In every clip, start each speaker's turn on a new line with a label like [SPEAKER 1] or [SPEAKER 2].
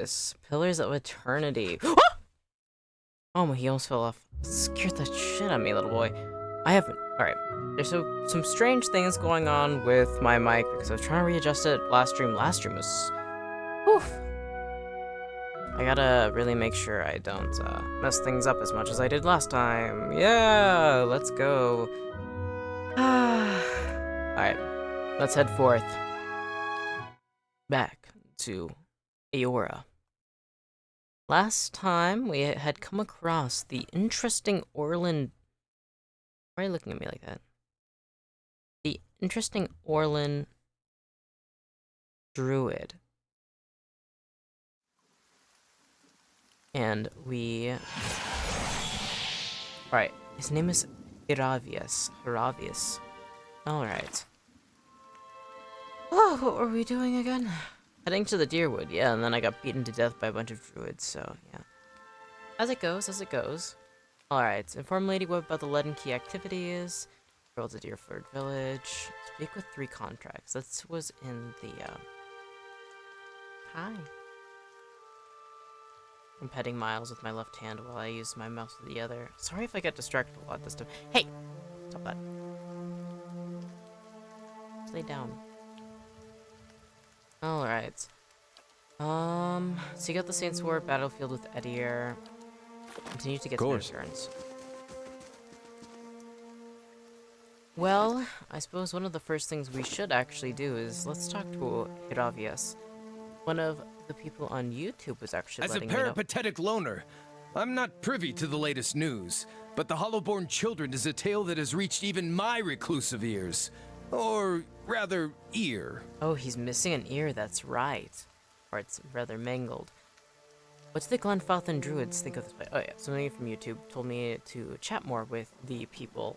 [SPEAKER 1] this? Pillars of Eternity. Oh my, he almost fell off. Scared the shit out of me, little boy. I haven't. Alright. There's some strange things going on with my mic because I was trying to readjust it last stream. Last stream was. Whew. I gotta really make sure I don't mess things up as much as I did last time. Yeah, let's go. Alright, let's head forth. Back to Eora. Last time we had come across the interesting Orlan. Why are you looking at me like that? The interesting Orlan druid. And we... Alright, his name is Hiravius. Alright. Oh, what were we doing again? Heading to the Deerwood, yeah, and then I got beaten to death by a bunch of druids, so, yeah. As it goes. Alright, inform Lady Web about the Lead and Key activities. Travel to Deerford Village. Speak with 3 contracts. That was in the, Hi. I'm petting Miles with my left hand while I use my mouse with the other. Sorry if I get distracted a lot this time. Hey! Stop that. Lay down. Alright. Seek out the Saints' War battlefield with Edier. Continue to get some returns. Well, I suppose one of the first things we should actually do is let's talk to Hiravius. One of the people on YouTube was actually letting me know.
[SPEAKER 2] As a peripatetic loner, I'm not privy to the latest news, but the Hollowborn Children is a tale that has reached even my reclusive ears. Or, rather, ear.
[SPEAKER 1] Oh, he's missing an ear, that's right. Or it's rather mangled. What do the Glenfathan Druids think of this place? Oh yeah, somebody from YouTube told me to chat more with the people.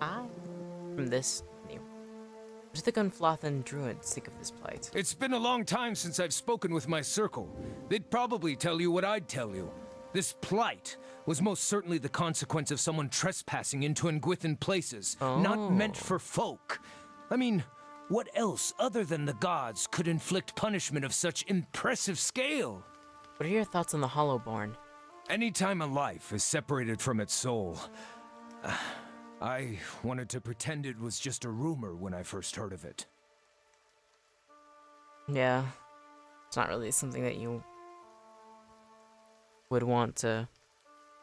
[SPEAKER 1] From this menu. What do the Glenfathan Druids think of this plight?
[SPEAKER 2] It's been a long time since I've spoken with my circle. They'd probably tell you what I'd tell you. This plight was most certainly the consequence of someone trespassing into Nguithan places, not meant for folk. I mean, what else other than the gods could inflict punishment of such impressive scale?
[SPEAKER 1] What are your thoughts on the Hollowborn?
[SPEAKER 2] Anytime a life is separated from its soul, I wanted to pretend it was just a rumor when I first heard of it.
[SPEAKER 1] Yeah, it's not really something that you would want to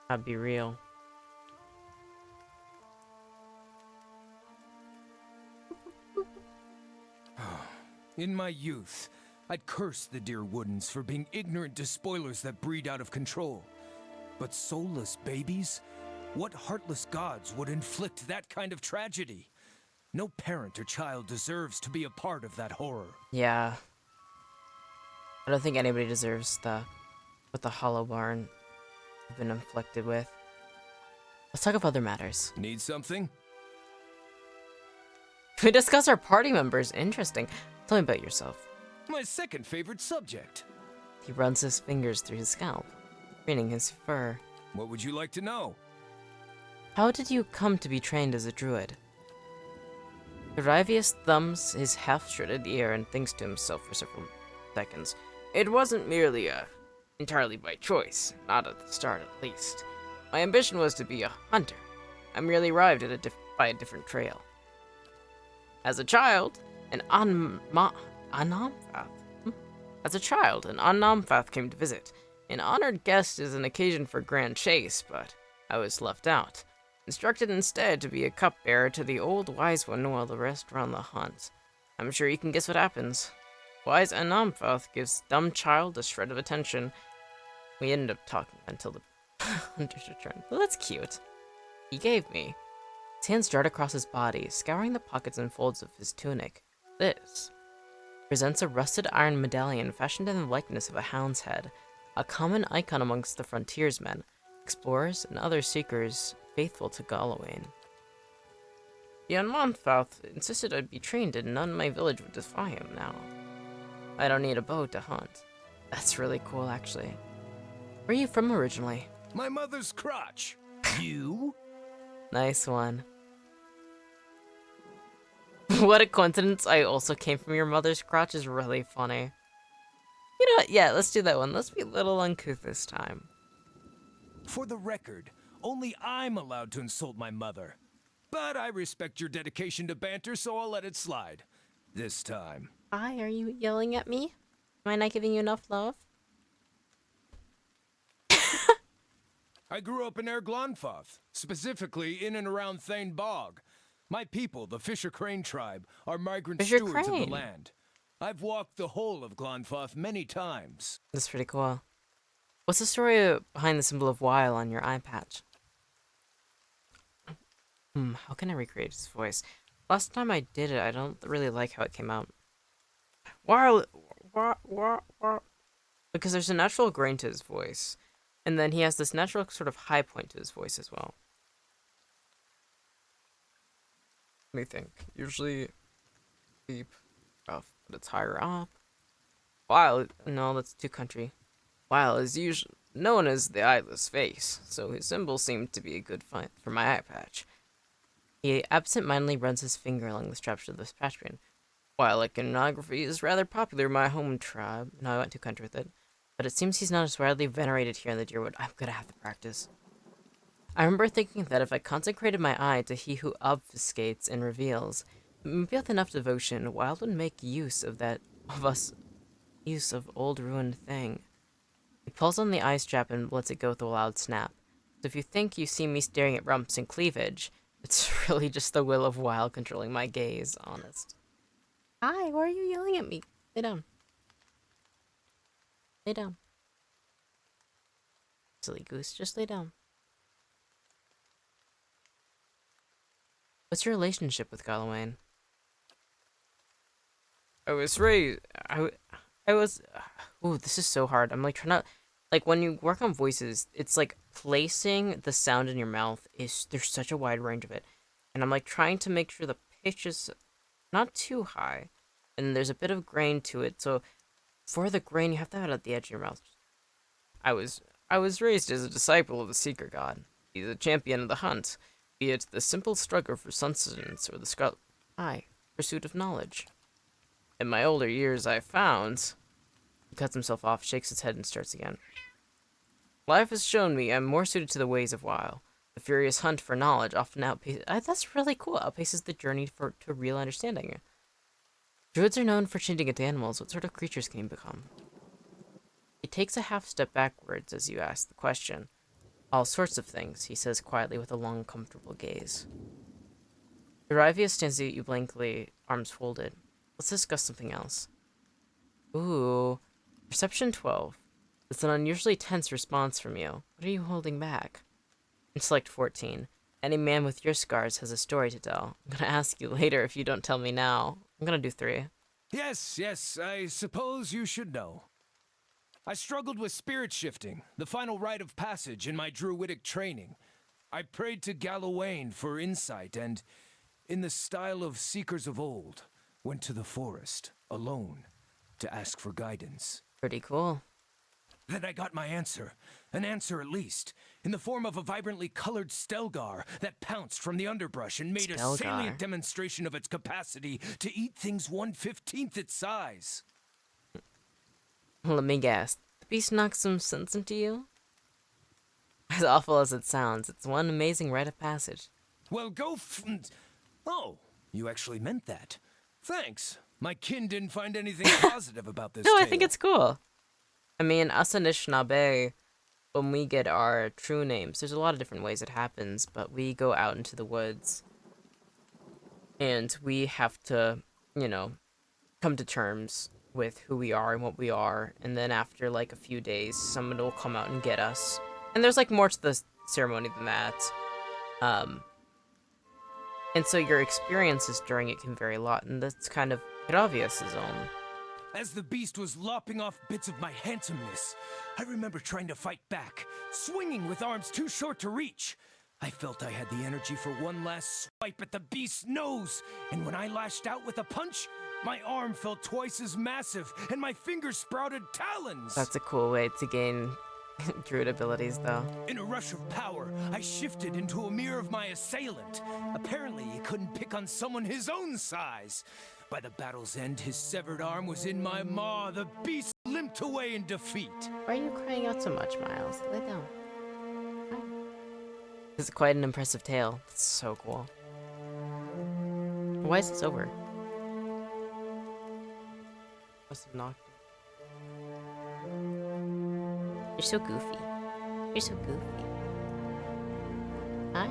[SPEAKER 1] have be real.
[SPEAKER 2] In my youth, I'd cursed the dear Woodens for being ignorant despoilers that breed out of control. But soulless babies? What heartless gods would inflict that kind of tragedy? No parent or child deserves to be a part of that horror.
[SPEAKER 1] Yeah. I don't think anybody deserves what the Hollowborn have been inflicted with. Let's talk of other matters.
[SPEAKER 2] Need something?
[SPEAKER 1] We discuss our party members. Interesting. Tell me about yourself.
[SPEAKER 2] My second favorite subject.
[SPEAKER 1] He runs his fingers through his scalp, preening his fur.
[SPEAKER 2] What would you like to know?
[SPEAKER 1] How did you come to be trained as a druid? Hiravius thumbs his half-shredded ear and thinks to himself for several seconds. It wasn't merely entirely by choice, not at the start at least. My ambition was to be a hunter. I merely arrived at by a different trail. As a child, an Anamfath came to visit. An honored guest is an occasion for grand chase, but I was left out. Instructed instead to be a cupbearer to the old wise one while the rest run the hunt. I'm sure you can guess what happens. Wise Anamfath gives dumb child a shred of attention. We ended up talking until the hunter's return. Well, that's cute. He gave me. His hands dart across his body, scouring the pockets and folds of his tunic. This presents a rusted iron medallion fashioned in the likeness of a hound's head, a common icon amongst the frontiersmen, explorers, and other seekers faithful to Gallowayne. The Anamfath insisted I'd be trained and none in my village would defy him now. I don't need a bow to hunt. That's really cool, actually. Where are you from originally?
[SPEAKER 2] My mother's crotch. You?
[SPEAKER 1] Nice one. What a coincidence, I also came from your mother's crotch is really funny. You know what? Yeah, let's do that one. Let's be a little uncouth this time.
[SPEAKER 2] For the record, only I'm allowed to insult my mother. But I respect your dedication to banter, so I'll let it slide. This time.
[SPEAKER 1] Hi, are you yelling at me? Am I not giving you enough love?
[SPEAKER 2] I grew up in Erglonfoth, specifically in and around Thane Bog. My people, the Fisher Crane tribe, are migrant
[SPEAKER 1] Fisher
[SPEAKER 2] stewards of the
[SPEAKER 1] Crane.
[SPEAKER 2] land. I've walked the whole of Glonfoth many times.
[SPEAKER 1] That's pretty cool. What's the story behind the symbol of Weil on your eye patch? How can I recreate his voice? Last time I did it, I don't really like how it came out. Weil, because there's a natural grain to his voice, and then he has this natural sort of high point to his voice as well. Let me think. Usually deep, rough, but it's higher up. Weil, no, that's too country. Weil is usually known as the eyeless face, so his symbol seemed to be a good find for my eye patch. He absent-mindedly runs his finger along the straps of this patchpin. While iconography is rather popular in my home tribe, no, I went too country with it, but it seems he's not as widely venerated here in the Deerwood. I'm gonna have to practice. I remember thinking that if I consecrated my eye to he who obfuscates and reveals, maybe with enough devotion, Wild would make use of old ruined thing. He pulls on the eye strap and lets it go with a loud snap. So if you think you see me staring at rumps and cleavage, it's really just the will of Wild controlling my gaze, honest. Hi, why are you yelling at me? Lay down. Lay down. Silly goose, just lay down. What's your relationship with Gallowayne? I was raised... I was... Ooh, this is so hard. I'm like trying to... Like when you work on voices, it's like placing the sound in your mouth is... There's such a wide range of it. And I'm like trying to make sure the pitch is not too high. And there's a bit of grain to it. So for the grain, you have to have it at the edge of your mouth. I was raised as a disciple of the Seeker God. He's a champion of the hunt, be it the simple struggle for sustenance or the pursuit of knowledge. In my older years, I found... He cuts himself off, shakes his head, and starts again. Life has shown me I'm more suited to the ways of Weil. The furious hunt for knowledge often outpaces... that's really cool. Outpaces the journey to real understanding. Druids are known for changing into animals. What sort of creatures can you become? He takes a half step backwards as you ask the question. All sorts of things, he says quietly with a long, comfortable gaze. Eurivia stands at you blankly, arms folded. Let's discuss something else. Ooh. Perception 12. It's an unusually tense response from you. What are you holding back? Intellect 14. Any man with your scars has a story to tell. I'm gonna ask you later if you don't tell me now. I'm gonna do 3.
[SPEAKER 2] Yes, I suppose you should know. I struggled with spirit shifting, the final rite of passage in my druidic training. I prayed to Gallowayne for insight and, in the style of seekers of old, went to the forest, alone, to ask for guidance.
[SPEAKER 1] Pretty cool.
[SPEAKER 2] Then I got my answer, an answer at least, in the form of a vibrantly colored Stelgar that pounced from the underbrush and made a salient demonstration of its capacity to eat things 1/15th its size.
[SPEAKER 1] Let me guess. The beast knocked some sense into you? As awful as it sounds, it's one amazing rite of passage.
[SPEAKER 2] Well, Oh, you actually meant that. Thanks. My kin didn't find anything positive about this
[SPEAKER 1] No,
[SPEAKER 2] tale.
[SPEAKER 1] I think it's cool. I mean, us Anishinaabe, when we get our true names, there's a lot of different ways it happens, but we go out into the woods. And we have to, you know, come to terms with who we are and what we are. And then after, like, a few days, someone will come out and get us. And there's, like, more to the ceremony than that. And so your experiences during it can vary a lot, and that's kind of Gravius' own.
[SPEAKER 2] As the beast was lopping off bits of my handsomeness, I remember trying to fight back, swinging with arms too short to reach. I felt I had the energy for one last swipe at the beast's nose, and when I lashed out with a punch, my arm felt twice as massive, and my fingers sprouted talons.
[SPEAKER 1] That's a cool way to gain druid abilities, though.
[SPEAKER 2] In a rush of power, I shifted into a mirror of my assailant. Apparently, he couldn't pick on someone his own size. By the battle's end, his severed arm was in my maw. The beast limped away in defeat.
[SPEAKER 1] Why are you crying out so much, Miles? Lay down. This is quite an impressive tale. It's so cool. Why is this over? Must have knocked. You're so goofy. You're so goofy. Hi.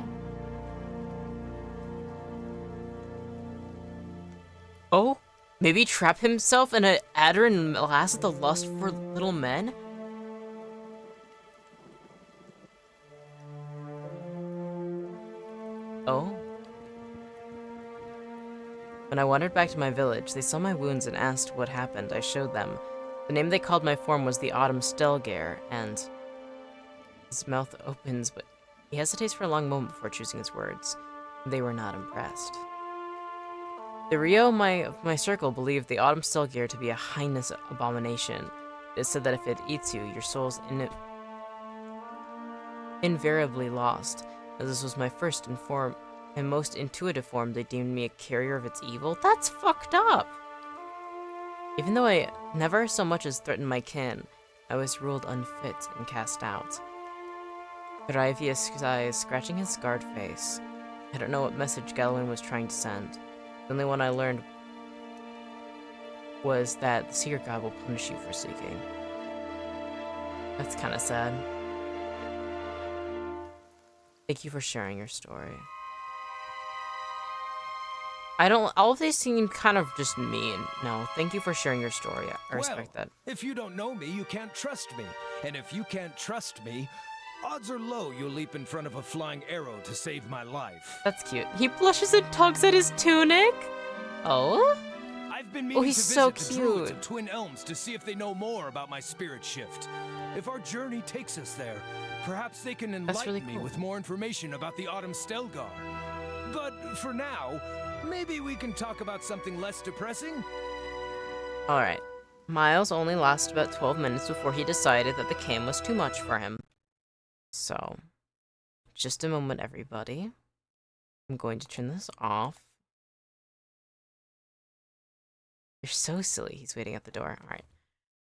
[SPEAKER 1] Oh, maybe trap himself in an adder and last of the lust for little men? Oh. When I wandered back to my village, they saw my wounds and asked what happened. I showed them. The name they called my form was the Autumn Stelgare, and his mouth opens, but he hesitates for a long moment before choosing his words. They were not impressed. The Rio of my circle believed the Autumn Stelgare to be a heinous abomination. It is said that if it eats you, your soul's invariably lost. As this was my first and most intuitive form, they deemed me a carrier of its evil. That's fucked up! Even though I never so much as threatened my kin, I was ruled unfit and cast out. Hiravius eyes scratching his scarred face. I don't know what message Galawain was trying to send. The only one I learned was that the Seer God will punish you for seeking. That's kind of sad. Thank you for sharing your story. All of these seem kind of just mean. No, thank you for sharing your story. I respect that.
[SPEAKER 2] If you don't know me, you can't trust me. And if you can't trust me, odds are low you'll leap in front of a flying arrow to save my life.
[SPEAKER 1] That's cute. He blushes and tugs at his tunic? Oh?
[SPEAKER 2] I've been meaning
[SPEAKER 1] he's
[SPEAKER 2] to
[SPEAKER 1] so
[SPEAKER 2] visit the druids
[SPEAKER 1] cute.
[SPEAKER 2] of Twin Elms to see if they know more about my spirit shift. If our journey takes us there, perhaps they can enlighten me with more information about the Autumn Stelgar. But for now, maybe we can talk about something less depressing?
[SPEAKER 1] Alright. Miles only lasted about 12 minutes before he decided that the cam was too much for him. So, just a moment, everybody. I'm going to turn this off. You're so silly. He's waiting at the door. Alright.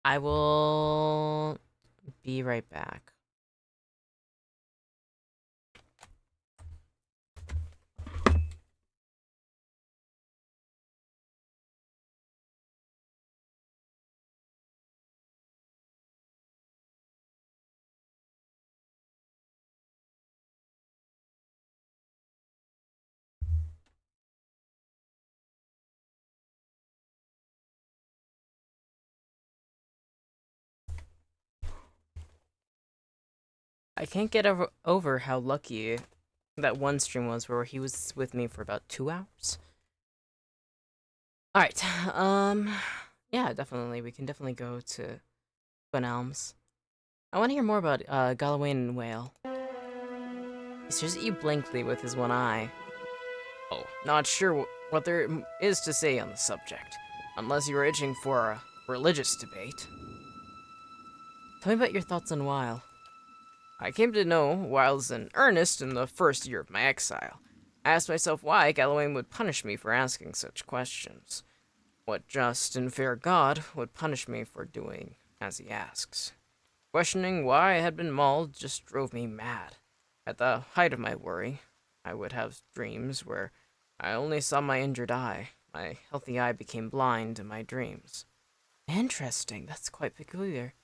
[SPEAKER 1] I will be right back. I can't get over how lucky that one stream was where he was with me for about 2 hours. Alright, yeah, definitely. We can definitely go to Twin Elms. I want to hear more about Galawain and Whale. He stares at you blankly with his one eye. Oh, not sure what there is to say on the subject, unless you were itching for a religious debate. Tell me about your thoughts on Weil. I came to know Wiles in earnest in the first year of my exile. I asked myself why Galawain would punish me for asking such questions. What just and fair god would punish me for doing as he asks? Questioning why I had been mauled just drove me mad. At the height of my worry, I would have dreams where I only saw my injured eye. My healthy eye became blind in my dreams. Interesting, that's quite peculiar.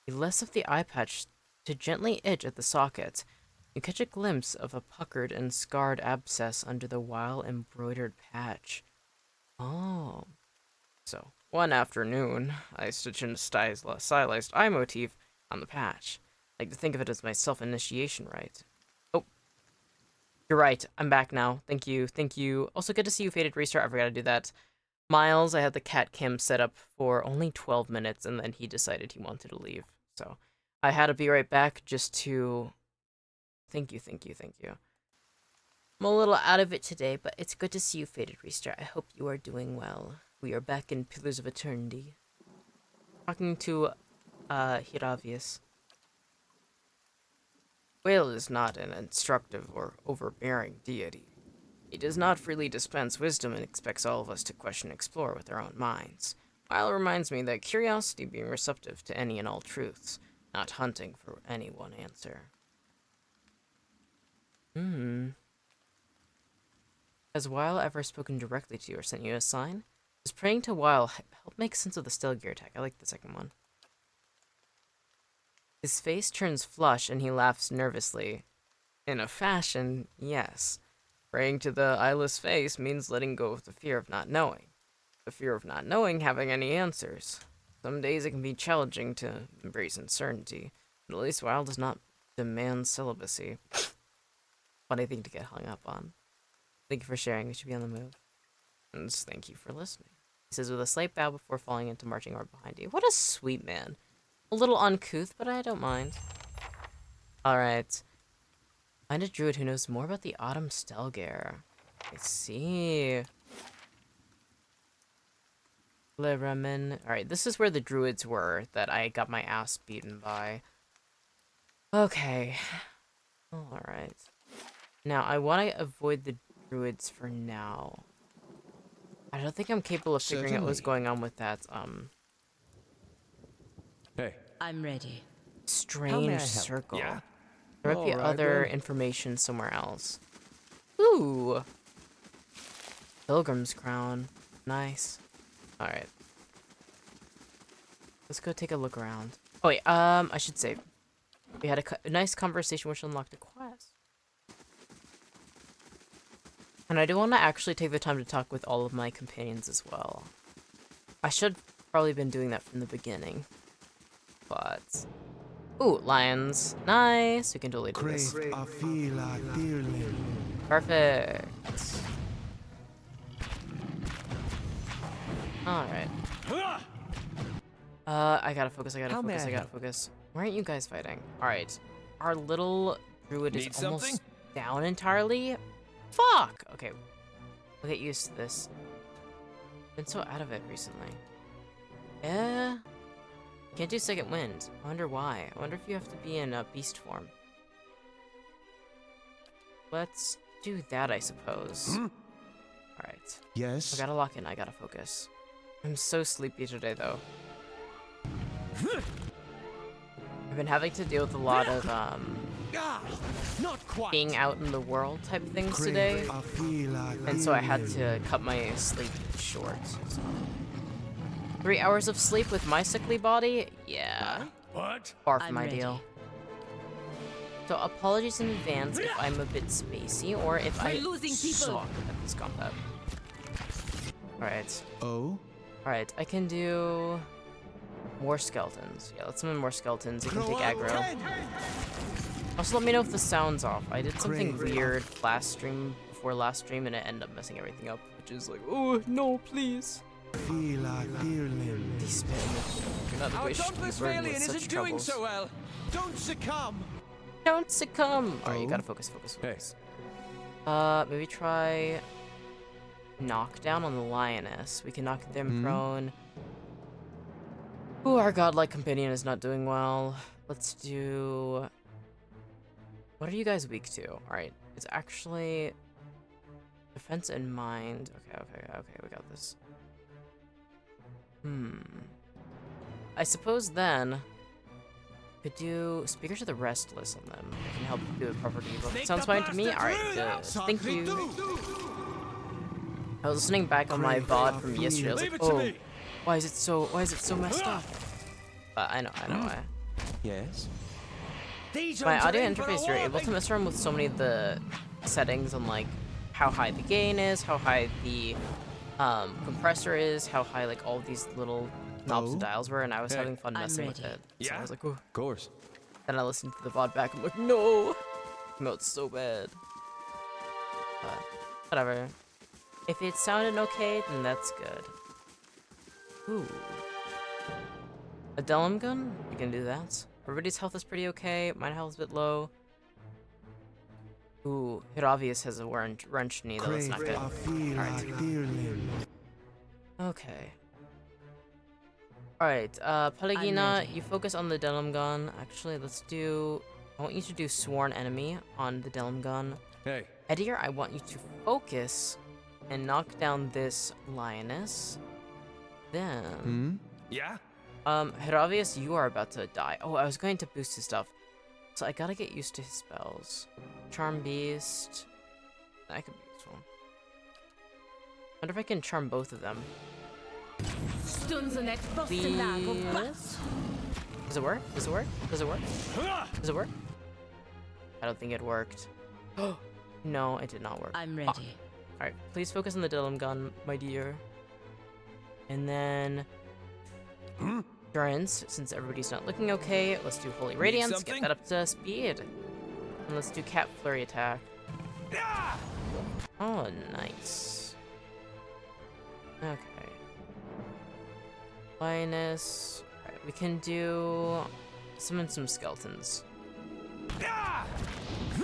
[SPEAKER 1] He lifts up the eye patch to gently itch at the socket. You catch a glimpse of a puckered and scarred abscess under the embroidered patch. Oh. So, one afternoon, I stitched in a stylized eye motif on the patch. I like to think of it as my self-initiation rite. Oh. You're right. I'm back now. Thank you. Thank you. Also, good to see you, Faded Restart. I forgot to do that. Miles, I had the cat cam set up for only 12 minutes, and then he decided he wanted to leave. So, I had to be right back just to... Thank you. I'm a little out of it today, but it's good to see you, Faded Restart. I hope you are doing well. We are back in Pillars of Eternity. Talking to, Hiravius. Whale is not an instructive or overbearing deity. He does not freely dispense wisdom and expects all of us to question and explore with our own minds. While it reminds me that curiosity being receptive to any and all truths, not hunting for any one answer. Has Weil ever spoken directly to you or sent you a sign? Does praying to Weil help make sense of the stealth gear attack? I like the second one. His face turns flush and he laughs nervously. In a fashion, yes. Praying to the eyeless face means letting go of the fear of not knowing. The fear of not knowing having any answers. Some days it can be challenging to embrace uncertainty, but at least Weil does not demand celibacy. Funny thing to get hung up on. Thank you for sharing. We should be on the move. And thank you for listening. He says with a slight bow before falling into marching order behind you. What a sweet man. A little uncouth, but I don't mind. Alright. Find a druid who knows more about the Autumn Stelgare. I see. Leramin. Alright, this is where the druids were that I got my ass beaten by. Okay. Alright. Now, I want to avoid the druids for now. I don't think I'm capable of figuring out what's going on with that,
[SPEAKER 3] Hey.
[SPEAKER 4] I'm ready.
[SPEAKER 1] strange circle.
[SPEAKER 3] Yeah.
[SPEAKER 1] There might be
[SPEAKER 3] All right,
[SPEAKER 1] other
[SPEAKER 3] then.
[SPEAKER 1] information somewhere else. Ooh! Pilgrim's crown. Nice. Alright. Let's go take a look around. Oh wait, I should say. We had a nice conversation which unlocked a quest. And I do want to actually take the time to talk with all of my companions as well. I should probably been doing that from the beginning. But... Ooh, lions. Nice. We can totally do this. Perfect. Alright. I gotta focus, I gotta focus, I gotta focus. Why aren't you guys fighting? Alright. Our little druid is almost down entirely. Fuck! Okay. We'll get used to this. Been so out of it recently. Can't do second wind. I wonder why. I wonder if you have to be in beast form. Let's do that, I suppose. Alright.
[SPEAKER 3] Yes.
[SPEAKER 1] I gotta lock in, I gotta focus. I'm so sleepy today, though. I've been having to deal with a lot of,
[SPEAKER 2] Not quite.
[SPEAKER 1] being out in the world type things today. And so I had to cut my sleep short. So. 3 hours of sleep with my sickly body? Yeah.
[SPEAKER 2] What?
[SPEAKER 1] Far from
[SPEAKER 4] I'm ready.
[SPEAKER 1] ideal. So apologies in advance if I'm a bit spacey or if I
[SPEAKER 4] losing people.
[SPEAKER 1] suck at this combat. Alright.
[SPEAKER 3] Oh?
[SPEAKER 1] Alright, I can do more skeletons. Yeah, let's summon more skeletons. You can take aggro. Also, let me know if the sound's off. I did something weird before last stream, and it ended up messing everything up, which is like, oh no, please. These spam. Not
[SPEAKER 2] Our
[SPEAKER 1] wish to be
[SPEAKER 2] dauntless
[SPEAKER 1] burdened
[SPEAKER 2] Valiant
[SPEAKER 1] with such
[SPEAKER 2] isn't doing
[SPEAKER 1] troubles.
[SPEAKER 2] so well. Don't succumb.
[SPEAKER 1] Don't succumb. Alright, you gotta focus, focus, focus. Maybe try knockdown on the lioness. We can knock them prone. Ooh, our godlike companion is not doing well. Let's do... What are you guys weak to? Alright, it's actually... Defense and mind. Okay, we got this. I suppose then... Could do Speaker to the Restless on them. I can help do a proper debuff. Sounds fine to me? Alright, good. Thank you. I was listening back on my VOD from yesterday. I was like, oh, why is it so messed up? But I know why.
[SPEAKER 3] Yes.
[SPEAKER 1] My audio interface, you're able to mess around with so many of the settings on like how high the gain is, how high the compressor is, how high like all these little knobs and dials were, and I was having fun messing with it. So I was like, oh.
[SPEAKER 3] Of course.
[SPEAKER 1] Then I listened to the VOD back, I'm like, no! No, it's so bad. But, whatever. If it sounded okay, then that's good. Ooh. A Delum gun? We can do that. Everybody's health is pretty okay. My health is a bit low. Ooh, Hiravius has a wrench knee, though. That's not good. Alright. Okay. Alright, Pelagina, you focus on the Delum gun. Actually, let's do... I want you to do Sworn Enemy on the Delum gun.
[SPEAKER 3] Hey.
[SPEAKER 1] Edier, I want you to focus and knock down this lioness. then...
[SPEAKER 2] Yeah?
[SPEAKER 1] Heravius, you are about to die. Oh, I was going to boost his stuff. So I gotta get used to his spells. Charm Beast. That could be useful. Wonder if I can charm both of them. Please. Does it work? Does it work? Does it work? Does it work? I don't think it worked. No, it did not work.
[SPEAKER 3] I'm ready.
[SPEAKER 1] Alright, please focus on the Dilum gun, my dear. And then... Endurance, since everybody's not looking okay, let's do Holy Radiance, get that up to speed. And let's do Cat Flurry attack. Oh, nice. Okay. Lioness. Alright, we can do... summon some skeletons.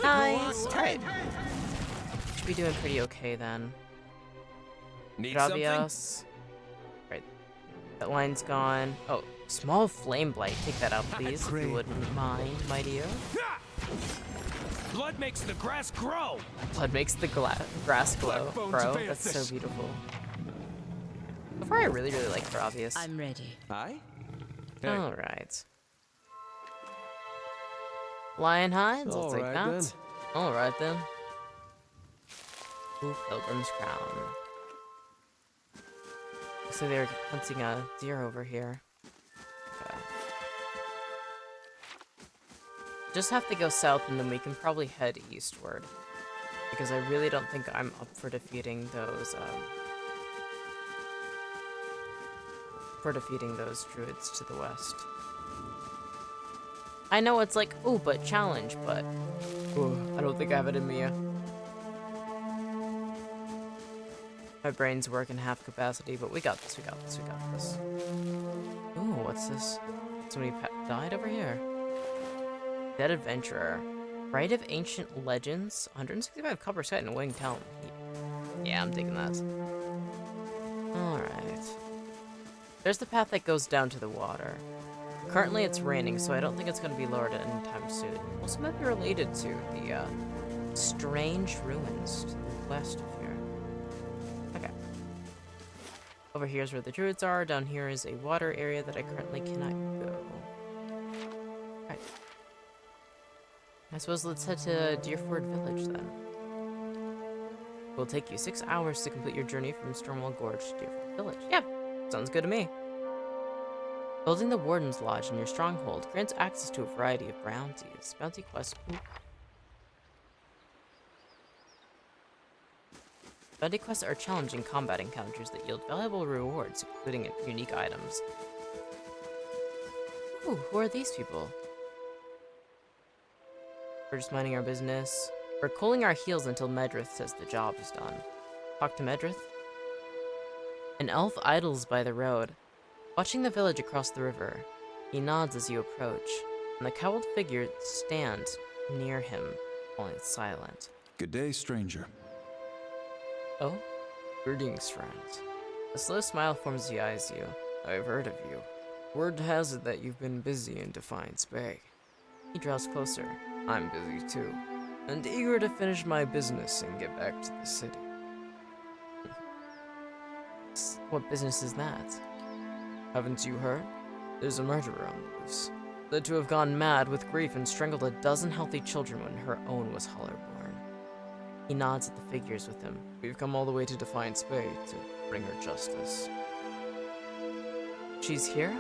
[SPEAKER 1] Nice! Alright. Should be doing pretty okay then.
[SPEAKER 2] Need
[SPEAKER 1] Gravios. Right. That line's gone. Oh, small flame blight. Take that out, please, if you wouldn't mind, my dear.
[SPEAKER 2] Blood makes the grass grow.
[SPEAKER 1] Blood makes the grass glow, bro. That's so beautiful. So far, I really like Gravios.
[SPEAKER 3] I'm ready.
[SPEAKER 4] Aye?
[SPEAKER 1] All right. Lion hides. I'll take that.
[SPEAKER 4] Then.
[SPEAKER 1] All right then. Ooh, Pilgrim's Crown. So they're hunting a deer over here. Okay. Just have to go south and then we can probably head eastward. Because I really don't think I'm up for defeating those, druids to the west. I know it's like, ooh, but challenge, but ooh, I don't think I have it in me yet. My brain's working half capacity, but we got this, we got this, we got this. Ooh, what's this? Somebody died over here. Dead Adventurer. Rite of Ancient Legends. 165 copper set and winged helm. Yeah, I'm digging that. Alright. There's the path that goes down to the water. Currently it's raining, so I don't think it's going to be lowered anytime soon. Also might be related to the strange ruins to the west of here. Okay. Over here is where the druids are. Down here is a water area that I currently cannot go. Right. I suppose let's head to Deerford Village then. It will take you 6 hours to complete your journey from Stormwell Gorge to Deerford Village. Yeah, sounds good to me. Building the Warden's Lodge in your stronghold grants access to a variety of bounties. Bounty quests. Ooh. Bounty quests are challenging combat encounters that yield valuable rewards, including unique items. Ooh, who are these people? We're just minding our business. We're cooling our heels until Medrith says the job is done. Talk to Medrith. An elf idles by the road, watching the village across the river. He nods as you approach, and the cowled figure stands near him, falling silent.
[SPEAKER 4] Good day, stranger.
[SPEAKER 1] Oh? Greetings, friends. A slow smile forms the eyes you. I've heard of you. Word has it that you've been busy in Defiance Bay. He draws closer. I'm busy too, and eager to finish my business and get back to the city. What business is that? Haven't you heard? There's a murderer on the loose. Said to have gone mad with grief and strangled a dozen healthy children when her own was hollow-born. He nods at the figures with him. We've come all the way to Defiance Bay to bring her justice. She's here?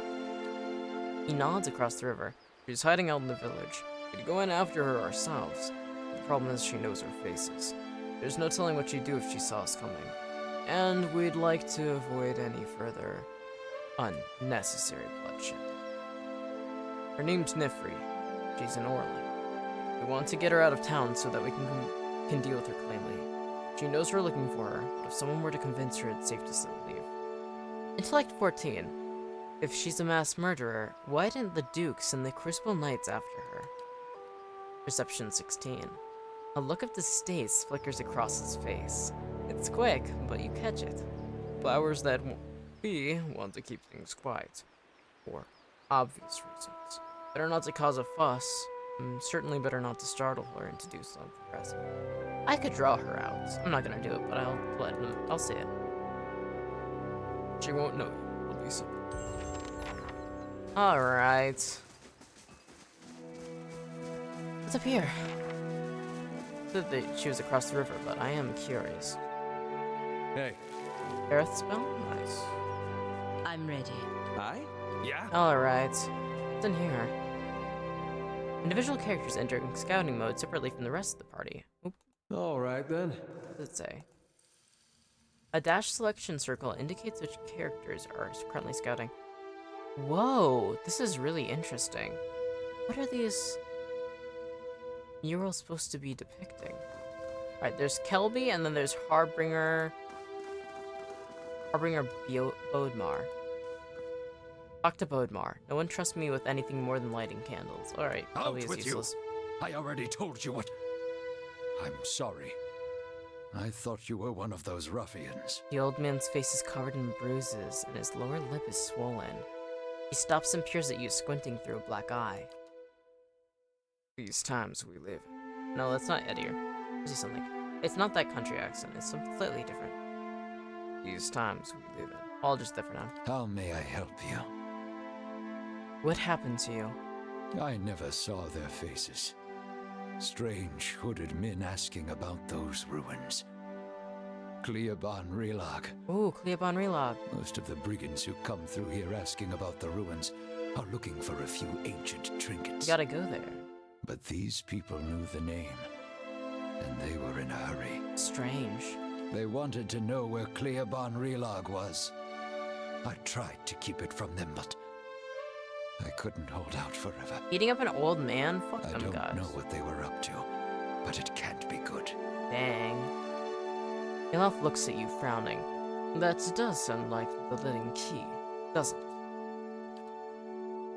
[SPEAKER 1] He nods across the river. She's hiding out in the village. We'd go in after her ourselves. The problem is she knows our faces. There's no telling what she'd do if she saw us coming. And we'd like to avoid any further unnecessary bloodshed. Her name's Nifri. She's an Orlin. We want to get her out of town so that we can deal with her cleanly. She knows we're looking for her, but if someone were to convince her it's safe to leave. Intellect 14. If she's a mass murderer, why didn't the Duke send the Crucible Knights after her? Perception 16. A look of distaste flickers across his face. It's quick, but you catch it. Flowers that we want to keep things quiet. For obvious reasons. Better not to cause a fuss. Certainly better not to startle her and to do something aggressive. I could draw her out. I'm not gonna do it, but I'll say it. She won't know you. We'll Lisa. Alright. What's up here? Said that she was across the river, but I am curious.
[SPEAKER 3] Hey.
[SPEAKER 1] Earth spell? Nice.
[SPEAKER 4] I'm ready.
[SPEAKER 3] Hi?
[SPEAKER 2] Yeah?
[SPEAKER 1] Alright. What's in here? Individual characters enter scouting mode separately from the rest of the party. Oop,
[SPEAKER 3] Alright then.
[SPEAKER 1] what does it say? A dash selection circle indicates which characters are currently scouting. Whoa, this is really interesting. What are these murals supposed to be depicting? Alright, there's Kelby, and then there's Harbinger Bodmar. Talk to Bodmar. No one trusts me with anything more than lighting candles. Alright,
[SPEAKER 5] Out
[SPEAKER 1] Kelby is
[SPEAKER 5] with
[SPEAKER 1] useless.
[SPEAKER 5] you. I already told you what. I'm sorry. I thought you were one of those ruffians.
[SPEAKER 1] The old man's face is covered in bruises, and his lower lip is swollen. He stops and peers at you, squinting through a black eye. These times we live. No, that's not Eddie. What does he sound like? It's not that country accent. It's something slightly different. These times we live in. All just different now.
[SPEAKER 5] How may I help you?
[SPEAKER 1] What happened to you?
[SPEAKER 5] I never saw their faces. Strange hooded men asking about those ruins. Cleoban Relag.
[SPEAKER 1] Ooh, Cleoban Relog.
[SPEAKER 5] Most of the brigands who come through here asking about the ruins are looking for a few ancient trinkets.
[SPEAKER 1] You gotta go there.
[SPEAKER 5] But these people knew the name, and they were in a hurry.
[SPEAKER 1] Strange.
[SPEAKER 5] They wanted to know where Cleoban Relag was. I tried to keep it from them, but I couldn't hold out forever.
[SPEAKER 1] Eating up an old man? Fuck
[SPEAKER 5] I
[SPEAKER 1] them
[SPEAKER 5] don't
[SPEAKER 1] guys.
[SPEAKER 5] know what they were up to, but it can't be good.
[SPEAKER 1] Dang. Ilaf looks at you, frowning. That does sound like the living key, doesn't it?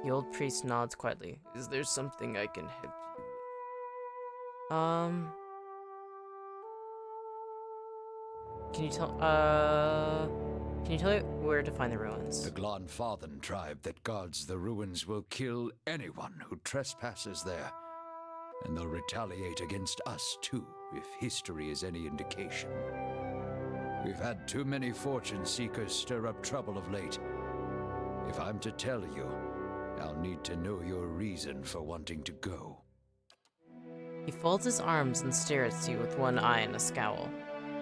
[SPEAKER 1] The old priest nods quietly. Is there something I can help you with? Can you tell me where to find the ruins?
[SPEAKER 5] The Glanfathan tribe that guards the ruins will kill anyone who trespasses there. And they'll retaliate against us too, if history is any indication. We've had too many fortune seekers stir up trouble of late. If I'm to tell you, I'll need to know your reason for wanting to go.
[SPEAKER 1] He folds his arms and stares at you with one eye and a scowl.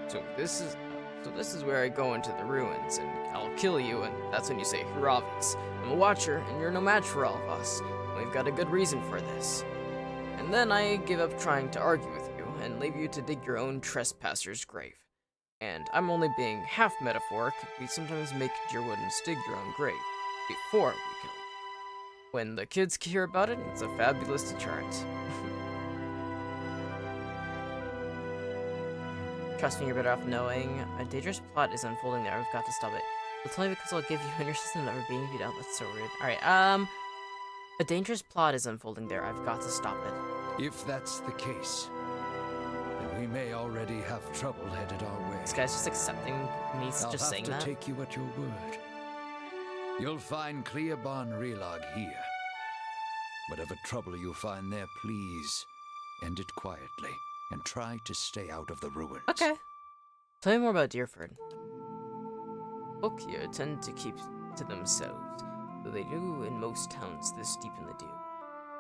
[SPEAKER 1] So this is where I go into the ruins, and I'll kill you, and that's when you say, Hravis. I'm a watcher, and you're no match for all of us. We've got a good reason for this. And then I give up trying to argue with you, and leave you to dig your own trespasser's grave. And I'm only being half metaphoric. We sometimes make dear woods dig your own grave, before we kill you. When the kids hear about it, it's a fabulous deterrent. Trust me, you're better off knowing. A dangerous plot is unfolding there. I've got to stop it. It's only because I'll give you and your sister never being if you don't. That's so rude. Alright, a dangerous plot is unfolding there. I've got to stop it.
[SPEAKER 5] If that's the case, then we may already have trouble headed our way.
[SPEAKER 1] This guy's just accepting me just saying that.
[SPEAKER 5] I'll have to take you at your word. You'll find Cleoban Relag here. Whatever trouble you find there, please end it quietly and try to stay out of the ruins.
[SPEAKER 1] Okay. Tell me more about Deerford. Folk here tend to keep to themselves, though they do in most towns this deep in the dew.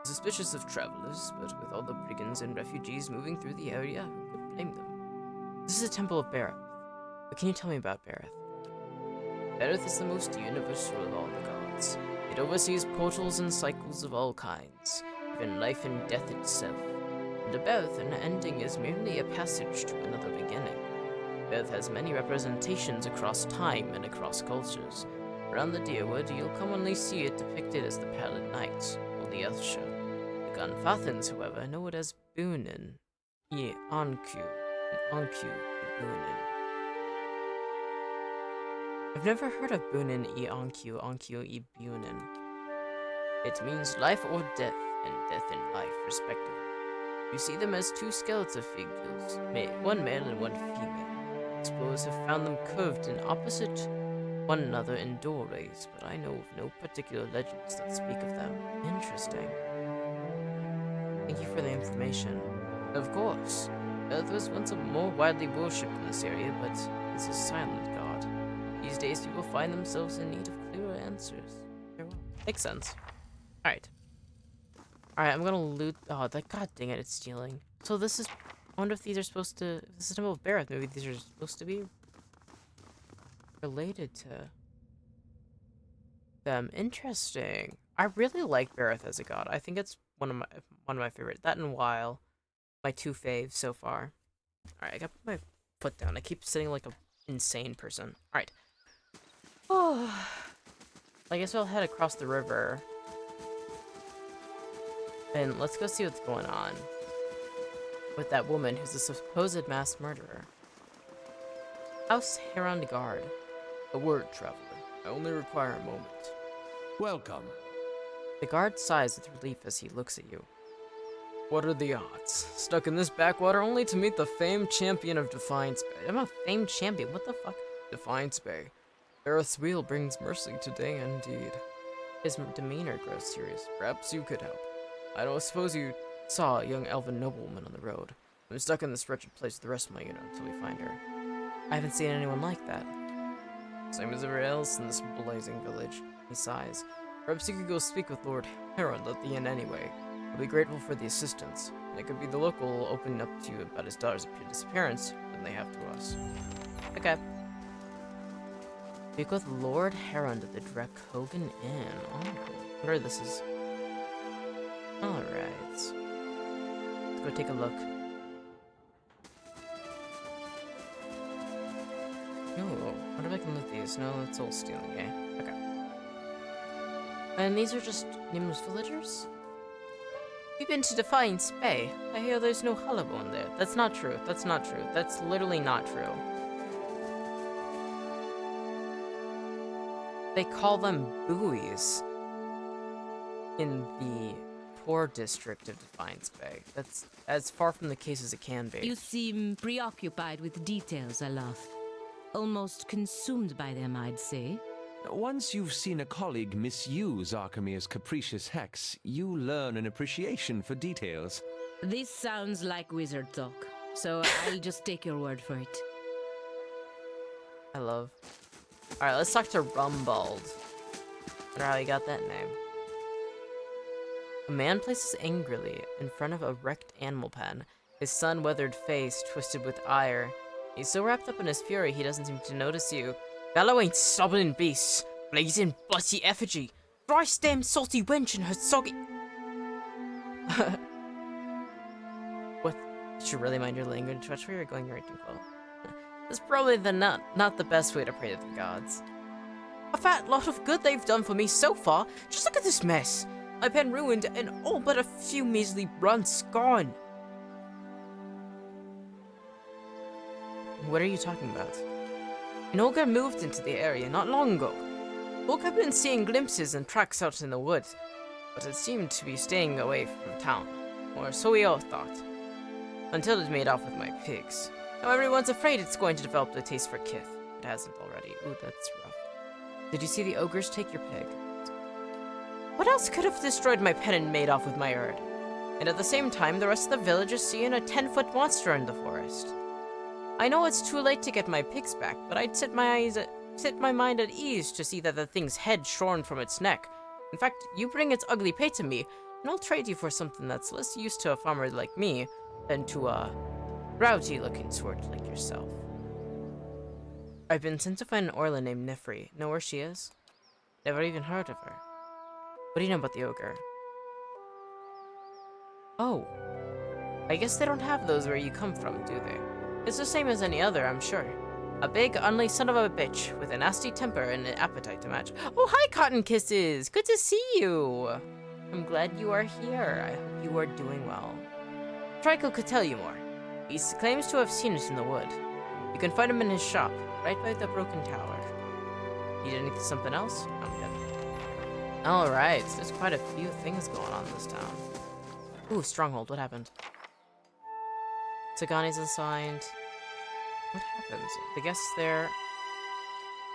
[SPEAKER 1] Suspicious of travelers, but with all the brigands and refugees moving through the area, who could blame them? This is a temple of Bareth. What can you tell me about Bareth? Bareth is the most universal of all the gods. It oversees portals and cycles of all kinds, even life and death itself. And to Bareth, an ending is merely a passage to another beginning. Bareth has many representations across time and across cultures. Around the Deerwood, you'll commonly see it depicted as the Pallid Knights, or the Elfsha. The Gunfathans, however, know it as Bunin, Ye Anku, and Anku, Ye Bunin. I've never heard of Bunin E Anku, Anku E Bunin. It means life or death, and death and life, respectively. You see them as two skeletal figures, one male and one female. Explorers have found them curved and opposite one another in doorways, but I know of no particular legends that speak of them. Interesting. Thank you for the information. Of course, Earth was once more widely worshipped in this area, but it's a silent god. These days people find themselves in need of Zero answers. Very well. Makes sense. Alright. Alright, I'm gonna loot. Oh, that, god dang it, it's stealing. So this is. I wonder if these are supposed to. If this is Temple of Bareth. Maybe these are supposed to be related to them. Interesting. I really like Bareth as a god. I think it's one of my favorite. That and Weil, my two faves so far. All right, I gotta put my foot down. I keep sitting like an insane person. All right. Oh, I guess I'll head across the river, and let's go see what's going on with that woman who's a supposed mass murderer. House Heron Guard.
[SPEAKER 6] A word, traveler. I only require a moment.
[SPEAKER 3] Welcome.
[SPEAKER 1] The guard sighs with relief as he looks at you.
[SPEAKER 6] What are the odds? Stuck in this backwater only to meet the famed champion of Defiance Bay.
[SPEAKER 1] I'm a famed champion. What the fuck?
[SPEAKER 6] Defiance Bay. Bareth's wheel brings mercy today indeed.
[SPEAKER 1] His demeanor grows serious.
[SPEAKER 6] Perhaps you could help. I don't suppose you saw a young elven noblewoman on the road. I'm stuck in this wretched place with the rest of my unit until we find her.
[SPEAKER 1] I haven't seen anyone like that.
[SPEAKER 6] Same as everywhere else in this blazing village.
[SPEAKER 1] He sighs.
[SPEAKER 6] Perhaps you could go speak with Lord Heron at the inn anyway. I'll be grateful for the assistance. And it could be the local opening up to you about his daughter's disappearance than they have to us.
[SPEAKER 1] Okay. Speak with Lord Heron at the Dracogan Inn. Oh, I wonder this is. Alright. Let's go take a look. Oh, what if I can loot these? No, it's all stealing, okay? Okay. And these are just nameless villagers? You've been to Defiance Bay. I hear there's no Hullabone there. That's not true. That's not true. That's literally not true. They call them buoys in the poor district of Defiance Bay. That's as far from the case as it can be.
[SPEAKER 4] You seem preoccupied with details, Olaf. Almost consumed by them, I'd say.
[SPEAKER 3] Once you've seen a colleague misuse Archimede's capricious hex, you learn an appreciation for details.
[SPEAKER 4] This sounds like wizard talk, so I'll just take your word for it.
[SPEAKER 1] I love. Alright, let's talk to Rumbald. I wonder how he got that name. A man places angrily in front of a wrecked animal pen, his sun-weathered face twisted with ire. He's so wrapped up in his fury he doesn't seem to notice you. Bellowing stubborn beasts, blazing bloody effigy, thrice damn salty wench and her soggy. What? Should you really mind your language? Watch where you're going right too close. That's probably not the best way to pray to the gods. A fat lot of good they've done for me so far. Just look at this mess. My pen ruined and all but a few measly runs gone. What are you talking about? An ogre moved into the area not long ago. Folk have been seeing glimpses and tracks out in the woods, but it seemed to be staying away from town, or so we all thought, until it made off with my pigs. Now everyone's afraid it's going to develop a taste for kith. It hasn't already. Ooh, that's rough. Did you see the ogres take your pig? What else could have destroyed my pen and made off with my herd? And at the same time, the rest of the village is seeing a 10-foot monster in the forest. I know it's too late to get my pigs back, but I'd set my mind at ease to see that the thing's head shorn from its neck. In fact, you bring its ugly pate to me, and I'll trade you for something that's less used to a farmer like me than to a rowdy-looking sort like yourself. I've been sent to find an Orla named Nifri. Know where she is? Never even heard of her. What do you know about the ogre? Oh. I guess they don't have those where you come from, do they? It's the same as any other, I'm sure. A big, unly son of a bitch with a nasty temper and an appetite to match. Oh, hi, Cotton Kisses! Good to see you! I'm glad you are here. I hope you are doing well. Trico could tell you more. He claims to have seen it in the wood. You can find him in his shop, right by the broken tower. Need something else? I'm good. Alright, so there's quite a few things going on in this town. Ooh, Stronghold, what happened? Tagani's assigned. What happens? The guests there.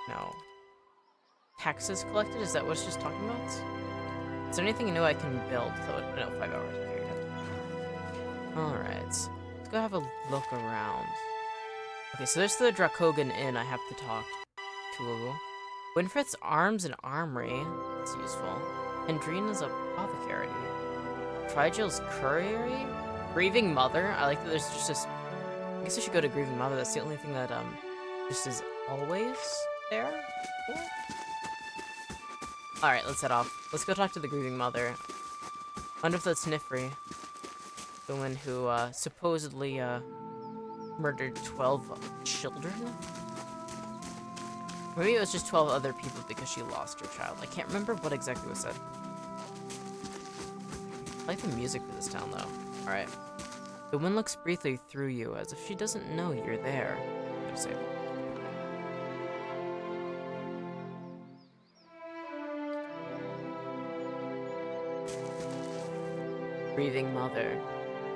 [SPEAKER 1] No. Taxes collected? Is that what it's just talking about? Is there anything new I can build? No, 5 hours. Okay, good. Alright. Let's go have a look around. Okay, so there's the Dracogan Inn I have to talk to. Winfred's arms and armory. That's useful. Hendrina's apothecary. Trigel's couriery? Grieving Mother? I like that there's just this... I guess I should go to Grieving Mother. That's the only thing that, just is always there. Yeah. Alright, let's head off. Let's go talk to the Grieving Mother. Wonder if that's Nifri. The one who, supposedly, murdered 12 children? Maybe it was just 12 other people because she lost her child. I can't remember what exactly was said. I like the music for this town, though. Alright. The wind looks briefly through you, as if she doesn't know you're there. I'm gonna save. Grieving Mother.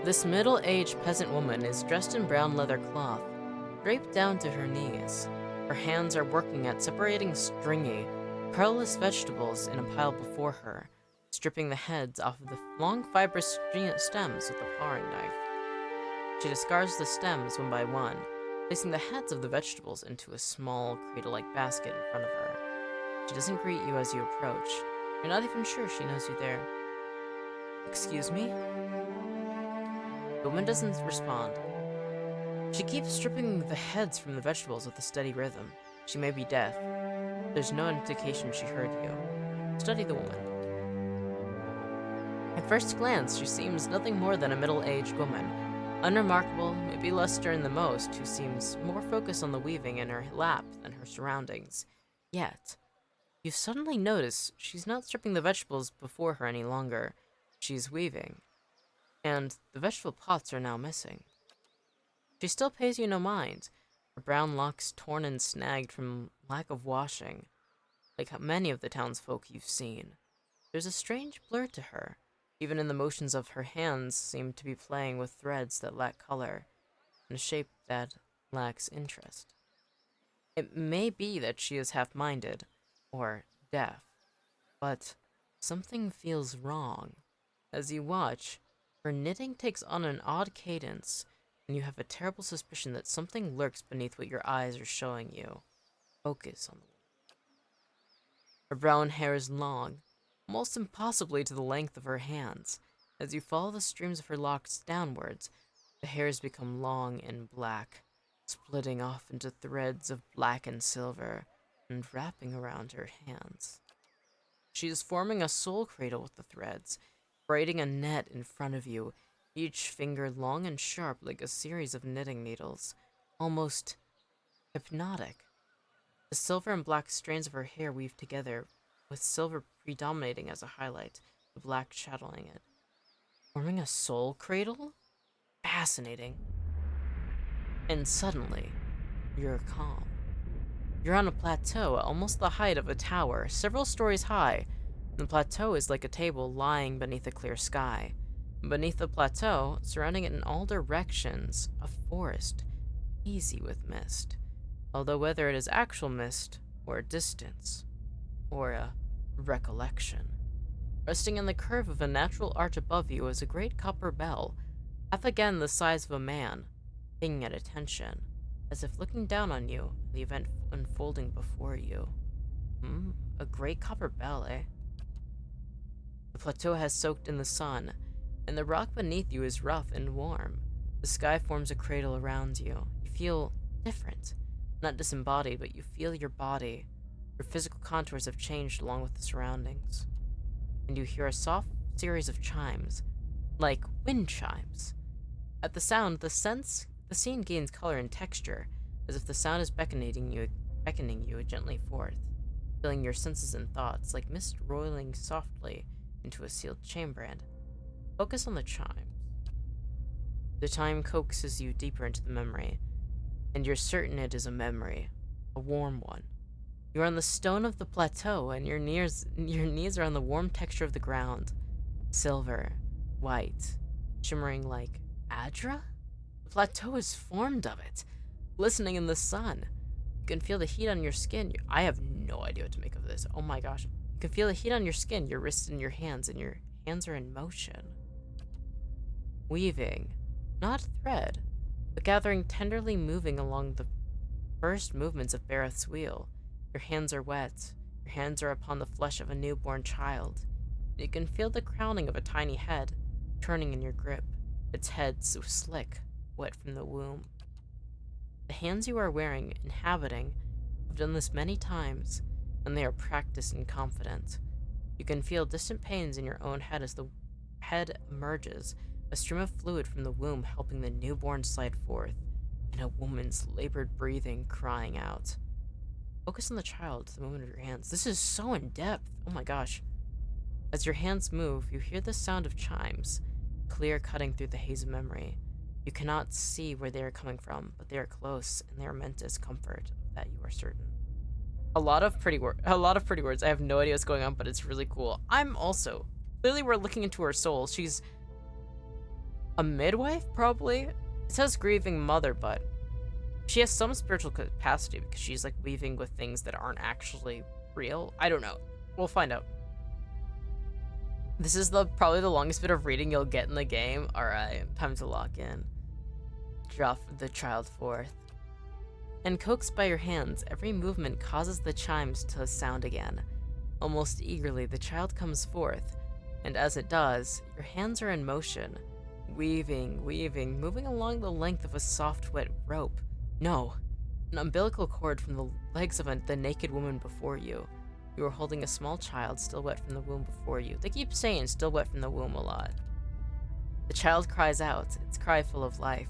[SPEAKER 1] This middle-aged peasant woman is dressed in brown leather cloth, draped down to her knees. Her hands are working at separating stringy, pearlless vegetables in a pile before her, stripping the heads off of the long fibrous stems with a paring knife. She discards the stems one by one, placing the heads of the vegetables into a small, cradle-like basket in front of her. She doesn't greet you as you approach. You're not even sure she knows you there. Excuse me? The woman doesn't respond. She keeps stripping the heads from the vegetables with a steady rhythm. She may be deaf. There's no indication she heard you. Study the woman. At first glance, she seems nothing more than a middle-aged woman. Unremarkable, maybe luster in the most, who seems more focused on the weaving in her lap than her surroundings. Yet, you suddenly notice she's not stripping the vegetables before her any longer. She's weaving. And the vegetable pots are now missing. She still pays you no mind, her brown locks torn and snagged from lack of washing, like many of the townsfolk you've seen. There's a strange blur to her. Even in the motions of her hands seem to be playing with threads that lack color, and a shape that lacks interest. It may be that she is half-minded, or deaf, but something feels wrong. As you watch, her knitting takes on an odd cadence, and you have a terrible suspicion that something lurks beneath what your eyes are showing you. Focus on the woman. Her brown hair is long, almost impossibly to the length of her hands. As you follow the streams of her locks downwards, the hairs become long and black, splitting off into threads of black and silver, and wrapping around her hands. She is forming a soul cradle with the threads, braiding a net in front of you, each finger long and sharp like a series of knitting needles, almost hypnotic. The silver and black strands of her hair weave together, with silver predominating as a highlight, the black shadowing it. Forming a soul cradle? Fascinating. And suddenly, you're calm. You're on a plateau, almost the height of a tower, several stories high. The plateau is like a table lying beneath a clear sky. Beneath the plateau, surrounding it in all directions, a forest, hazy with mist. Although whether it is actual mist, or a distance, or a recollection. Resting in the curve of a natural arch above you is a great copper bell, half again the size of a man, paying at attention, as if looking down on you, the event unfolding before you. A great copper bell, eh? The plateau has soaked in the sun, and the rock beneath you is rough and warm. The sky forms a cradle around you. You feel different. Not disembodied, but you feel your body. Your physical contours have changed along with the surroundings. And you hear a soft series of chimes, like wind chimes. At the sound, the scene gains color and texture, as if the sound is beckoning you gently forth, filling your senses and thoughts like mist rolling softly into a sealed chamber. And focus on the chimes. The chime coaxes you deeper into the memory, and you're certain it is a memory, a warm one. You're on the stone of the plateau, and your knees are on the warm texture of the ground. Silver, white, shimmering like Adra? The plateau is formed of it, glistening in the sun. You can feel the heat on your skin. I have no idea what to make of this. Oh my gosh. You can feel the heat on your skin, your wrists and your hands are in motion. Weaving, not thread, but gathering tenderly moving along the first movements of Bareth's wheel. Your hands are wet. Your hands are upon the flesh of a newborn child. You can feel the crowning of a tiny head turning in your grip, its head so slick, wet from the womb. The hands you are wearing, inhabiting, have done this many times, and they are practiced and confident. You can feel distant pains in your own head as the head emerges, a stream of fluid from the womb helping the newborn slide forth, and a woman's labored breathing crying out. Focus on the child, the movement of your hands. This is so in-depth. Oh my gosh. As your hands move, you hear the sound of chimes, clear cutting through the haze of memory. You cannot see where they are coming from, but they are close, and they are meant as comfort, of that you are certain. A lot of pretty words. I have no idea what's going on, but it's really cool. I'm also clearly we're looking into her soul. She's a midwife, probably. It says grieving mother, but she has some spiritual capacity because she's like weaving with things that aren't actually real. I don't know. We'll find out. This is probably the longest bit of reading you'll get in the game. All right, time to lock in. Drop the child forth. And coaxed by your hands, every movement causes the chimes to sound again. Almost eagerly, the child comes forth, and as it does, your hands are in motion, weaving, moving along the length of a soft, wet rope. No, an umbilical cord from the legs of the naked woman before you. You are holding a small child still wet from the womb before you. They keep saying still wet from the womb a lot. The child cries out, its cry full of life,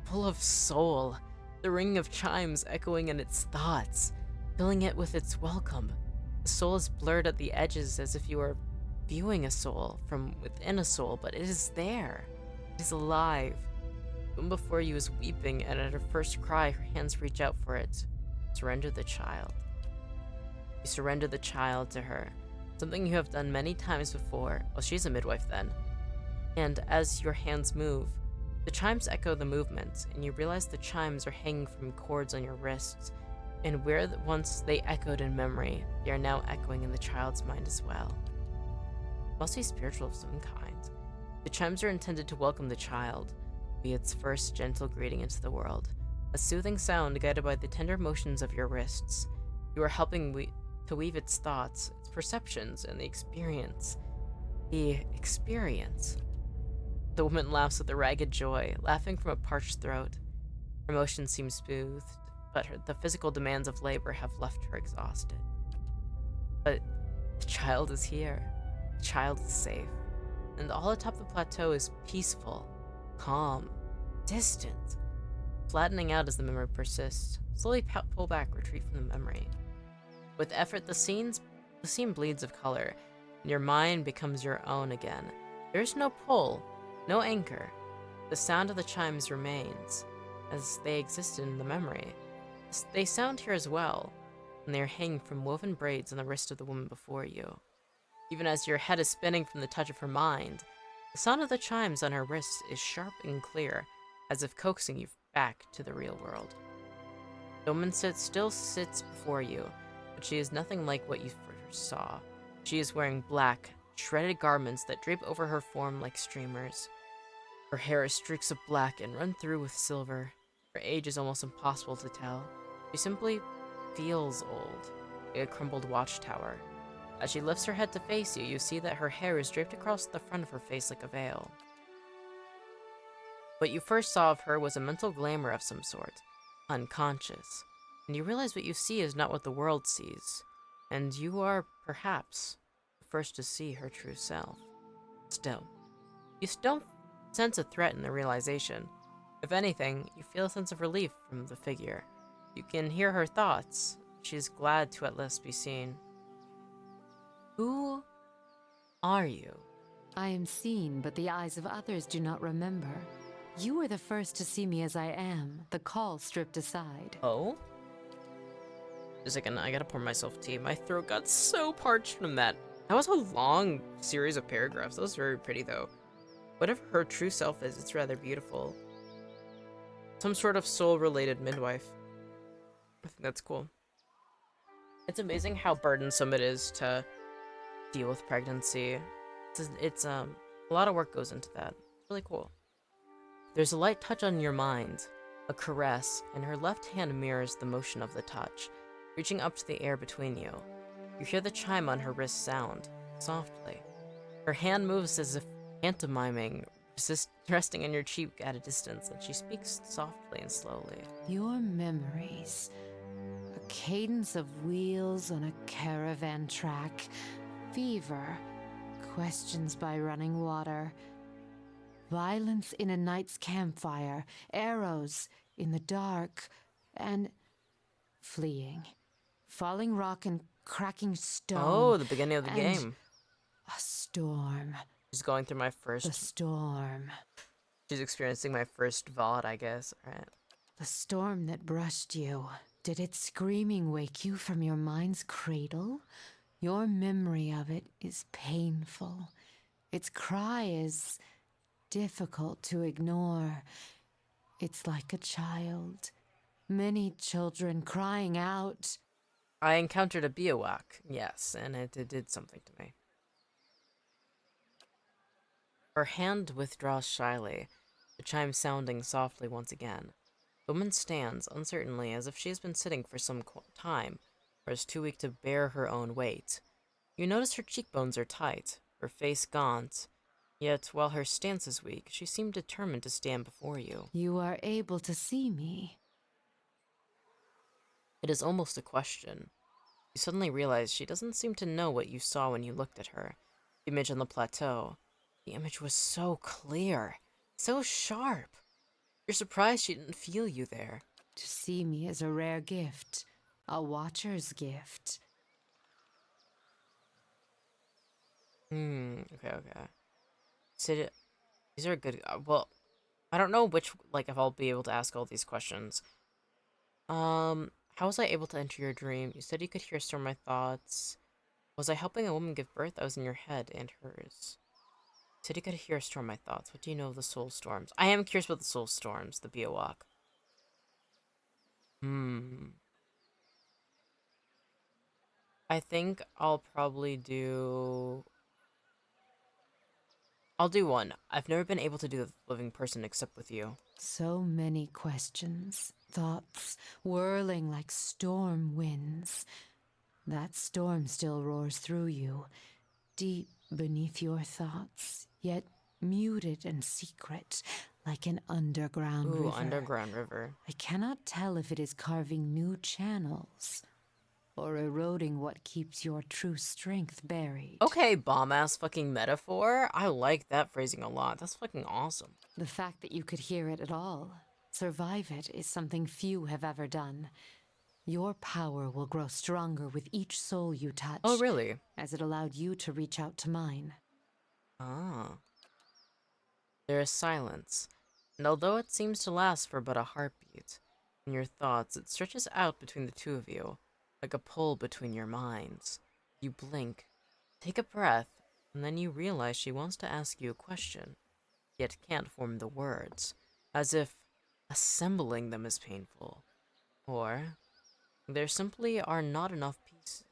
[SPEAKER 1] full of soul, the ringing of chimes echoing in its thoughts, filling it with its welcome. The soul is blurred at the edges as if you were viewing a soul from within a soul, but it is there. It is alive. The woman before you is weeping, and at her first cry, her hands reach out for it. Surrender the child. You surrender the child to her, something you have done many times before. Well, she's a midwife then. And as your hands move, the chimes echo the movement, and you realize the chimes are hanging from cords on your wrists, and where once they echoed in memory, they are now echoing in the child's mind as well. Must be spiritual of some kind. The chimes are intended to welcome the child, be its first gentle greeting into the world, a soothing sound guided by the tender motions of your wrists. You are helping to weave its thoughts, its perceptions, and the experience. The experience. The woman laughs with a ragged joy, laughing from a parched throat. Her motion seems smoothed, but the physical demands of labor have left her exhausted. But the child is here. The child is safe. And all atop the plateau is peaceful, calm, distant, flattening out as the memory persists. Slowly pull back, retreat from the memory. With effort, the scene bleeds of color, and your mind becomes your own again. There is no pull, no anchor. The sound of the chimes remains, as they existed in the memory. They sound here as well, and they are hanging from woven braids on the wrist of the woman before you. Even as your head is spinning from the touch of her mind, the sound of the chimes on her wrists is sharp and clear, as if coaxing you back to the real world. The woman still sits before you, but she is nothing like what you first saw. She is wearing black, shredded garments that drape over her form like streamers. Her hair is streaks of black and run through with silver. Her age is almost impossible to tell. She simply feels old, like a crumbled watchtower. As she lifts her head to face you, you see that her hair is draped across the front of her face like a veil. What you first saw of her was a mental glamour of some sort, unconscious, and you realize what you see is not what the world sees, and you are, perhaps, the first to see her true self. Still, you don't sense a threat in the realization. If anything, you feel a sense of relief from the figure. You can hear her thoughts. She is glad to at last be seen. Who are you?
[SPEAKER 7] I am seen, but the eyes of others do not remember. You were the first to see me as I am, the call stripped aside.
[SPEAKER 1] Oh? Just a second, I gotta pour myself tea. My throat got so parched from that. That was a long series of paragraphs. That was very pretty, though. Whatever her true self is, it's rather beautiful. Some sort of soul-related midwife. I think that's cool. It's amazing how burdensome it is to deal with pregnancy. It's a lot of work goes into that. Really cool. There's a light touch on your mind, a caress, and her left hand mirrors the motion of the touch. reaching up to the air between you. You hear the chime on her wrist sound, softly. Her hand moves as if pantomiming, resting on your cheek at a distance, and she speaks softly and slowly.
[SPEAKER 7] Your memories. A cadence of wheels on a caravan track. Fever. Questions by running water. Violence in a night's campfire. Arrows in the dark. And fleeing. Falling rock and cracking stone.
[SPEAKER 1] Oh, the beginning of the
[SPEAKER 7] and
[SPEAKER 1] game.
[SPEAKER 7] A storm.
[SPEAKER 1] She's going through my
[SPEAKER 7] The
[SPEAKER 1] first...
[SPEAKER 7] storm.
[SPEAKER 1] She's experiencing my first VOD, I guess. Alright.
[SPEAKER 7] The storm that brushed you. Did its screaming wake you from your mind's cradle? Your memory of it is painful. Its cry is difficult to ignore. It's like a child. Many children crying out.
[SPEAKER 1] I encountered a Biowak, yes, and it did something to me. Her hand withdraws shyly, the chime sounding softly once again. The woman stands uncertainly as if she has been sitting for some time, or is too weak to bear her own weight. You notice her cheekbones are tight, her face gaunt, yet while her stance is weak, she seemed determined to stand before you.
[SPEAKER 7] You are able to see me.
[SPEAKER 1] It is almost a question. You suddenly realize she doesn't seem to know what you saw when you looked at her. The image on the plateau. The image was so clear, so sharp. You're surprised she didn't feel you there.
[SPEAKER 7] To see me is a rare gift. A watcher's gift.
[SPEAKER 1] Okay. So, these are good, well, I don't know which, like, if I'll be able to ask all these questions. How was I able to enter your dream? You said you could hear storm my thoughts. Was I helping a woman give birth? I was in your head and hers. You said you could hear storm my thoughts. What do you know of the soul storms? I am curious about the soul storms, the Biowak. I think I'll probably do... I'll do one. I've never been able to do the living person except with you.
[SPEAKER 7] So many questions, thoughts, whirling like storm winds. That storm still roars through you, deep beneath your thoughts, yet muted and secret, like an underground river.
[SPEAKER 1] Underground river.
[SPEAKER 7] I cannot tell if it is carving new channels, or eroding what keeps your true strength buried.
[SPEAKER 1] Okay, bomb-ass fucking metaphor. I like that phrasing a lot. That's fucking awesome.
[SPEAKER 7] The fact that you could hear it at all, survive it, is something few have ever done. Your power will grow stronger with each soul you touch.
[SPEAKER 1] Oh, really?
[SPEAKER 7] As it allowed you to reach out to mine.
[SPEAKER 1] Ah. There is silence, and although it seems to last for but a heartbeat, in your thoughts it stretches out between the two of you, like a pull between your minds. You blink, take a breath, and then you realize she wants to ask you a question, yet can't form the words, as if assembling them is painful. Or there simply are not enough pieces.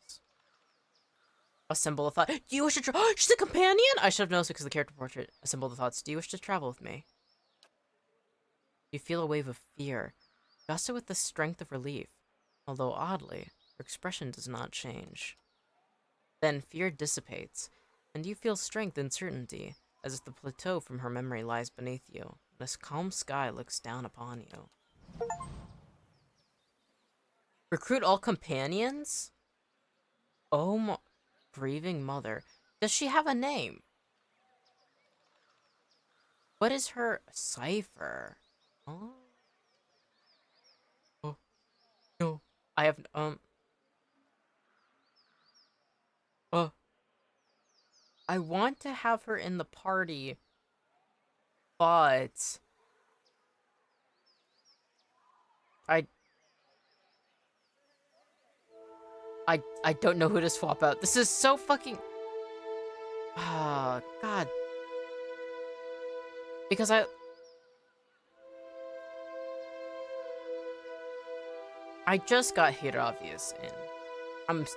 [SPEAKER 1] Assemble the thought. Do you wish to she's a companion? I should have noticed because of the character portrait. Assemble the thoughts. Do you wish to travel with me? You feel a wave of fear, gusted with the strength of relief, although oddly, her expression does not change. Then fear dissipates, and you feel strength and certainty, as if the plateau from her memory lies beneath you, and this calm sky looks down upon you. Recruit all companions? Oh my... Grieving mother. Does she have a name? What is her cipher? Oh. Oh. No. I have, I want to have her in the party, but... I don't know who to swap out. This is so fucking... Ah, God. Because I just got Hiravius in.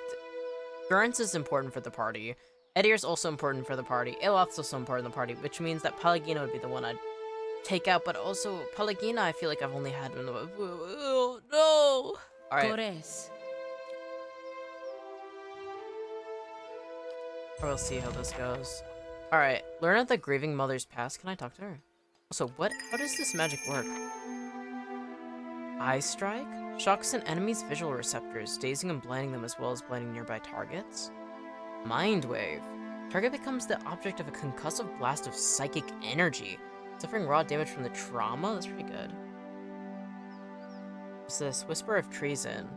[SPEAKER 1] Gurrence is important for the party. Edir's also important for the party. Eloth's also important for the party, which means that Pallegina would be the one I'd take out, but also Pallegina I feel like I've only had in the... Oh, no! Alright.
[SPEAKER 4] Gores.
[SPEAKER 1] We'll see how this goes. Alright, learn of the grieving mother's past. Can I talk to her? Also, how does this magic work? Eye Strike? Shocks an enemy's visual receptors, dazing and blinding them as well as blinding nearby targets. Mind Wave. Target becomes the object of a concussive blast of psychic energy, suffering raw damage from the trauma. That's pretty good. What's this? Whisper of Treason.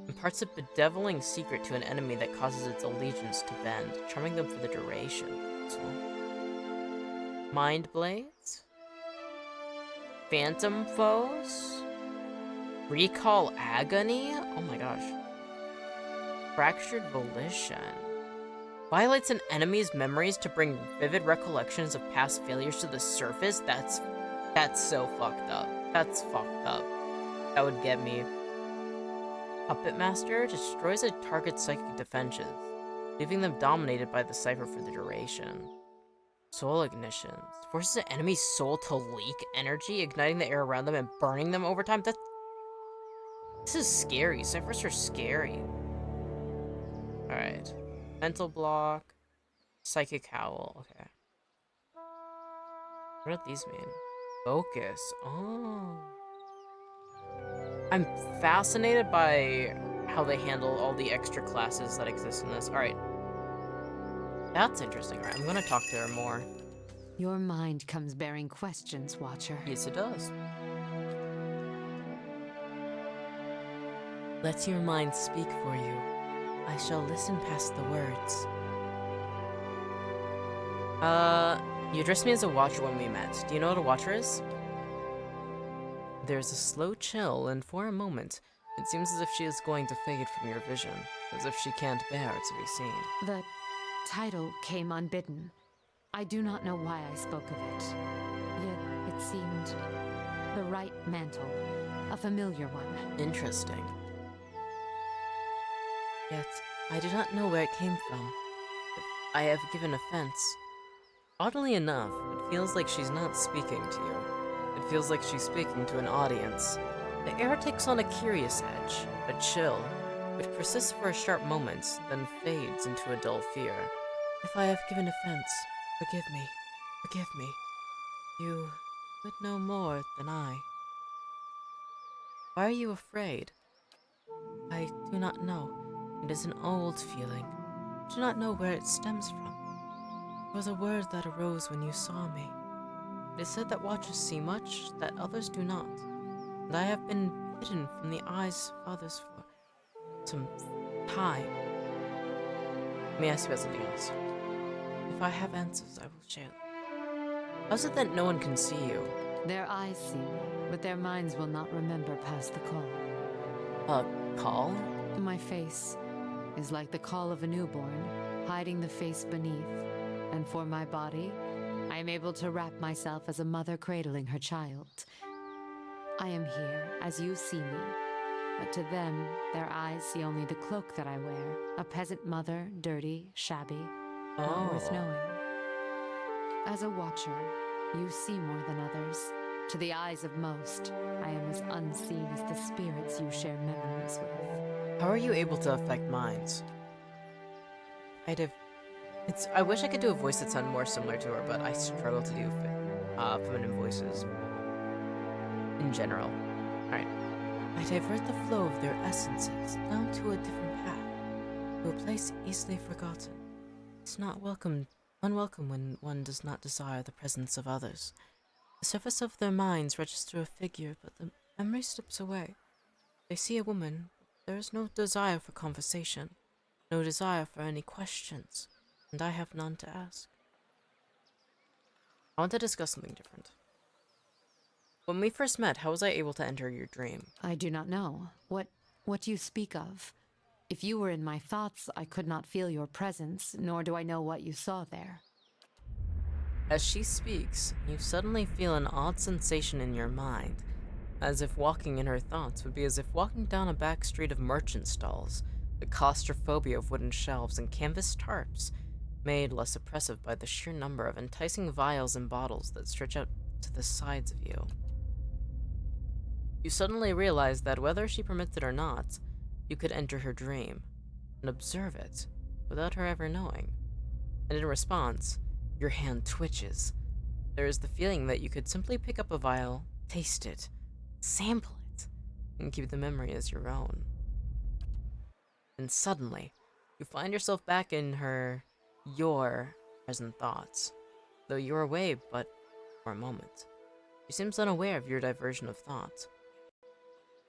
[SPEAKER 1] Imparts a bedeviling secret to an enemy that causes its allegiance to bend, charming them for the duration. So, Mind Blades? Phantom Foes? Recall Agony? Oh my gosh. Fractured Volition. Violates an enemy's memories to bring vivid recollections of past failures to the surface? That's so fucked up. That's fucked up. That would get me. Puppet Master destroys a target's psychic defenses, leaving them dominated by the cipher for the duration. Soul Ignitions. Forces an enemy's soul to leak energy, igniting the air around them and burning them over time. This is scary. Ciphers are scary. Alright. Mental Block. Psychic Howl. Okay. What do these mean? Focus. Oh. I'm fascinated by how they handle all the extra classes that exist in this. Alright. That's interesting. Alright, I'm gonna talk to her more.
[SPEAKER 7] Your mind comes bearing questions, Watcher.
[SPEAKER 1] Yes, it does. Let your mind speak for you. I shall listen past the words. You addressed me as a Watcher when we met. Do you know what a Watcher is? There's a slow chill, and for a moment, it seems as if she is going to fade from your vision, as if she can't bear to be seen.
[SPEAKER 7] The title came unbidden. I do not know why I spoke of it. Yet it seemed the right mantle, a familiar one.
[SPEAKER 1] Interesting. Yet, I do not know where it came from. I have given offense. Oddly enough, it feels like she's not speaking to you. It feels like she's speaking to an audience. The air takes on a curious edge, a chill, which persists for a sharp moment, then fades into a dull fear. If I have given offense, forgive me. Forgive me. You would know more than I. Why are you afraid? I do not know. It is an old feeling. I do not know where it stems from. It was a word that arose when you saw me. It is said that watchers see much that others do not, and I have been hidden from the eyes of others for some time. Let me ask you about something else. If I have answers, I will share them. How is it that no one can see you?
[SPEAKER 7] Their eyes see me, but their minds will not remember past the call.
[SPEAKER 1] A call?
[SPEAKER 7] My face is like the call of a newborn, hiding the face beneath. And for my body, I am able to wrap myself as a mother cradling her child. I am here as you see me, but to them, their eyes see only the cloak that I wear, a peasant mother, dirty, shabby, not worth knowing. As a watcher, you see more than others. To the eyes of most, I am as unseen as the spirits you share memories with.
[SPEAKER 1] How are you able to affect minds? I wish I could do a voice that sounded more similar to her, but I struggle to do feminine voices in general. Alright. I divert the flow of their essences down to a different path, to a place easily forgotten. It's not unwelcome when one does not desire the presence of others. The surface of their minds register a figure, but the memory slips away. They see a woman, but there is no desire for conversation, no desire for any questions, and I have none to ask. I want to discuss something different. When we first met, how was I able to enter your dream?
[SPEAKER 7] I do not know. What you speak of? If you were in my thoughts, I could not feel your presence, nor do I know what you saw there.
[SPEAKER 1] As she speaks, you suddenly feel an odd sensation in your mind, as if walking in her thoughts would be as if walking down a back street of merchant stalls, the claustrophobia of wooden shelves and canvas tarps, made less oppressive by the sheer number of enticing vials and bottles that stretch out to the sides of you. You suddenly realize that whether she permits it or not, you could enter her dream and observe it without her ever knowing. and in response, your hand twitches. There is the feeling that you could simply pick up a vial, taste it, sample it, and keep the memory as your own. And suddenly, you find yourself back in your present thoughts, though you're away but for a moment. She seems unaware of your diversion of thought.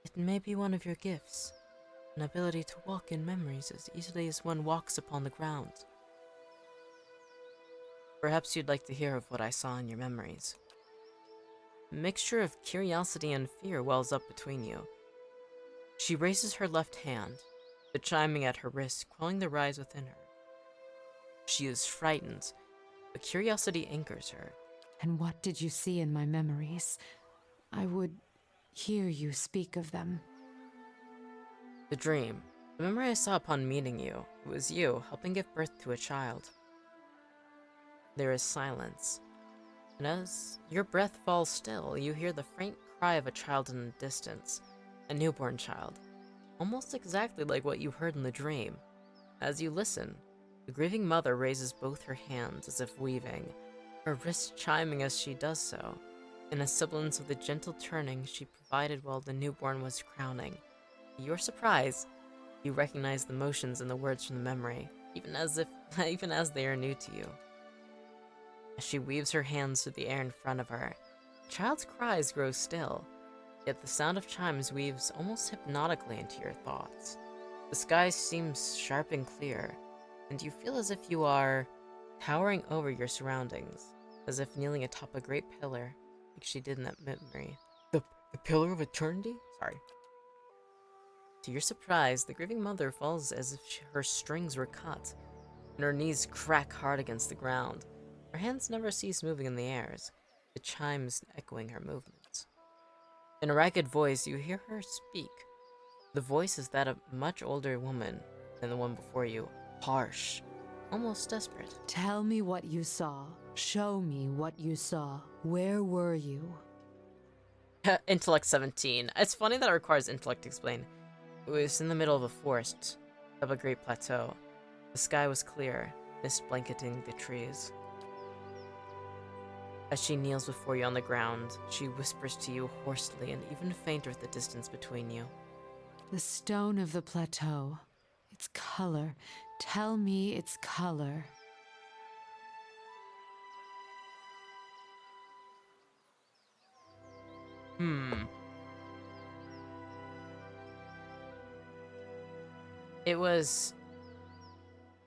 [SPEAKER 1] It may be one of your gifts, an ability to walk in memories as easily as one walks upon the ground. Perhaps you'd like to hear of what I saw in your memories. A mixture of curiosity and fear wells up between you. She raises her left hand, the chiming at her wrist quelling the rise within her. She is frightened, but curiosity anchors her.
[SPEAKER 7] And what did you see in my memories? I would hear you speak of them.
[SPEAKER 1] The dream. The memory I saw upon meeting you. It was you helping give birth to a child. There is silence, and as your breath falls still, you hear the faint cry of a child in the distance, a newborn child, almost exactly like what you heard in the dream. As you listen, the grieving mother raises both her hands as if weaving, her wrist chiming as she does so, in a semblance of the gentle turning she provided while the newborn was crowning. To your surprise, you recognize the motions and the words from the memory, even as they are new to you. As she weaves her hands through the air in front of her, the child's cries grow still, yet the sound of chimes weaves almost hypnotically into your thoughts. The sky seems sharp and clear, and you feel as if you are towering over your surroundings, as if kneeling atop a great pillar, like she did in that memory. The pillar of eternity? Sorry. To your surprise, the grieving mother falls as if her strings were cut, and her knees crack hard against the ground. Her hands never cease moving in the airs, the chimes echoing her movements. In a ragged voice, you hear her speak. The voice is that of a much older woman than the one before you, harsh, almost desperate.
[SPEAKER 7] Tell me what you saw. Show me what you saw. Where were you?
[SPEAKER 1] Intellect 17. It's funny that it requires intellect to explain. It was in the middle of a forest, of a great plateau. The sky was clear, mist blanketing the trees. As she kneels before you on the ground, she whispers to you hoarsely and even fainter with the distance between you.
[SPEAKER 7] The stone of the plateau. Its color. Tell me its color.
[SPEAKER 1] It was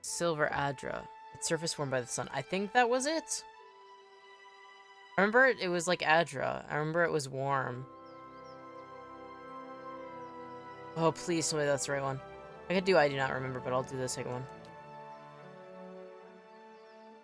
[SPEAKER 1] silver adra. Its surface warmed by the sun. I think that was it. I remember it was like adra. I remember it was warm. Oh, please tell me that's the right one. I do not remember, but I'll do the second one.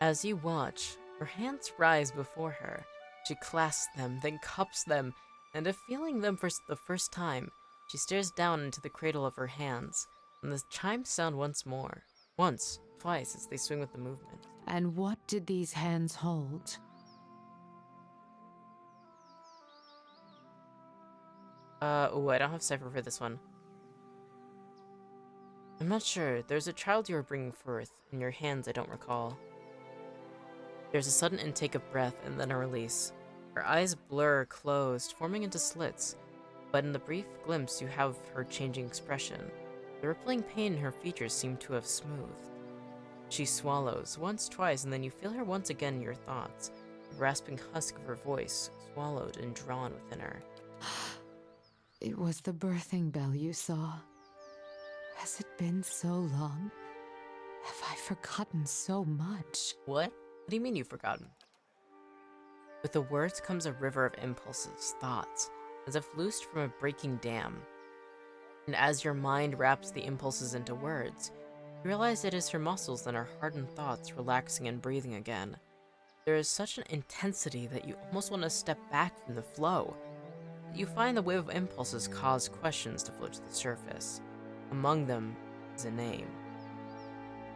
[SPEAKER 1] As you watch, her hands rise before her. She clasps them, then cups them, and if feeling them for the first time, she stares down into the cradle of her hands, and the chimes sound once more. Once, twice, as they swing with the movement.
[SPEAKER 7] And what did these hands hold?
[SPEAKER 1] I don't have cipher for this one. I'm not sure. There's a child you are bringing forth. In your hands, I don't recall. There's a sudden intake of breath and then a release. Her eyes blur closed, forming into slits. But in the brief glimpse, you have her changing expression. The rippling pain in her features seem to have smoothed. She swallows, once, twice, and then you feel her once again in your thoughts. The rasping husk of her voice, swallowed and drawn within her.
[SPEAKER 7] It was the birthing bell you saw. Has it been so long? Have I forgotten so much?
[SPEAKER 1] What? What do you mean you've forgotten? With the words comes a river of impulses, thoughts, as if loosed from a breaking dam. And as your mind wraps the impulses into words, you realize it is her muscles and her hardened thoughts relaxing and breathing again. There is such an intensity that you almost want to step back from the flow. You find the wave of impulses cause questions to float to the surface. Among them is a name.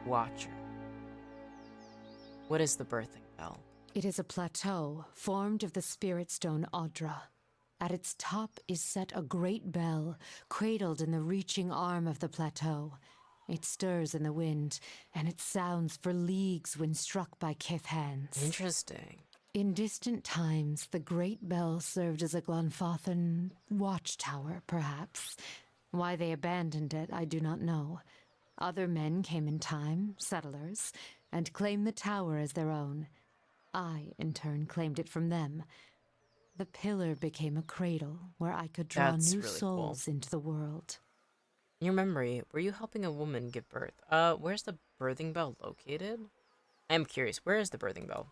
[SPEAKER 1] Watcher. What is the birthing bell?
[SPEAKER 7] It is a plateau formed of the spirit stone Audra. At its top is set a great bell, cradled in the reaching arm of the plateau. It stirs in the wind, and it sounds for leagues when struck by kith hands.
[SPEAKER 1] Interesting.
[SPEAKER 7] In distant times, the great bell served as a Glenfathan watchtower, perhaps. Why they abandoned it, I do not know. Other men came in time, settlers, and claimed the tower as their own. I, in turn, claimed it from them. The pillar became a cradle where I could draw
[SPEAKER 1] That's
[SPEAKER 7] new
[SPEAKER 1] really
[SPEAKER 7] souls into the world.
[SPEAKER 1] In your memory, were you helping a woman give birth? Where's the birthing bell located? I am curious, where is the birthing bell?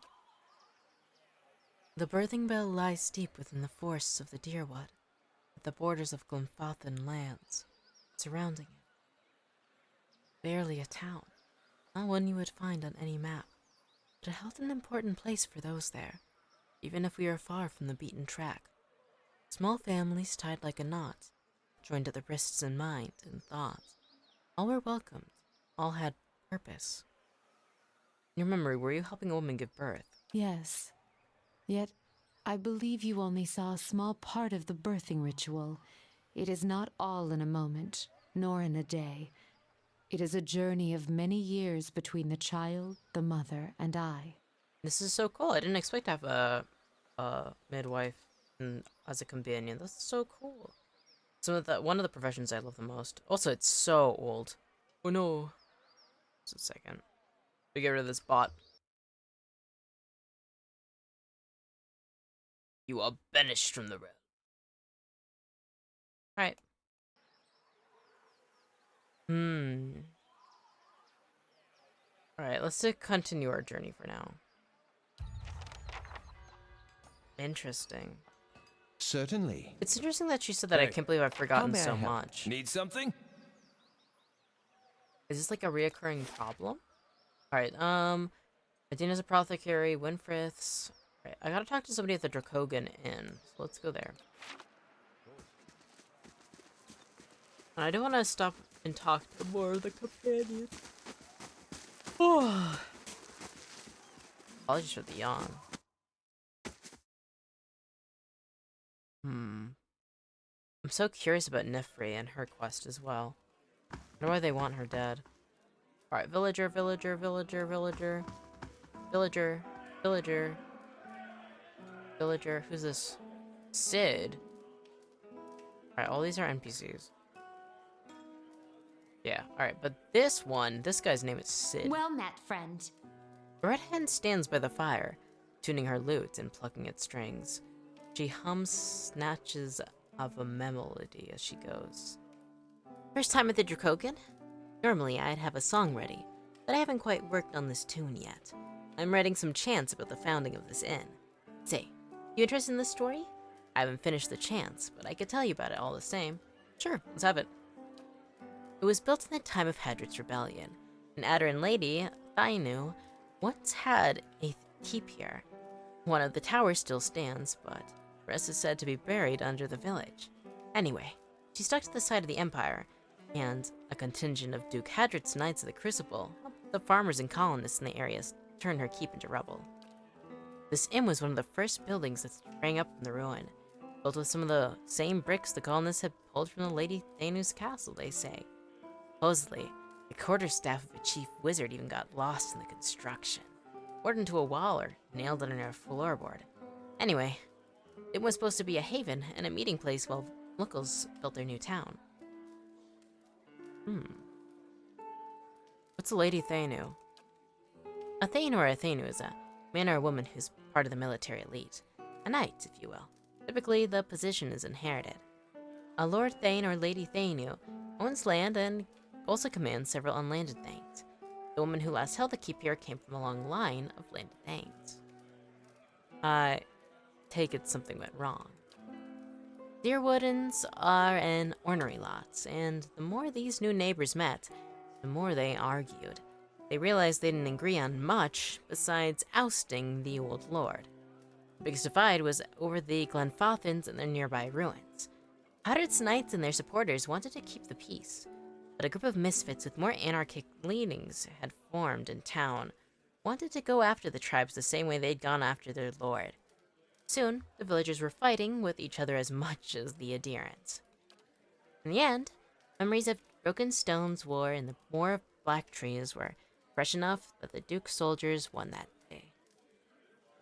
[SPEAKER 1] The birthing bell lies deep within the forests of the Deerwood, at the borders of Glenfathan lands, surrounding it. Barely a town, not one you would find on any map, but it held an important place for those there, even if we are far from the beaten track. Small families tied like a knot, joined at the wrists in mind and thought. All were welcomed, all had purpose. In your memory, were you helping a woman give birth?
[SPEAKER 7] Yes. Yet, I believe you only saw a small part of the birthing ritual. It is not all in a moment, nor in a day. It is a journey of many years between the child, the mother, and I.
[SPEAKER 1] This is so cool. I didn't expect to have a midwife as a companion. That's so cool. One of the professions I love the most. Also, it's so old. Oh no. Just a second. We get rid of this bot. You are banished from the realm. Alright. Alright, let's continue our journey for now. Interesting.
[SPEAKER 3] Certainly.
[SPEAKER 1] It's interesting that she said that. I
[SPEAKER 2] Hey,
[SPEAKER 1] can't believe I've forgotten
[SPEAKER 3] may I
[SPEAKER 1] so
[SPEAKER 3] help?
[SPEAKER 1] much.
[SPEAKER 2] Need something?
[SPEAKER 1] Is this like a reoccurring problem? Alright, Adina's apothecary, Winfrith's. Alright, I gotta talk to somebody at the Dracogan Inn. So let's go there. And I do want to stop and talk to more of the companions. Apologies for the yawn. I'm so curious about Nefri and her quest as well. I wonder why they want her dead. Alright, villager, villager, villager, villager. Villager, villager. Villager, who's this? Sid. Alright, all these are NPCs. Yeah, alright, but this guy's name is Sid.
[SPEAKER 8] Well met, friend.
[SPEAKER 1] The red hen stands by the fire, tuning her lute and plucking its strings. She hums snatches of a melody as she goes. First time at the Dracogan? Normally I'd have a song ready, but I haven't quite worked on this tune yet. I'm writing some chants about the founding of this inn. Say, you interested in this story? I haven't finished the chants, but I could tell you about it all the same. Sure, let's have it. It was built in the time of Hadrit's rebellion. An Adaran lady, Thainu, once had a keep here. One of the towers still stands, but the rest is said to be buried under the village. Anyway, she stuck to the side of the Empire, and a contingent of Duke Hadrit's Knights of the Crucible helped the farmers and colonists in the area turn her keep into rubble. This inn was one of the first buildings that sprang up from the ruin, built with some of the same bricks the colonists had pulled from the Lady Thainu's castle, they say. Supposedly, the quarterstaff of a chief wizard even got lost in the construction, poured into a wall or nailed under a floorboard. Anyway, it was supposed to be a haven and a meeting place while locals built their new town. What's a Lady Thainu? A Thainu or a Thainu is a man or a woman who's part of the military elite. A knight, if you will. Typically, the position is inherited. A Lord Thane or Lady Thainu owns land and also commands several unlanded thanes. The woman who last held the keep here came from a long line of landed thanes. I take it something went wrong. Deerwoodens are an ornery lot, and the more these new neighbors met, the more they argued. They realized they didn't agree on much besides ousting the old lord. The biggest divide was over the Glenfathans and their nearby ruins. Hadrit's knights and their supporters wanted to keep the peace, but a group of misfits with more anarchic leanings had formed in town, wanted to go after the tribes the same way they'd gone after their lord. Soon, the villagers were fighting with each other as much as the adherents. In the end, memories of Broken stones wore in the more black trees were fresh enough that the Duke's soldiers won that day.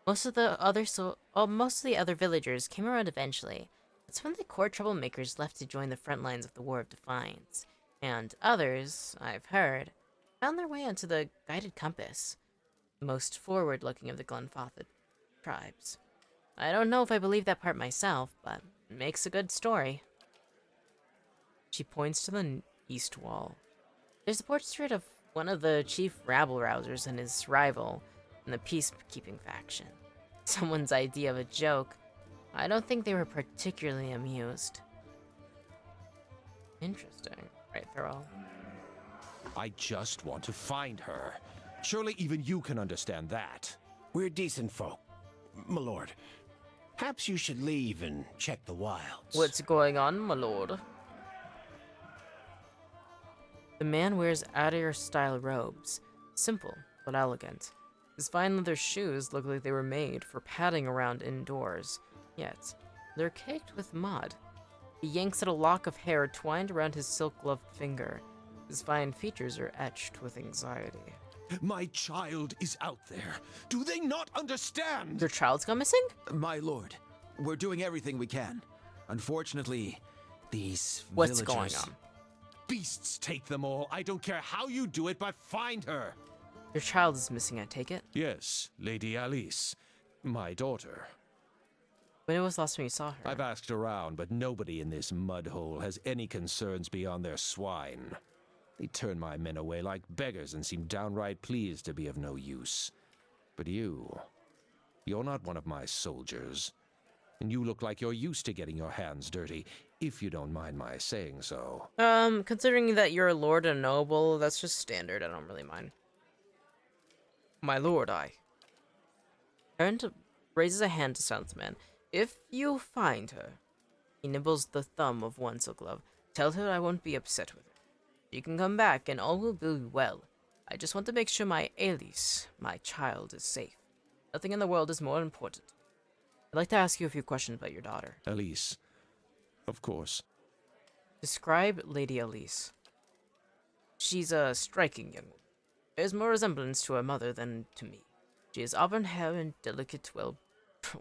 [SPEAKER 1] Most of the other villagers came around eventually. That's when the core troublemakers left to join the front lines of the War of Defiance, and others, I've heard, found their way onto the guided compass, the most forward-looking of the Glenfatha tribes. I don't know if I believe that part myself, but it makes a good story. She points to the east wall. There's a portrait of one of the chief rabble-rousers and his rival in the peacekeeping faction. Someone's idea of a joke. I don't think they were particularly amused. Interesting, right, Thurl?
[SPEAKER 8] I just want to find her. Surely even you can understand that.
[SPEAKER 9] We're decent folk, my lord. Perhaps you should leave and check the wilds.
[SPEAKER 1] What's going on, my lord? The man wears Adair-style robes, simple but elegant. His fine leather shoes look like they were made for padding around indoors, yet they're caked with mud. He yanks at a lock of hair twined around his silk-gloved finger. His fine features are etched with anxiety.
[SPEAKER 8] My child is out there. Do they not understand?
[SPEAKER 1] Your child's gone missing?
[SPEAKER 10] My lord, we're doing everything we can. Unfortunately, these
[SPEAKER 1] What's
[SPEAKER 10] villagers...
[SPEAKER 1] going on?
[SPEAKER 8] Beasts take them all. I don't care how you do it, but find her.
[SPEAKER 1] Your child is missing, I take it?
[SPEAKER 8] Yes, Lady Alice. My daughter.
[SPEAKER 1] When was the last time you saw her?
[SPEAKER 8] I've asked around, but nobody in this mud hole has any concerns beyond their swine. They turn my men away like beggars and seem downright pleased to be of no use. But you're not one of my soldiers. And you look like you're used to getting your hands dirty, if you don't mind my saying so.
[SPEAKER 1] Considering that you're a lord and a noble, that's just standard. I don't really mind. My lord, Aaron raises a hand to silence the man. If you find her, he nibbles the thumb of one silk glove. Tell her I won't be upset with her. You can come back and all will be well. I just want to make sure my Alice, my child, is safe. Nothing in the world is more important. I'd like to ask you a few questions about your daughter.
[SPEAKER 8] Alice. Of course.
[SPEAKER 1] Describe Lady Alice. She's a striking young woman. There's more resemblance to her mother than to me. She has auburn hair and delicate,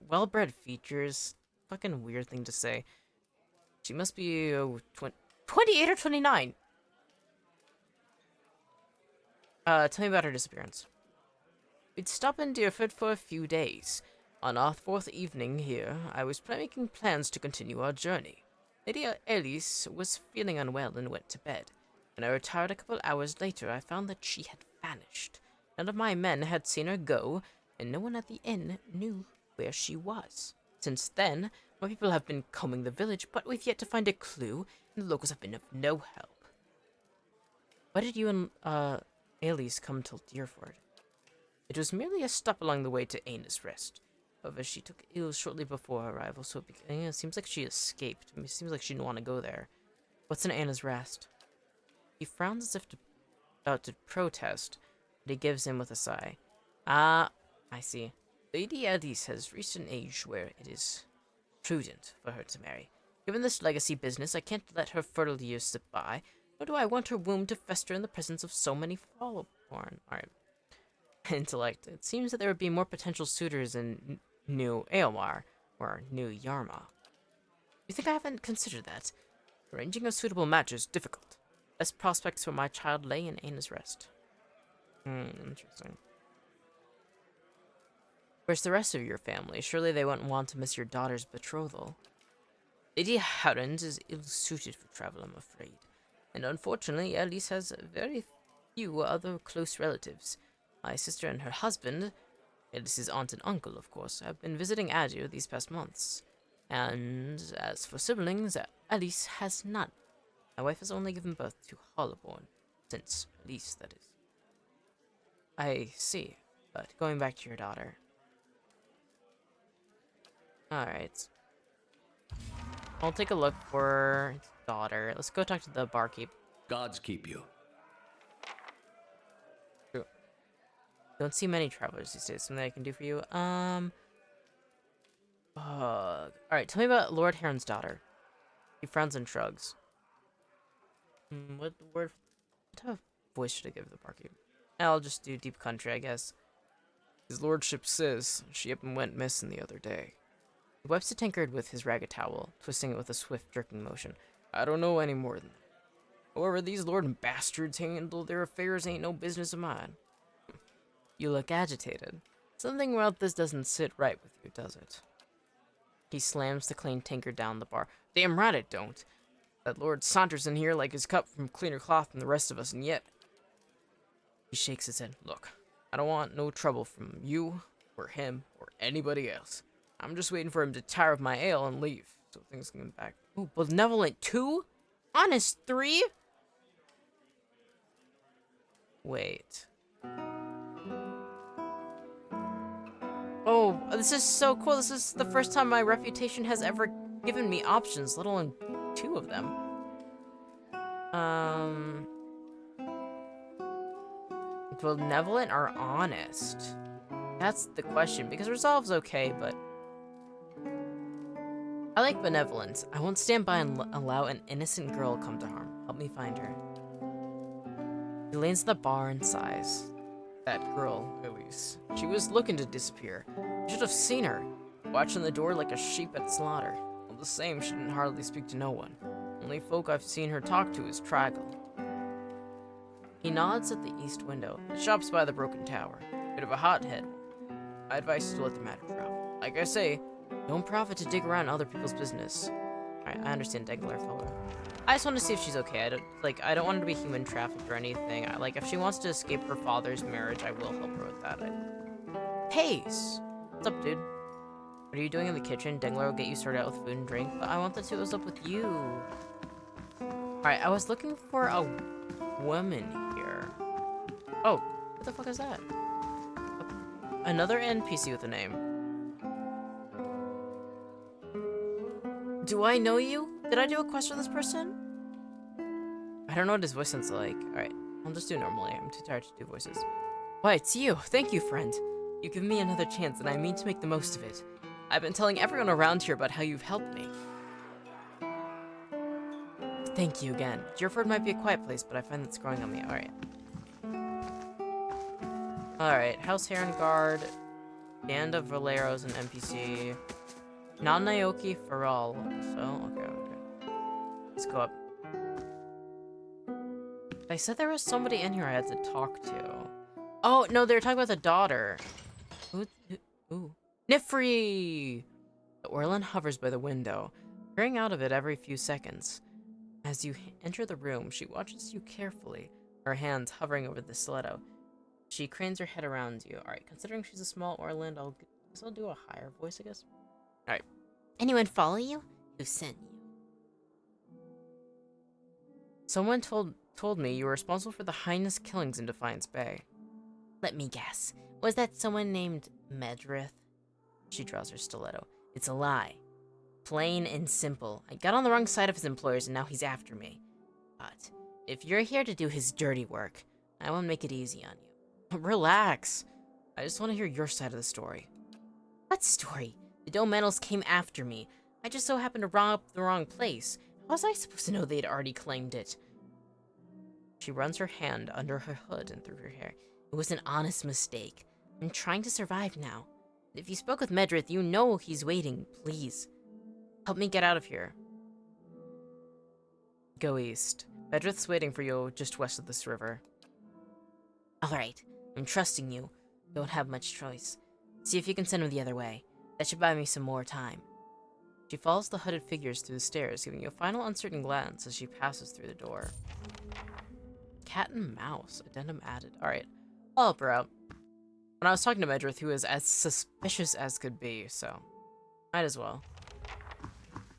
[SPEAKER 1] well-bred features. Fucking weird thing to say. She must be 28 or 29. Tell me about her disappearance. We'd stopped in Deerford for a few days. On our fourth evening here, I was making plans to continue our journey. Lady Alice was feeling unwell and went to bed. When I retired a couple hours later, I found that she had vanished. None of my men had seen her go, and no one at the inn knew where she was. Since then, my people have been combing the village, but we've yet to find a clue, and the locals have been of no help. Why did you and, Alice come to Deerford? It was merely a stop along the way to Aina's Rest. However, she took ill shortly before her arrival, so it seems like she escaped. It seems like she didn't want to go there. What's in Anna's Rest? He frowns as if about to protest, but he gives in with a sigh. Ah, I see. Lady Alice has reached an age where it is prudent for her to marry. Given this legacy business, I can't let her fertile years slip by, nor do I want her womb to fester in the presence of so many fallborn. Alright. Intellect. It seems that there would be more potential suitors in New Aomar or New Yarma. You think I haven't considered that? Arranging a suitable match is difficult. Best prospects for my child lay in Aina's Rest. Interesting. Where's the rest of your family? Surely they wouldn't want to miss your daughter's betrothal. Lady Harrens is ill-suited for travel, I'm afraid. And unfortunately, Alice has very few other close relatives. My sister and her husband, Alice's aunt and uncle, of course, have been visiting Adir these past months. And as for siblings, Alice has none. My wife has only given birth to Hollowborn, since Alice, that is. I see, but going back to your daughter. Alright. I'll take a look for his daughter. Let's go talk to the barkeep.
[SPEAKER 10] Gods keep you.
[SPEAKER 1] Don't see many travelers these days. Something I can do for you. Alright, tell me about Lord Heron's daughter. He frowns and shrugs. What word? What type of voice should I give the barkeep? I'll just do deep country, I guess. His lordship says she up and went missing the other day. He wipes the tankard with his ragged towel, twisting it with a swift, jerking motion. I don't know any more than that. However, these lord bastards handle their affairs ain't no business of mine. You look agitated. Something about this doesn't sit right with you, does it? He slams the clean tankard down the bar. Damn right it don't. That Lord saunters in here like his cup from cleaner cloth than the rest of us, and yet... He shakes his head. Look, I don't want no trouble from you, or him, or anybody else. I'm just waiting for him to tire of my ale and leave, so things can get back. Ooh, benevolent 2? Honest 3? Wait. Oh, this is so cool. This is the first time my reputation has ever given me options, let alone 2 of them. Benevolent or honest? That's the question, because resolve's okay, but... I like benevolence. I won't stand by and allow an innocent girl come to harm. Help me find her. He leans to the bar and sighs. That girl, Elise. She was looking to disappear. You should have seen her, watching the door like a sheep at slaughter. All the same, she didn't hardly speak to no one. Only folk I've seen her talk to is Traggle. He nods at the east window. The shop's by the broken tower. Bit of a hothead. My advice is to let the matter drop. Like I say, don't profit to dig around other people's business. Alright, I understand, Dangler fellow. I just want to see if she's okay. I don't want her to be human trafficked or anything. If she wants to escape her father's marriage, I will help her with that. Pace! What's up, dude? What are you doing in the kitchen? Dangler will get you started out with food and drink, but I want to see what's up with you. Alright, I was looking for a woman here. Oh, what the fuck is that? Another NPC with a name. Do I know you? Did I do a quest for this person? I don't know what his voice sounds like. Alright, I'll just do normally. I'm too tired to do voices. Why, it's you. Thank you, friend. You've given me another chance, and I mean to make the most of it. I've been telling everyone around here about how you've helped me. Thank you again. Jerford might be a quiet place, but I find that's growing on me. Alright. Alright, House Heron Guard, Band of Valeros, and NPC. Not Naoki Faral, so, okay. Let's go up. I said there was somebody in here I had to talk to. Oh, no, they were talking about the daughter. Ooh. Nifri! The Orlin hovers by the window, peering out of it every few seconds. As you enter the room, she watches you carefully, her hands hovering over the stiletto. She cranes her head around you. Alright, considering she's a small Orland, I'll do a higher voice, I guess. Alright.
[SPEAKER 11] Anyone follow you? Who sent you?
[SPEAKER 1] Someone told me you were responsible for the heinous killings in Defiance Bay.
[SPEAKER 11] Let me guess. Was that someone named Medrith?
[SPEAKER 1] She draws her stiletto.
[SPEAKER 11] It's a lie. Plain and simple. I got on the wrong side of his employers and now he's after me. But if you're here to do his dirty work, I won't make it easy on you.
[SPEAKER 1] Relax. I just want to hear your side of the story.
[SPEAKER 11] What story? The Domentals came after me. I just so happened to rob the wrong place. How was I supposed to know they'd already claimed it?
[SPEAKER 1] She runs her hand under her hood and through her hair.
[SPEAKER 11] It was an honest mistake. I'm trying to survive now. If you spoke with Medrith, you know he's waiting. Please, help me get out of here.
[SPEAKER 1] Go east. Medrith's waiting for you just west of this river.
[SPEAKER 11] Alright, I'm trusting you. Don't have much choice. See if you can send him the other way. That should buy me some more time.
[SPEAKER 1] She follows the hooded figures through the stairs, giving you a final uncertain glance as she passes through the door. Cat and mouse. Addendum added. Alright, I'll help her out. When I was talking to Medrith, who is as suspicious as could be, so might as well.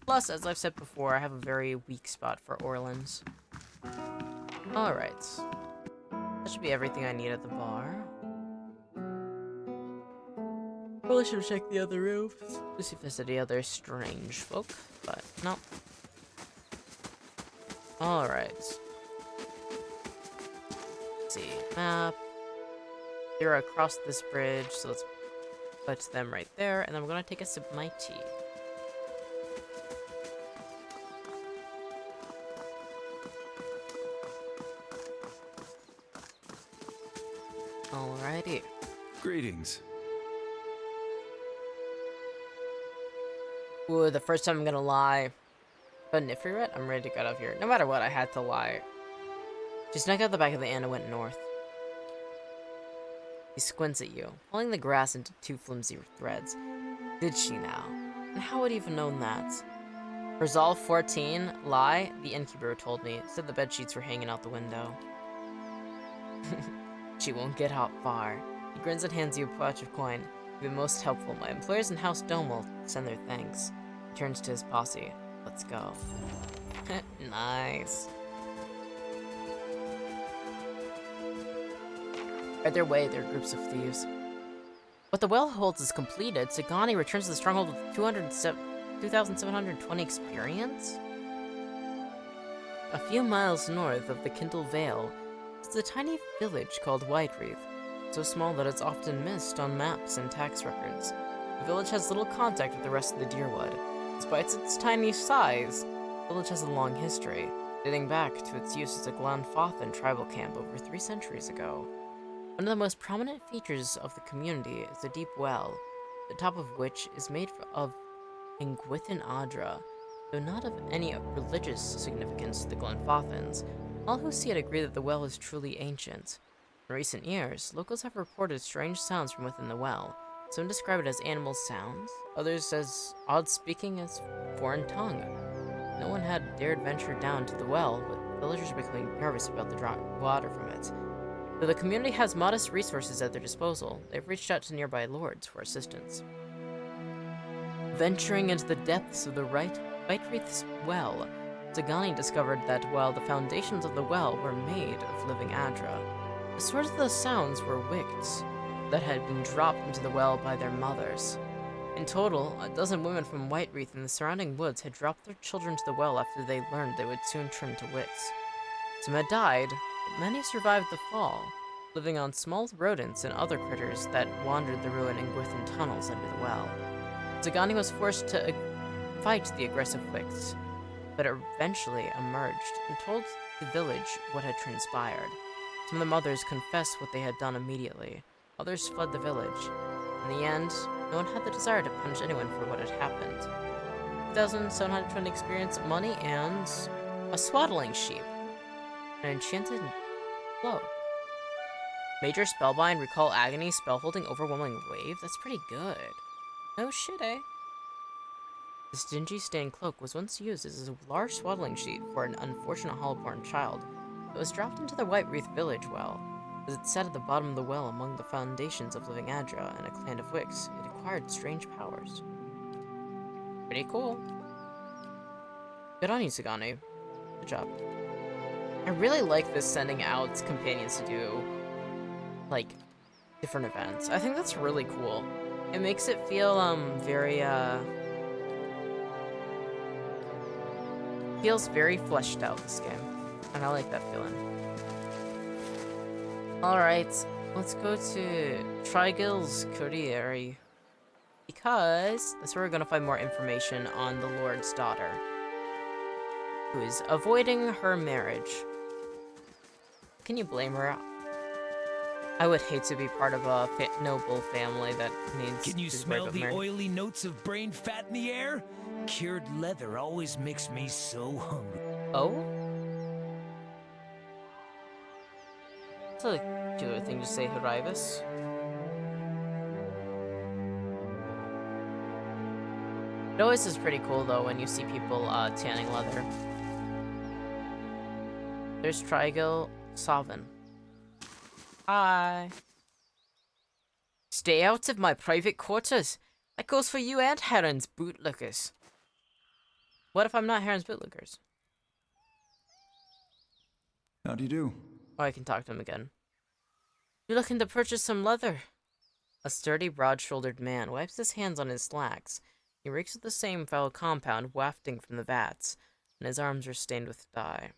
[SPEAKER 1] Plus, as I've said before, I have a very weak spot for Orlans. Alright. That should be everything I need at the bar. Probably should have checked the other rooms to see if there's any other strange folk, but no. Alright. Let's see. Map. They're across this bridge, so let's put them right there, and then we're gonna take a sip of my tea. Alrighty.
[SPEAKER 10] Greetings.
[SPEAKER 1] Ooh, the first time I'm gonna lie. But Nifrit, I'm ready to get out of here. No matter what, I had to lie. She snuck out the back of the inn and went north. He squints at you, pulling the grass into two flimsy threads. Did she now? And how would he even known that? Resolve 14, lie, the innkeeper told me, said the bedsheets were hanging out the window. She won't get out far. He grins and hands you a pouch of coin. You've been most helpful. My employers in House Dome will send their thanks. He turns to his posse. Let's go. Nice. Right their way, they're groups of thieves. What the well holds is completed. Sagani returns to the stronghold with 2,720 experience? A few miles north of the Kindle Vale is a tiny village called Whitereath, so small that it's often missed on maps and tax records. The village has little contact with the rest of the Deerwood. Despite its tiny size, the village has a long history, dating back to its use as a Glanfathan tribal camp over 3 centuries ago. One of the most prominent features of the community is a deep well, the top of which is made of Ingwithan Adra, though not of any religious significance to the Glanfathans. All who see it agree that the well is truly ancient. In recent years, locals have reported strange sounds from within the well. Some describe it as animal sounds, others as odd speaking as foreign tongue. No one had dared venture down to the well, but villagers are becoming nervous about the water from it. Though the community has modest resources at their disposal, they've reached out to nearby lords for assistance. Venturing into the depths of the Whitereath's well, Sagani discovered that while the foundations of the well were made of living Adra, the source of the sounds were wicks that had been dropped into the well by their mothers. In total, a dozen women from Whitereath and the surrounding woods had dropped their children to the well after they learned they would soon turn to wits. Some had died, but many survived the fall, living on small rodents and other critters that wandered the ruined Ingwithan tunnels under the well. Sagani was forced to fight the aggressive wicks, but eventually emerged and told the village what had transpired. Some of the mothers confessed what they had done immediately. Others fled the village. In the end, no one had the desire to punish anyone for what had happened. 2,720 experience, money, and a swaddling sheep. An enchanted bow. Major spellbind, recall agony, spellholding, overwhelming wave. That's pretty good. No shit, eh? This dingy stained cloak was once used as a large swaddling sheet for an unfortunate hollow-born child. It was dropped into the Whitereath village well. As it sat at the bottom of the well among the foundations of living Adra and a clan of wicks, it acquired strange powers. Pretty cool. Good on you, Sagani. Good job. I really like this sending out companions to do, like, different events. I think that's really cool. It makes it feel, very, feels very fleshed out, this game. And I like that feeling. Alright, let's go to Trigill's Courier. Because that's where we're gonna find more information on the Lord's daughter, who is avoiding her marriage. Can you blame her? I would hate to be part of a noble family that needs
[SPEAKER 2] Can you
[SPEAKER 1] to
[SPEAKER 2] smell
[SPEAKER 1] break up
[SPEAKER 2] the
[SPEAKER 1] marriage.
[SPEAKER 2] oily notes of brain fat in the air? Cured leather always makes me so hungry.
[SPEAKER 1] Oh? That's a cute thing to say, Haribus. It always is pretty cool, though, when you see people tanning leather. There's Trigill Sovin. Hi. Stay out of my private quarters. That goes for you and Heron's bootlickers. What if I'm not Heron's bootlickers?
[SPEAKER 5] How do you do?
[SPEAKER 1] Oh, I can talk to him again. You're looking to purchase some leather? A sturdy, broad-shouldered man wipes his hands on his slacks. He reeks of the same foul compound wafting from the vats, and his arms are stained with dye.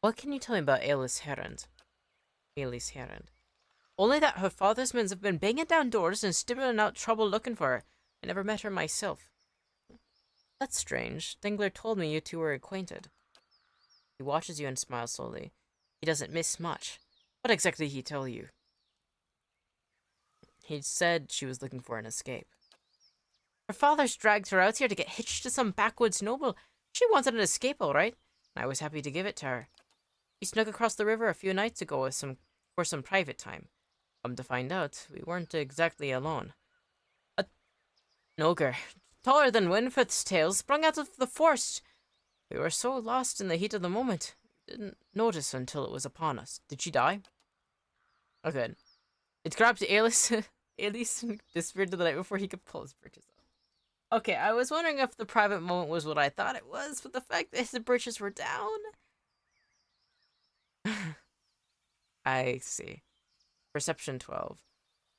[SPEAKER 1] What can you tell me about Alice Herond? Alice Herond. Only that her father's men have been banging down doors and stibbling out trouble looking for her. I never met her myself. That's strange. Dingler told me you two were acquainted. He watches you and smiles slowly. He doesn't miss much. What exactly did he tell you? He said she was looking for an escape. Her father's dragged her out here to get hitched to some backwoods noble. She wanted an escape, all right, and I was happy to give it to her. We snuck across the river a few nights ago for some private time. Come to find out, we weren't exactly alone. An ogre, taller than Winfrith's tail, sprung out of the forest. We were so lost in the heat of the moment, we didn't notice until it was upon us. Did she die? Oh, good. It grabbed Alice and disappeared the night before he could pull his britches up. Okay, I was wondering if the private moment was what I thought it was, but the fact that his britches were down... I see. Perception 12.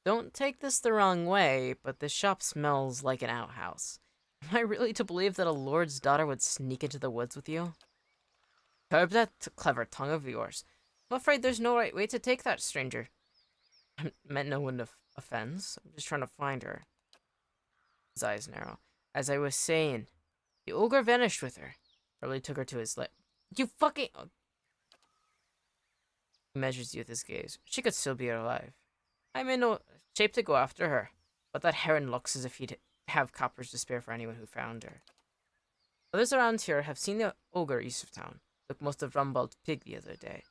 [SPEAKER 1] Don't take this the wrong way, but this shop smells like an outhouse. Am I really to believe that a lord's daughter would sneak into the woods with you? Curb that clever tongue of yours. I'm afraid there's no right way to take that, stranger. I meant no one offense. I'm just trying to find her. His eyes narrow. As I was saying, the ogre vanished with her. Probably took her to his lip. You fucking... Oh. He measures you with his gaze. She could still be alive. I'm in no shape to go after her, but that heron looks as if he'd have coppers to spare for anyone who found her. Others around here have seen the ogre east of town. Look, must have rumbled pig the other day.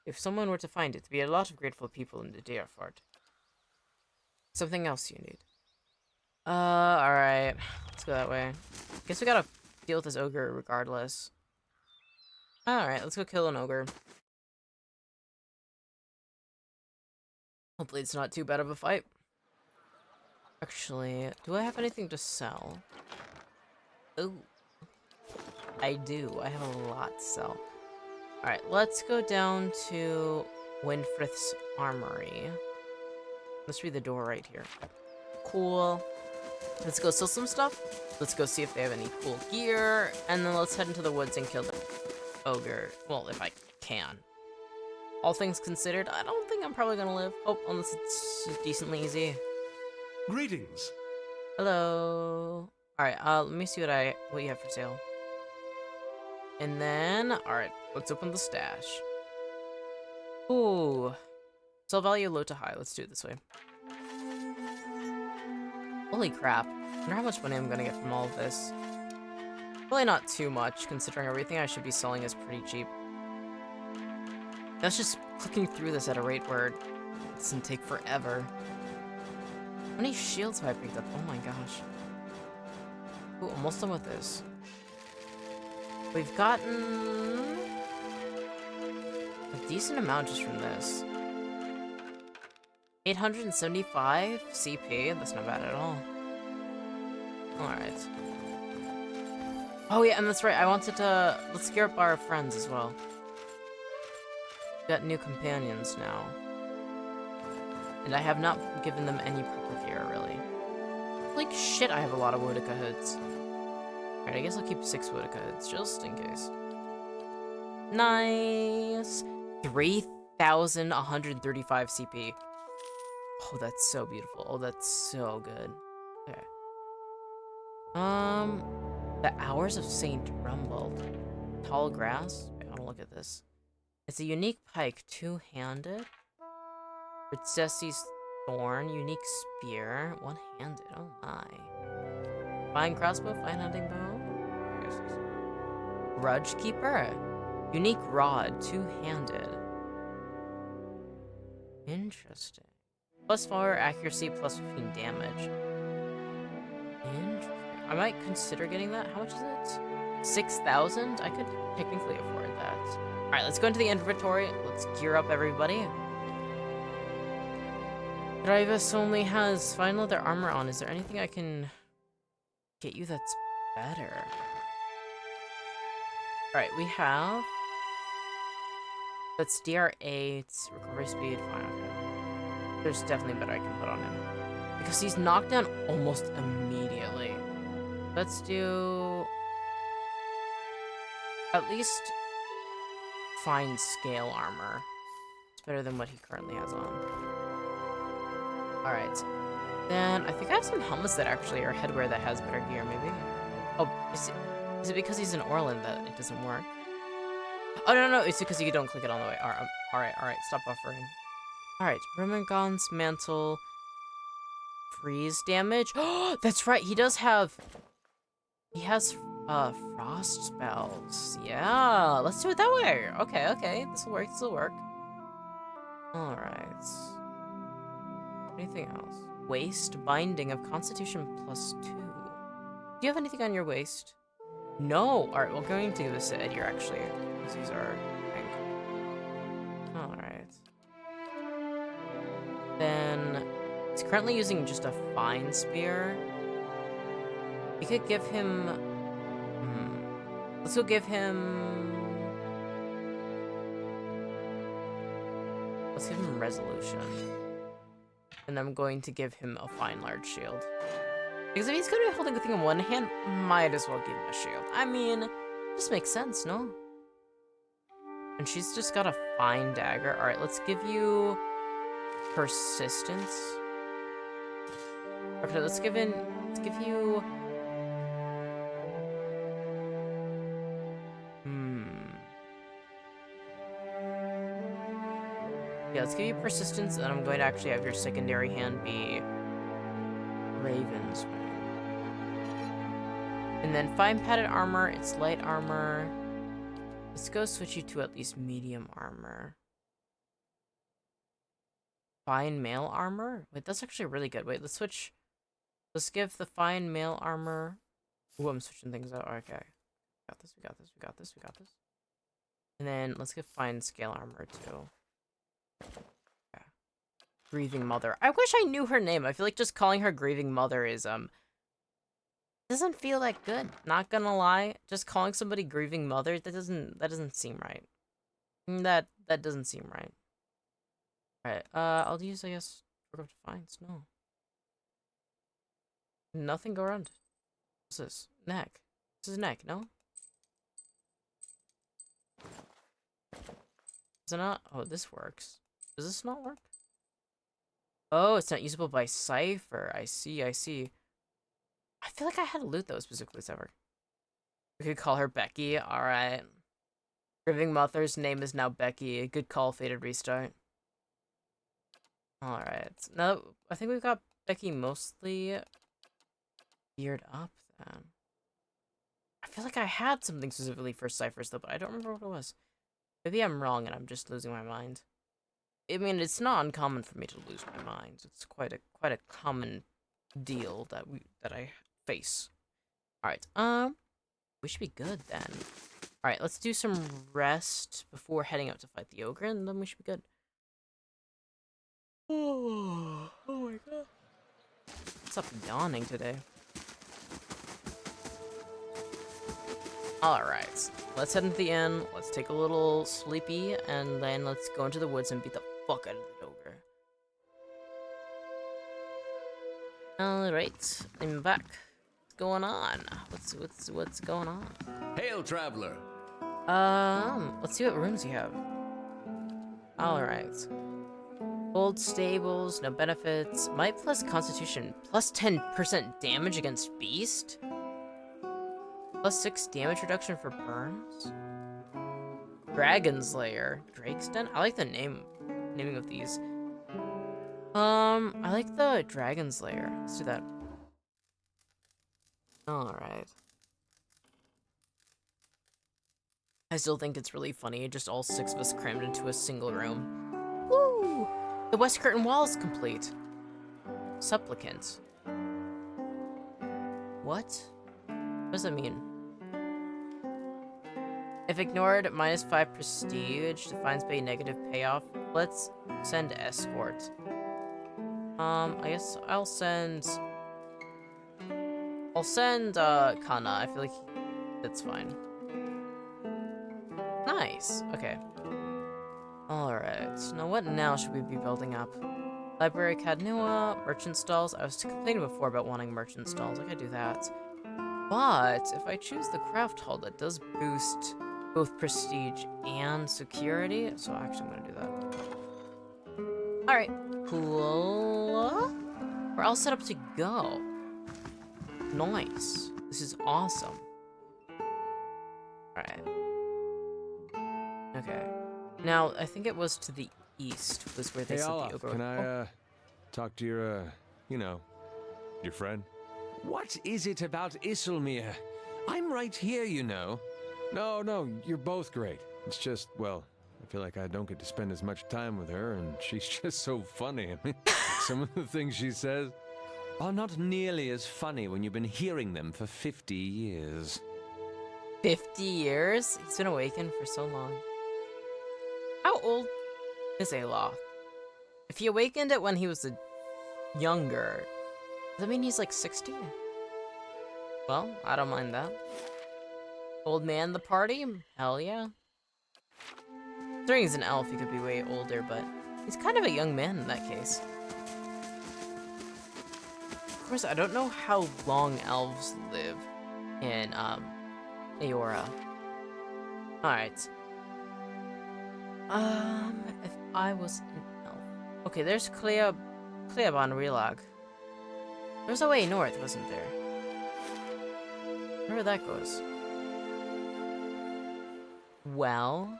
[SPEAKER 1] If someone were to find it, there'd be a lot of grateful people in the Deerford. Something else you need. Alright. Let's go that way. Guess we gotta deal with this ogre regardless. Alright, let's go kill an ogre. Hopefully it's not too bad of a fight. Actually, do I have anything to sell? Ooh. I do. I have a lot to sell. Alright, let's go down to Winfrith's armory. Must be the door right here. Cool. Let's go sell some stuff. Let's go see if they have any cool gear. And then let's head into the woods and kill the ogre. Well, if I can. All things considered, I don't think I'm probably gonna live. Oh, unless it's decently easy.
[SPEAKER 12] Greetings.
[SPEAKER 1] Hello. Alright, let me see what you have for sale. And then, alright, let's open the stash. Ooh. Sell value low to high. Let's do it this way. Holy crap. I wonder how much money I'm gonna get from all of this. Probably not too much, considering everything I should be selling is pretty cheap. That's just clicking through this at a rate where it doesn't take forever. How many shields have I picked up? Oh my gosh. Ooh, almost done with this. We've gotten a decent amount just from this. 875 CP, that's not bad at all. Alright. Oh yeah, and that's right, I wanted to... Let's gear up our friends as well. We've got new companions now. And I have not given them any proper gear, really. Like shit, I have a lot of Wodika hoods. Alright, I guess I'll keep 6 Wodika hoods, just in case. Nice! 3,135 CP. Oh, that's so beautiful. Oh, that's so good. Okay. The Hours of Saint Rumbled. Tall grass. Wait, I want to look at this. It's a unique pike, 2-handed. Princess's Thorn, unique spear, 1-handed. Oh my. Fine crossbow, fine hunting bow. Grudge Keeper, unique rod, 2-handed. Interesting. +4 accuracy, +15 damage. Interesting. I might consider getting that. How much is it? 6,000? I could technically afford that. Alright, let's go into the inventory. Let's gear up everybody. Drivus only has fine leather armor on. Is there anything I can get you that's better? Alright, we have... That's DR8, recovery speed, fine, okay. There's definitely better I can put on him. Because he's knocked down almost immediately. Let's do... At least... fine scale armor. It's better than what he currently has on. Alright. Then, I think I have some helmets that actually are headwear that has better gear, maybe? Oh, is it because he's in Orland that it doesn't work? Oh, no, it's because you don't click it on the way. Alright, stop buffering. Alright, Remengon's mantle. Freeze damage. Oh, that's right, he does have... He has, frost spells. Yeah, let's do it that way. Okay, this'll work. Alright. Anything else? Waist binding of Constitution +2. Do you have anything on your waist? No! Alright, we're going to give this to Eddie, actually. Because these are pink. Alright. Then, he's currently using just a fine spear. We could give him... Let's go give him... Let's give him resolution. And I'm going to give him a fine large shield. Because if he's going to be holding the thing in one hand, might as well give him a shield. I mean, this makes sense, no? And she's just got a fine dagger. Alright, let's give you persistence. Okay, let's give you... Yeah, let's give you persistence, and then I'm going to actually have your secondary hand be Raven's Wing. And then fine padded armor, it's light armor. Let's go switch you to at least medium armor. Fine mail armor? Wait, that's actually really good. Wait, let's switch. Let's give the fine mail armor. Ooh, I'm switching things out. Okay. We got this. And then let's give fine scale armor too. Yeah. Grieving Mother. I wish I knew her name. I feel like just calling her Grieving Mother is, doesn't feel that good. Not gonna lie. Just calling somebody Grieving Mother, that doesn't seem right. That doesn't seem right. Alright, I'll use, I guess, Work of Defiance. No. Nothing go around. What's this? Neck. This is neck, no? Is it not? Oh, this works. Does this not work? Oh, it's not usable by Cypher. I see. I feel like I had to loot those specifically, Cypher. We could call her Becky. Alright. Grieving Mother's name is now Becky. Good call, Fated Restart. Alright. Now, I think we've got Becky mostly geared up then. I feel like I had something specifically for Cyphers though, but I don't remember what it was. Maybe I'm wrong and I'm just losing my mind. I mean, it's not uncommon for me to lose my mind. It's quite a common deal that I face. Alright, we should be good then. Alright, let's do some rest before heading out to fight the ogre, and then we should be good. Oh my god. Stop yawning today. Alright, let's head into the inn, let's take a little sleepy, and then let's go into the woods and beat the fuck out of the ogre. Alright, I'm back. What's going on? What's going on?
[SPEAKER 13] Hail, traveler!
[SPEAKER 1] Let's see what rooms you have. Alright. Old stables, no benefits. Might plus constitution, plus 10% damage against beast? Plus 6 damage reduction for burns? Dragon's Lair. Drake's Den? I like the naming of these. I like the Dragon's Lair. Let's do that. Alright. I still think it's really funny, just all 6 of us crammed into a single room. Woo! The West Curtain Wall is complete. Supplicant. What? What does that mean? If ignored, -5 prestige, defines by negative payoff. Let's send escort. I guess I'll send Kana. I feel like that's fine. Nice. Okay. Alright. Now what now should we be building up? Library Cadnua, merchant stalls. I was complaining before about wanting merchant stalls. I could do that. But if I choose the craft hall, that does boost both prestige and security. So actually I'm gonna do that. Alright. Cool. We're all set up to go. Nice. This is awesome. Alright. Okay. Now, I think it was to the east was where they
[SPEAKER 3] Hey,
[SPEAKER 1] said
[SPEAKER 3] Olaf,
[SPEAKER 1] the ogre.
[SPEAKER 3] can I, talk to your, you know, your friend? What is it about Isilmir? I'm right here, you know. No, you're both great. It's just, well, I feel like I don't get to spend as much time with her, and she's just so funny. I mean, some of the things she says are not nearly as funny when you've been hearing them for 50 years.
[SPEAKER 1] 50 years? He's been awakened for so long. How old is Aloth? If he awakened it when he was younger, does that mean he's like 60? Well, I don't mind that. Old man the party? Hell yeah. Considering he's an elf, he could be way older, but he's kind of a young man in that case. Of course, I don't know how long elves live in, Eora. Alright. If I was an elf. Okay, there's Cleabon Relag. There's a way north, wasn't there? I wonder where that goes. Well,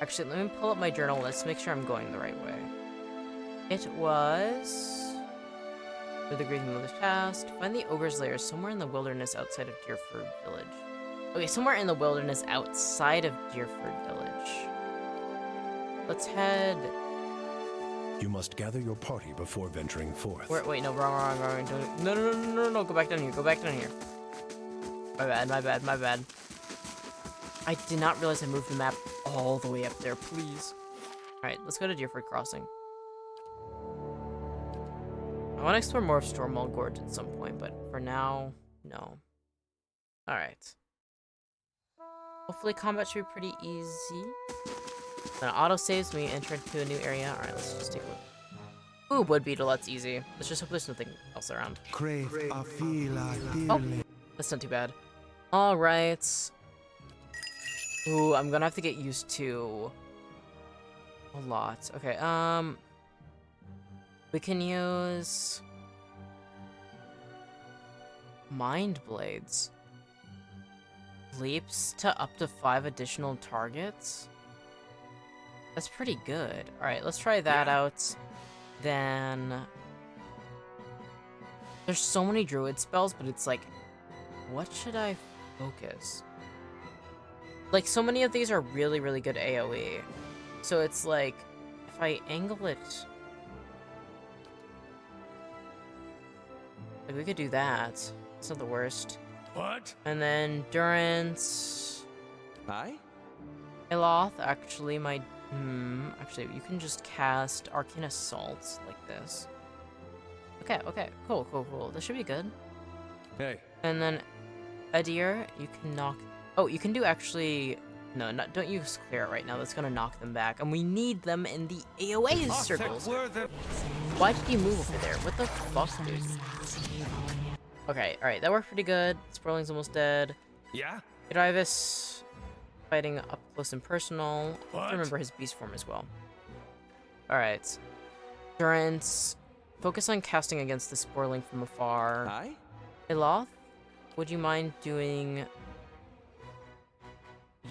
[SPEAKER 1] actually, let me pull up my journal. Let's make sure I'm going the right way. It was where the Grieving Mother's passed. Find the ogre's lair somewhere in the wilderness outside of Deerford Village. Okay, somewhere in the wilderness outside of Deerford Village. Let's head.
[SPEAKER 12] You must gather your party before venturing forth.
[SPEAKER 1] Wait, no, wrong. No, go back down here. Go back down here. My bad. I did not realize I moved the map all the way up there, please. Alright, let's go to Deerford Crossing. I want to explore more of Stormwall Gorge at some point, but for now, no. Alright. Hopefully combat should be pretty easy. Then auto-saves me, enter into a new area. Alright, let's just take a look. Ooh, wood beetle, that's easy. Let's just hope there's nothing else around. Oh, that's not too bad. Alright. Ooh, I'm gonna have to get used to a lot. Okay, we can use Mind Blades. Leaps to up to 5 additional targets? That's pretty good. Alright, let's try that out. Then there's so many druid spells, but it's like, what should I focus? Like, so many of these are really, really good AoE. So it's like, if I angle it... Like, we could do that. It's not the worst.
[SPEAKER 2] What?
[SPEAKER 1] And then Durance...
[SPEAKER 3] Hi?
[SPEAKER 1] Eloth, actually, my... actually, you can just cast Arcane Assault like this. Okay, cool. This should be good.
[SPEAKER 3] Hey.
[SPEAKER 1] And then Adir, you can knock... Oh, you can do actually... No, don't use Clear right now. That's gonna knock them back. And we need them in the AoE circles. Why did you move over there? What the fuck, dude? Okay, alright, that worked pretty good. Sperling's almost dead.
[SPEAKER 2] Yeah?
[SPEAKER 1] Iravis fighting up close and personal. I have to remember his beast form as well. Alright. Durance, focus on casting against the Sporling from afar.
[SPEAKER 3] Hi?
[SPEAKER 1] Eloth, would you mind doing...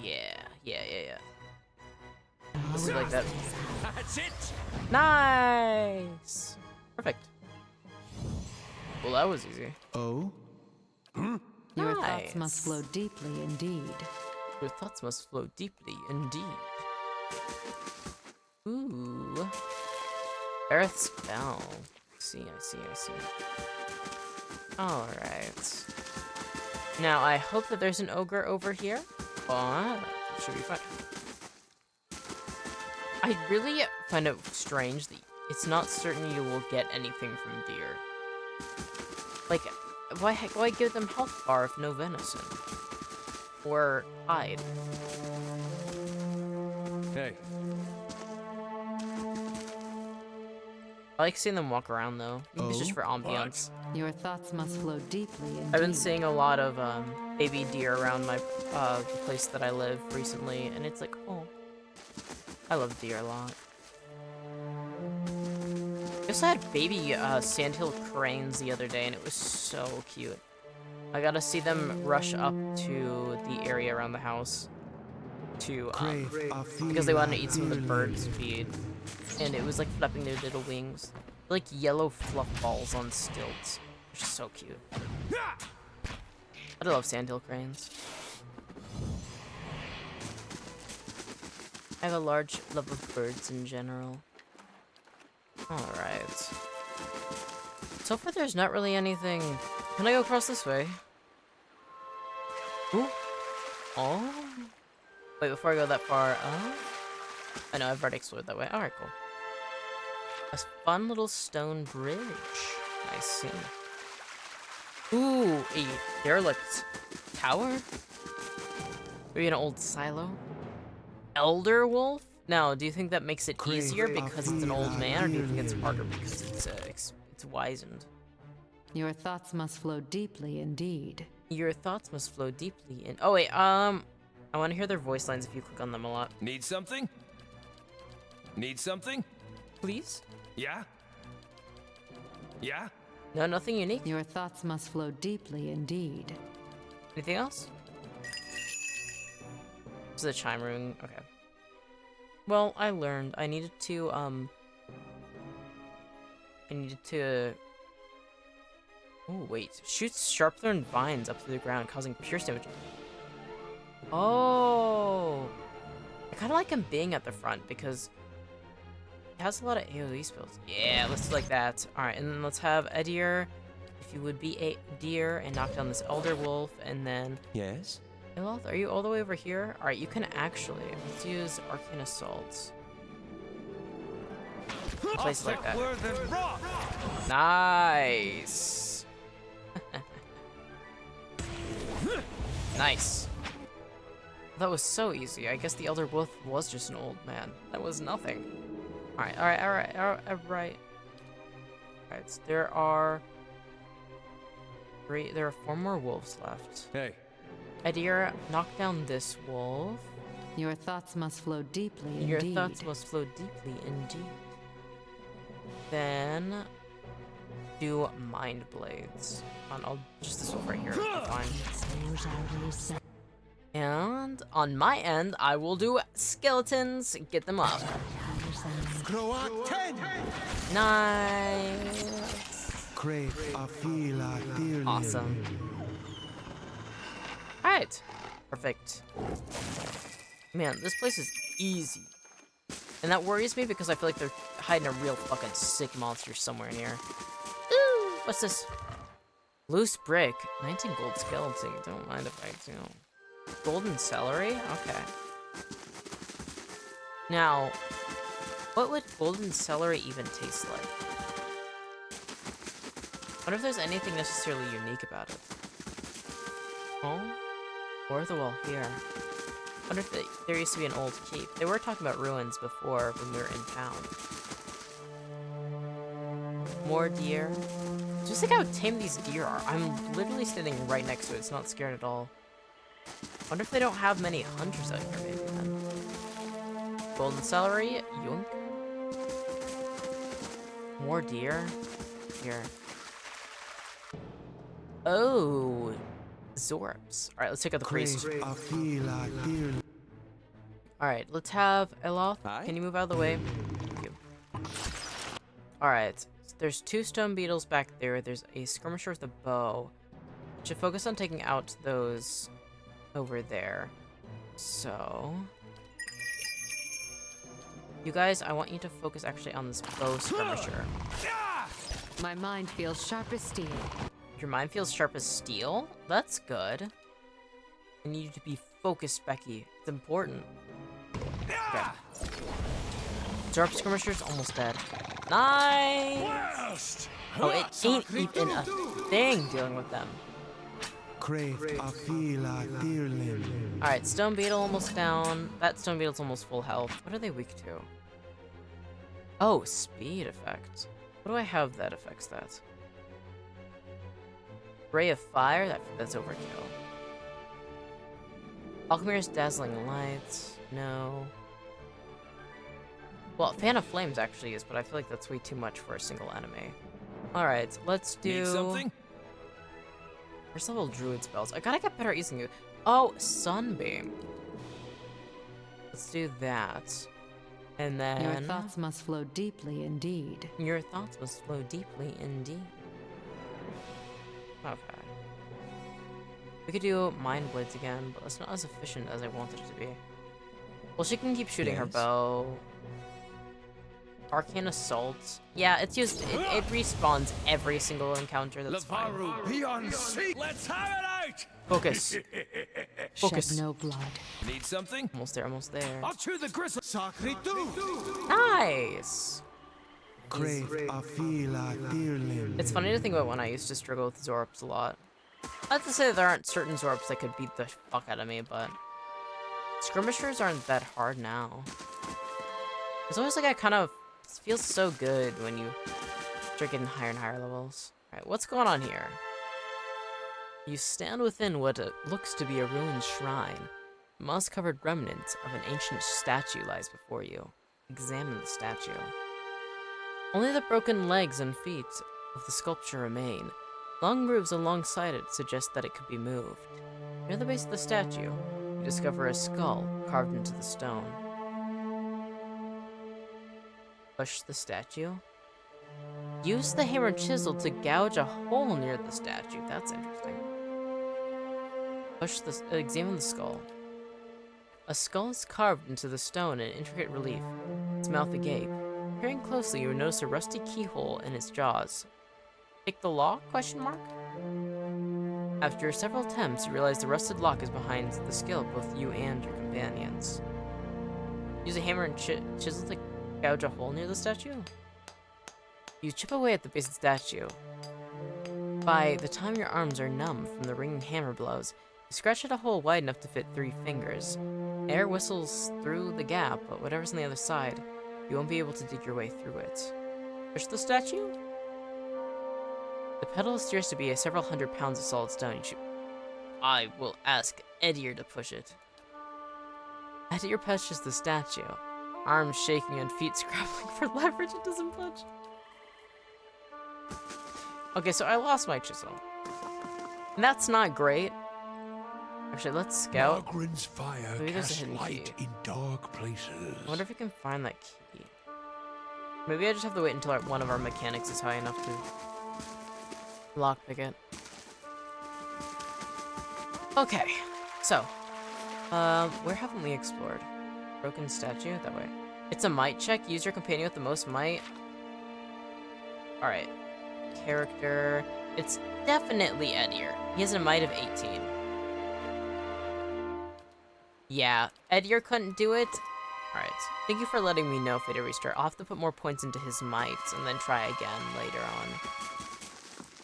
[SPEAKER 1] Yeah. This is like that.
[SPEAKER 2] That's it!
[SPEAKER 1] Nice! Perfect. Well, that was easy.
[SPEAKER 12] Oh?
[SPEAKER 7] Your
[SPEAKER 1] Nice.
[SPEAKER 7] thoughts must flow deeply indeed.
[SPEAKER 1] Your thoughts must flow deeply indeed. Ooh. Earth spell. I see. Alright. Now, I hope that there's an ogre over here. But it should be fine. I really find it strange that it's not certain you will get anything from deer. Like, why give them health bar if no venison? Or hide?
[SPEAKER 3] Hey.
[SPEAKER 1] I like seeing them walk around though. Maybe it's just for ambiance.
[SPEAKER 7] Your thoughts must flow deeply indeed.
[SPEAKER 1] I've been seeing a lot of baby deer around my the place that I live recently, and it's like, oh, I love deer a lot. I also had baby sandhill cranes the other day, and it was so cute. I got to see them rush up to the area around the house. to because they wanted to eat some of the bird's feed, and it was like flapping their little wings, like yellow fluff balls on stilts, which is so cute. I love sandhill cranes. I have a large love of birds in general. Alright. So far there's not really anything. Can I go across this way? Ooh. Oh. Wait, before I go that far, I know I've already explored that way. Alright, cool. A fun little stone bridge. I see. Ooh, a derelict tower? Maybe an old silo? Elder wolf? Now, do you think that makes it easier because it's an old man, or do you think it's harder because it's wizened?
[SPEAKER 7] Your thoughts must flow deeply indeed.
[SPEAKER 1] Your thoughts must flow deeply in. Oh wait, I want to hear their voice lines if you click on them a lot.
[SPEAKER 2] Need something? Need something?
[SPEAKER 1] Please?
[SPEAKER 2] Yeah? Yeah?
[SPEAKER 1] No, nothing unique.
[SPEAKER 7] Your thoughts must flow deeply indeed.
[SPEAKER 1] Anything else? This is a chime room. Okay. Well, I learned I needed to oh wait, shoots sharp thorn vines up through the ground, causing pierce damage. Oh, I kind of like him being at the front because he has a lot of AoE spells. Yeah, let's do like that. All right, and then let's have a deer. If you would be a deer and knock down this elder wolf, and then
[SPEAKER 3] Yes?
[SPEAKER 1] Eloth, are you all the way over here? All right, you can actually. Let's use arcane assault. Place it like that. Nice. Nice. That was so easy. I guess the elder wolf was just an old man. That was nothing. All right, all right, all right, all right, all right. All right, so there are 4 more wolves left.
[SPEAKER 3] Hey.
[SPEAKER 1] Adir, knock down this wolf.
[SPEAKER 7] Your thoughts must flow deeply indeed.
[SPEAKER 1] Your thoughts must flow deeply indeed. Then do mind blades. I'll just this wolf right here. Fine. And on my end, I will do skeletons. Get them up. Nice. Awesome. Alright. Perfect. Man, this place is easy. And that worries me because I feel like they're hiding a real fucking sick monster somewhere near. Ooh, what's this? Loose brick. 19 gold skeleton. Don't mind if I do. Golden celery? Okay. Now, what would golden celery even taste like? I wonder if there's anything necessarily unique about it. Oh? Or the wall here. I wonder if there used to be an old keep. They were talking about ruins before when we were in town. More deer. Just think how tame these deer are. I'm literally standing right next to it. It's not scared at all. Wonder if they don't have many hunters out here, maybe then. Golden celery, yunk. More deer. Here. Oh, Zorps. All right, let's take out the priest. All right, let's have Eloth. Can you move out of the way? Thank you. All right, there's 2 stone beetles back there. There's a skirmisher with a bow. Should focus on taking out those over there. So, you guys, I want you to focus actually on this bow skirmisher.
[SPEAKER 7] My mind feels sharp as steel.
[SPEAKER 1] Your mind feels sharp as steel? That's good. I need you to be focused, Becky. It's important. Okay. Zarp skirmisher's almost dead. Nice! Oh, it ain't even a thing dealing with them. Alright, stone beetle almost down. That stone beetle's almost full health. What are they weak to? Oh, speed effect. What do I have that affects that? Ray of fire? That's overkill. Alchemir's dazzling lights. No. Well, fan of flames actually is, but I feel like that's way too much for a single enemy. Alright, let's do...
[SPEAKER 2] Need something?
[SPEAKER 1] First level druid spells. I gotta get better at using it. Oh, sunbeam. Let's do that. And then...
[SPEAKER 7] Your thoughts must flow deeply indeed.
[SPEAKER 1] Your thoughts must flow deeply indeed. Okay. We could do Mind Blades again, but it's not as efficient as I wanted it to be. Well, she can keep shooting her bow. Arcane Assault. Yeah, it's used. It respawns every single encounter. That's fine.
[SPEAKER 2] Let's have it out!
[SPEAKER 1] Focus. Focus.
[SPEAKER 7] Shed no blood.
[SPEAKER 2] Need something?
[SPEAKER 1] Almost there. Almost there.
[SPEAKER 2] I'll chew the gristle.
[SPEAKER 1] Nice.
[SPEAKER 12] Crave afila fearlim.
[SPEAKER 1] It's funny to think about when I used to struggle with Zorps a lot. Not to say there aren't certain Zorps that could beat the fuck out of me, but skirmishers aren't that hard now. It's always like I kind of it feels so good when you start getting higher and higher levels. Alright, what's going on here? You stand within what looks to be a ruined shrine. Moss-covered remnants of an ancient statue lies before you. Examine the statue. Only the broken legs and feet of the sculpture remain. Long grooves alongside it suggest that it could be moved. Near the base of the statue, you discover a skull carved into the stone. Push the statue. Use the hammer and chisel to gouge a hole near the statue. That's interesting. Examine the skull. A skull is carved into the stone in intricate relief, its mouth agape. Peering closely, you notice a rusty keyhole in its jaws. Take the lock? Question mark? After several attempts, you realize the rusted lock is behind the skill of both you and your companions. Use a hammer and chisel to gouge a hole near the statue? You chip away at the base of the statue. By the time your arms are numb from the ringing hammer blows, you scratch at a hole wide enough to fit 3 fingers. Air whistles through the gap, but whatever's on the other side, you won't be able to dig your way through it. Push the statue? The pedal appears to be several hundred pounds of solid stone. I will ask Edier to push it. Edier pushes the statue, arms shaking and feet scrabbling for leverage. It doesn't budge. Okay, so I lost my chisel. And that's not great. Actually, let's scout.
[SPEAKER 12] Margaren's fire
[SPEAKER 1] Maybe there's a
[SPEAKER 12] casts
[SPEAKER 1] hidden
[SPEAKER 12] light
[SPEAKER 1] key.
[SPEAKER 12] in dark places.
[SPEAKER 1] I wonder if we can find that key. Maybe I just have to wait until one of our mechanics is high enough to lockpick it. Okay, so where haven't we explored? Broken statue? That way. It's a might check. Use your companion with the most might. Alright. Character. It's definitely Edier. He has a might of 18. Yeah, Edier couldn't do it. Alright. Thank you for letting me know if I had to restart. I'll have to put more points into his might and then try again later on.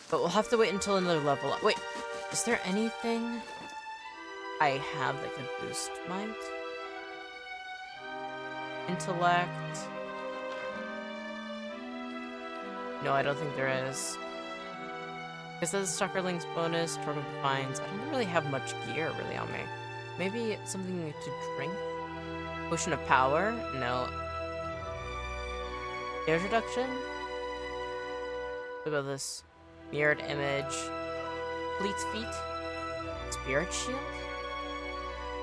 [SPEAKER 1] But we'll have to wait until another level up. Wait, is there anything I have that could boost might? Intellect? No, I don't think there is. It says Suckerling's bonus, Torque Defines. I don't really have much gear really on me. Maybe something to drink? Potion of Power? No. Damage reduction? What about this? Mirrored Image. Fleet's Feet? Spirit Shield?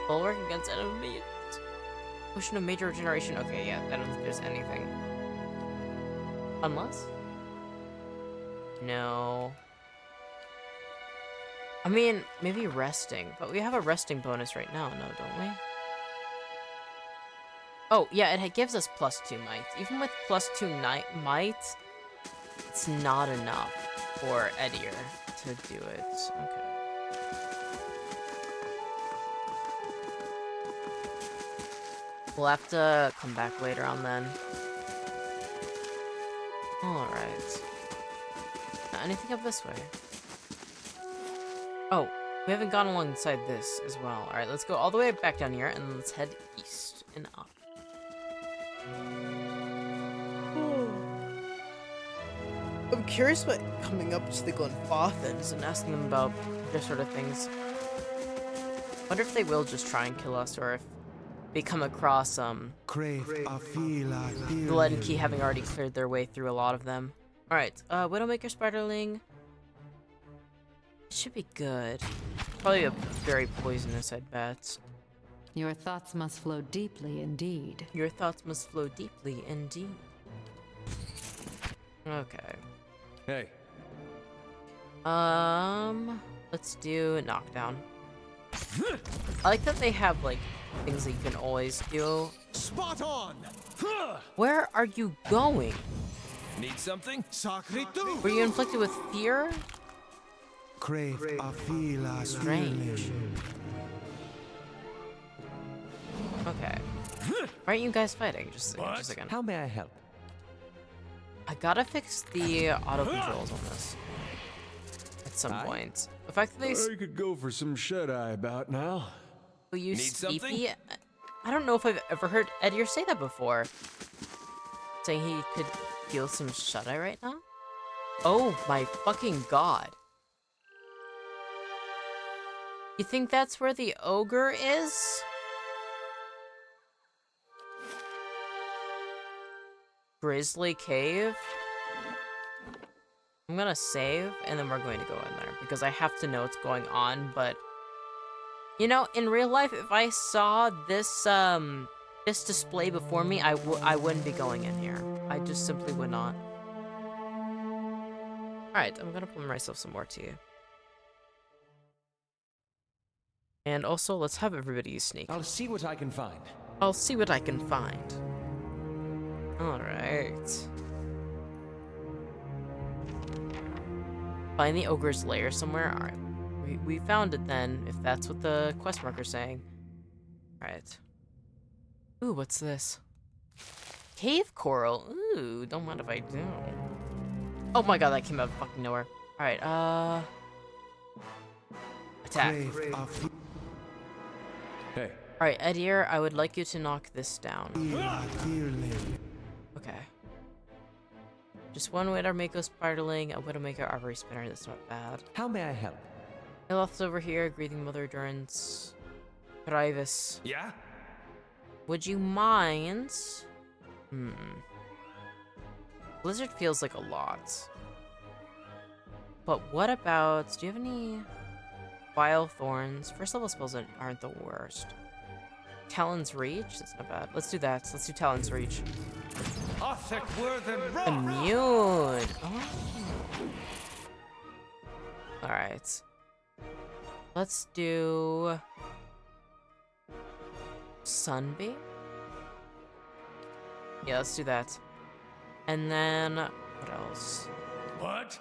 [SPEAKER 1] Bulwark against enemies? Potion of Major Regeneration. Okay, yeah, I don't think there's anything. Unless? No. I mean, maybe resting, but we have a resting bonus right now, no, don't we? Oh, yeah, it gives us +2 might. Even with +2 might, it's not enough for Edier to do it. Okay. We'll have to come back later on then. Alright. Anything up this way? Oh, we haven't gone alongside this as well. Alright, let's go all the way back down here and let's head east and up. I'm curious about coming up to the Glenfathans and asking them about their sort of things. Wonder if they will just try and kill us, or if they come across the Leaden Key having already cleared their way through a lot of them. Alright, Widowmaker Spiderling. Should be good. Probably a very poisonous, I'd bet.
[SPEAKER 7] Your thoughts must flow deeply indeed.
[SPEAKER 11] Your thoughts must flow deeply indeed.
[SPEAKER 1] Okay.
[SPEAKER 3] Hey,
[SPEAKER 1] Let's do knockdown. I like that they have, like, things that you can always do.
[SPEAKER 2] Spot on!
[SPEAKER 1] Where are you going?
[SPEAKER 2] Need something?
[SPEAKER 1] Were you inflicted with fear?
[SPEAKER 9] Crave afila
[SPEAKER 1] Strange. Okay. Why aren't you guys fighting? Just a second, just a second.
[SPEAKER 3] how may I help?
[SPEAKER 1] I gotta fix the auto controls on this. At some point. The fact that they
[SPEAKER 3] I could go for some shut-eye about now.
[SPEAKER 1] use
[SPEAKER 2] Need something?
[SPEAKER 1] Sleepy, I don't know if I've ever heard Edier say that before. Saying he could feel some shut-eye right now? Oh my fucking god. You think that's where the ogre is? Grizzly Cave? I'm gonna save, and then we're going to go in there, because I have to know what's going on, but... You know, in real life, if I saw this, this display before me, I wouldn't be going in here. I just simply would not. Alright, I'm gonna pour myself some more tea. And also, let's have everybody sneak.
[SPEAKER 3] I'll see what I can find.
[SPEAKER 1] I'll see what I can find. Alright. Find the ogre's lair somewhere? Alright. We found it then, if that's what the quest marker's saying. Alright. Ooh, what's this? Cave coral. Ooh, don't mind if I do. Oh my god, that came out of fucking nowhere. Alright, attack.
[SPEAKER 3] Hey.
[SPEAKER 1] Alright, Edier, I would like you to knock this down. Okay. Just one Widowmaker Spiderling, a Widowmaker Arbory Spinner, that's not bad.
[SPEAKER 3] How may I help?
[SPEAKER 1] Eloth's over here, Breathing Mother Endurance. Privis.
[SPEAKER 2] Yeah?
[SPEAKER 1] Would you mind? Blizzard feels like a lot. But what about... Do you have any... Vile Thorns? First level spells aren't the worst. Talon's Reach? That's not bad. Let's do that. Let's do Talon's Reach. Immune! Oh. Alright. Let's do... Sunbeam? Yeah, let's do that. And then... What else?
[SPEAKER 2] What?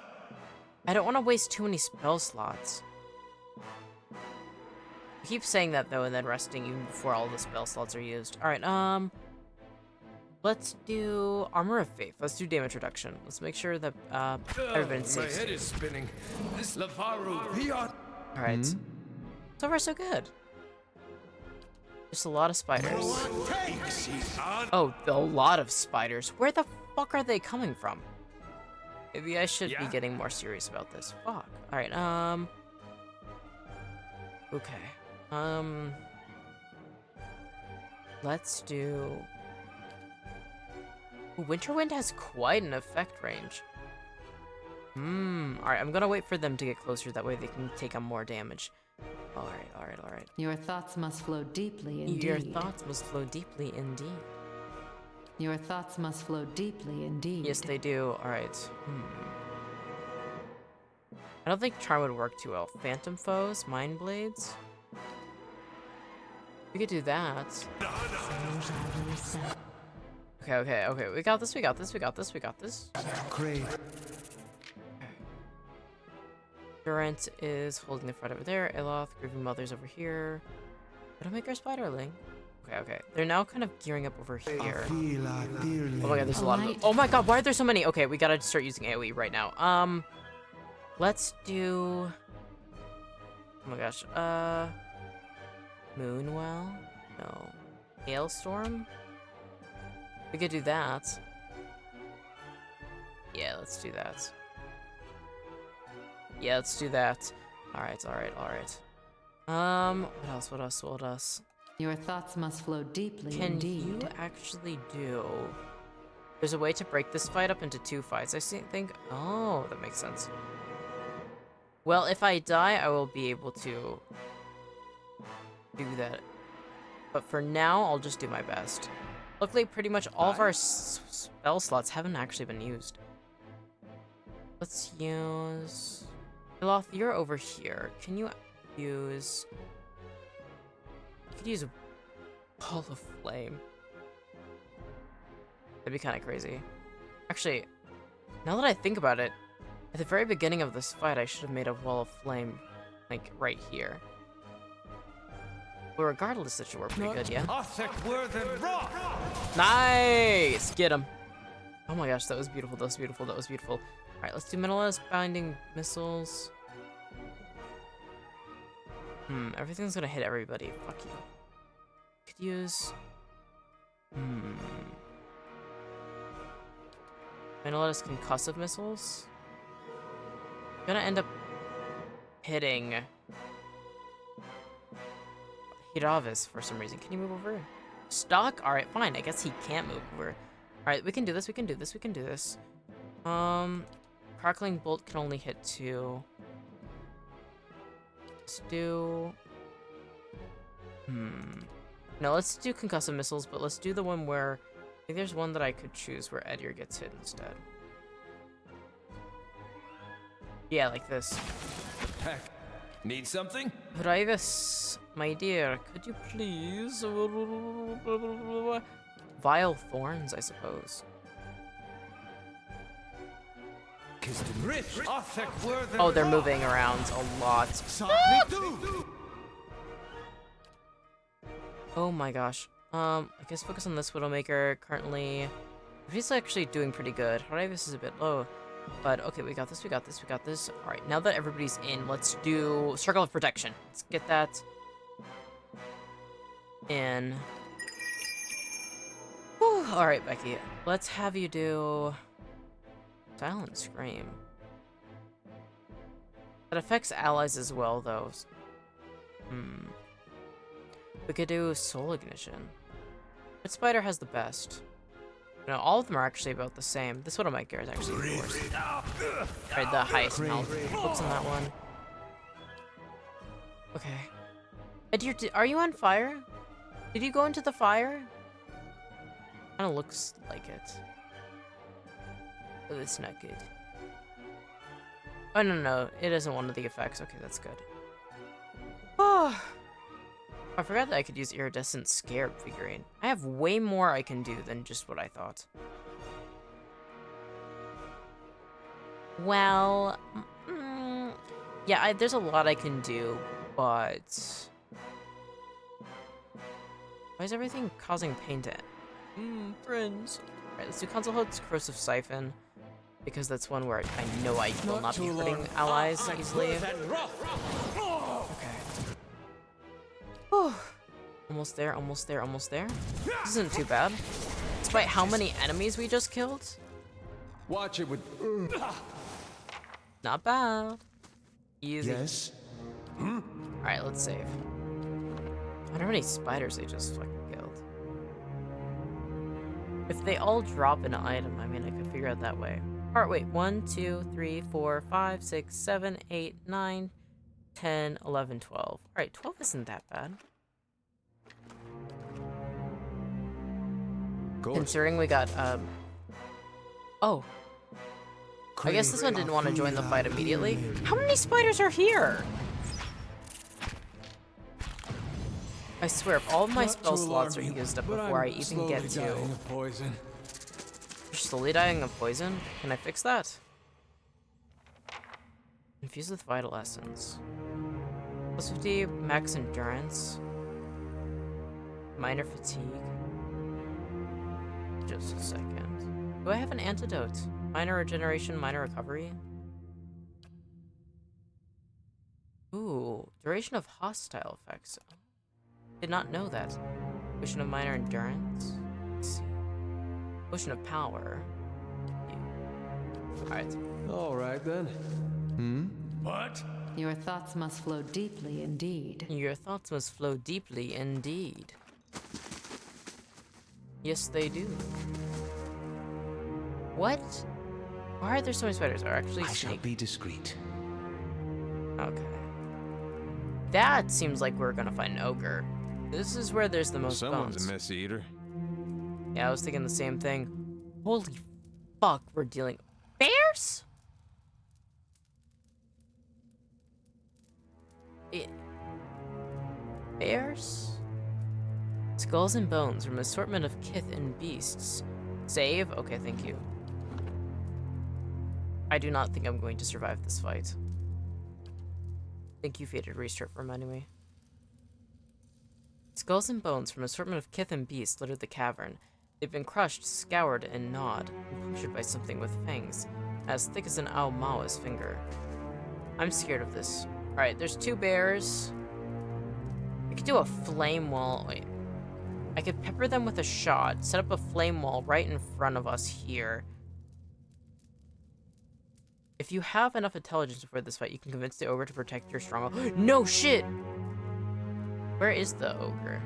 [SPEAKER 1] I don't want to waste too many spell slots. I keep saying that, though, and then resting even before all the spell slots are used. Alright, let's do Armor of Faith. Let's do damage reduction. Let's make sure that, everyone's safe.
[SPEAKER 2] My head is spinning. This Lavaru.
[SPEAKER 1] Alright. So far, so good. Just a lot of spiders. Oh, a lot of spiders. Where the fuck are they coming from? Maybe I should be getting more serious about this. Fuck. Alright, okay. Let's do... Ooh, Winterwind has quite an effect range. Alright, I'm gonna wait for them to get closer, that way they can take on more damage. Alright.
[SPEAKER 7] Your thoughts must flow deeply indeed.
[SPEAKER 1] Your thoughts must flow deeply indeed.
[SPEAKER 7] Your thoughts must flow deeply indeed.
[SPEAKER 1] Yes, they do. Alright. I don't think Charm would work too well. Phantom Foes, Mind Blades. We could do that. Okay. We got this.
[SPEAKER 9] Crave.
[SPEAKER 1] Durant is holding the front over there. Eloth, Grieving Mother's over here. Widowmaker Spiderling. Okay. They're now kind of gearing up over here. Oh my god, there's a lot of them. Oh my god, why are there so many? Okay, we gotta start using AoE right now. Let's do... Oh my gosh, Moonwell? No. Hailstorm? We could do that. Yeah, let's do that. Alright. What else?
[SPEAKER 7] Your thoughts must flow deeply indeed.
[SPEAKER 1] Can you actually do... There's a way to break this fight up into 2 fights, I think. Oh, that makes sense. Well, if I die, I will be able to do that But for now, I'll just do my best. Luckily, pretty much all of our spell slots haven't actually been used. Let's use... Iloth, you're over here. Can you use... I could use a ball of flame. That'd be kind of crazy. Actually, now that I think about it, at the very beginning of this fight, I should have made a wall of flame, like, right here. But regardless, it should work pretty good, yeah? Nice! Get him. Oh my gosh, that was beautiful, that was beautiful, that was beautiful. Alright, let's do Menelaus binding missiles. Everything's gonna hit everybody. Fuck you. Could use... Menelaus concussive missiles? Gonna end up hitting... Hiravis for some reason. Can you move over? Stock? Alright, fine. I guess he can't move over. Alright, we can do this, we can do this, we can do this. Crackling Bolt can only hit 2. Let's do... No, let's do concussive missiles, but let's do the one where... I think there's one that I could choose where Edir gets hit instead. Yeah, like this.
[SPEAKER 2] Heck, need something?
[SPEAKER 1] Hiravis, my dear, could you please... Vile Thorns, I suppose. Oh, they're moving around a lot. Oh my gosh. I guess focus on this Widowmaker currently. He's actually doing pretty good. Hiravis is a bit low. But okay, we got this, we got this, we got this. Alright, now that everybody's in, let's do Circle of Protection. Let's get that in. Alright, Becky. Let's have you do Silent Scream. That affects allies as well, though. We could do Soul Ignition. But Spider has the best. No, all of them are actually about the same. This Widowmaker is actually the worst. Right, the highest health. Focus on that one. Okay. Edir, are you on fire? Did you go into the fire? Kinda looks like it. Oh, that's not good. Oh, no, it isn't one of the effects. Okay, that's good. Oh, I forgot that I could use Iridescent Scarab figurine. I have way more I can do than just what I thought. Well, yeah, there's a lot I can do, but... Why is everything causing pain to... friends. Alright, let's do Console Hood's Corrosive Siphon, because that's one where I know I will not be hurting allies easily. Okay. Almost there, almost there, almost there. This isn't too bad. Despite how many enemies we just killed.
[SPEAKER 3] Watch it with...
[SPEAKER 1] Not bad. Easy.
[SPEAKER 3] Yes?
[SPEAKER 1] Alright, let's save. I wonder how many spiders they just fucking killed. If they all drop an item, I mean, I could figure out that way. Alright, wait. 1, 2, 3, 4, 5, 6, 7, 8, 9, 10, 11, 12. Alright, 12 isn't that bad. Considering we got, Oh. I guess this one didn't want to join the fight immediately. How many spiders are here? I swear, if all of my spell slots are used up before I even get to... You're slowly dying of poison? Can I fix that? Infused with Vital Essence. Plus 50 max endurance. Minor fatigue. Just a second. Do I have an antidote? Minor regeneration, minor recovery? Ooh, duration of hostile effects. Did not know that. Potion of minor endurance. Let's see. Potion of power. Alright.
[SPEAKER 3] Alright then.
[SPEAKER 2] What?
[SPEAKER 7] Your thoughts must flow deeply indeed.
[SPEAKER 1] Your thoughts must flow deeply indeed. Yes, they do. What? Why are there so many spiders? Are actually snakes?
[SPEAKER 9] I shall be discreet.
[SPEAKER 1] Okay. That seems like we're gonna find an ogre. This is where there's the most
[SPEAKER 3] Someone's
[SPEAKER 1] bones.
[SPEAKER 3] a messy eater.
[SPEAKER 1] Yeah, I was thinking the same thing. Holy fuck, we're dealing... Bears? Bears? Skulls and bones from an assortment of kith and beasts. Save? Okay, thank you. I do not think I'm going to survive this fight. Thank you, Fated Restart, for reminding me. Skulls and bones from an assortment of kith and beasts littered the cavern. They've been crushed, scoured, and gnawed, and punctured by something with fangs, as thick as an Ao Mao's finger. I'm scared of this. Alright, there's 2 bears. I could do a flame wall. Wait. I could pepper them with a shot, set up a flame wall right in front of us here. If you have enough intelligence before this fight, you can convince the ogre to protect your stronghold. No shit! Where is the ogre?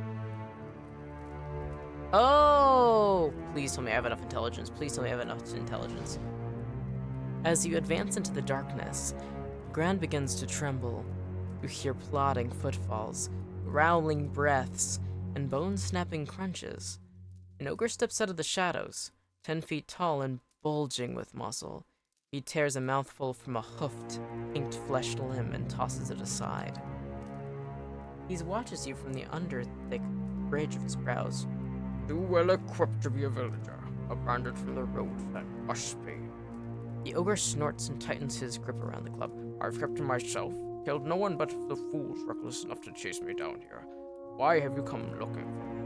[SPEAKER 1] Oh! Please tell me I have enough intelligence. Please tell me I have enough intelligence. As you advance into the darkness, the ground begins to tremble. You hear plodding footfalls, growling breaths, and bone-snapping crunches. An ogre steps out of the shadows, 10 feet tall and bulging with muscle. He tears a mouthful from a hoofed, inked flesh limb and tosses it aside. He watches you from the under-thick bridge of his brows. Too well equipped to be a villager, abandoned from the road that must be. The ogre snorts and tightens his grip around the club. I've kept to myself, killed no one but the fools reckless enough to chase me down here. Why have you come looking for me?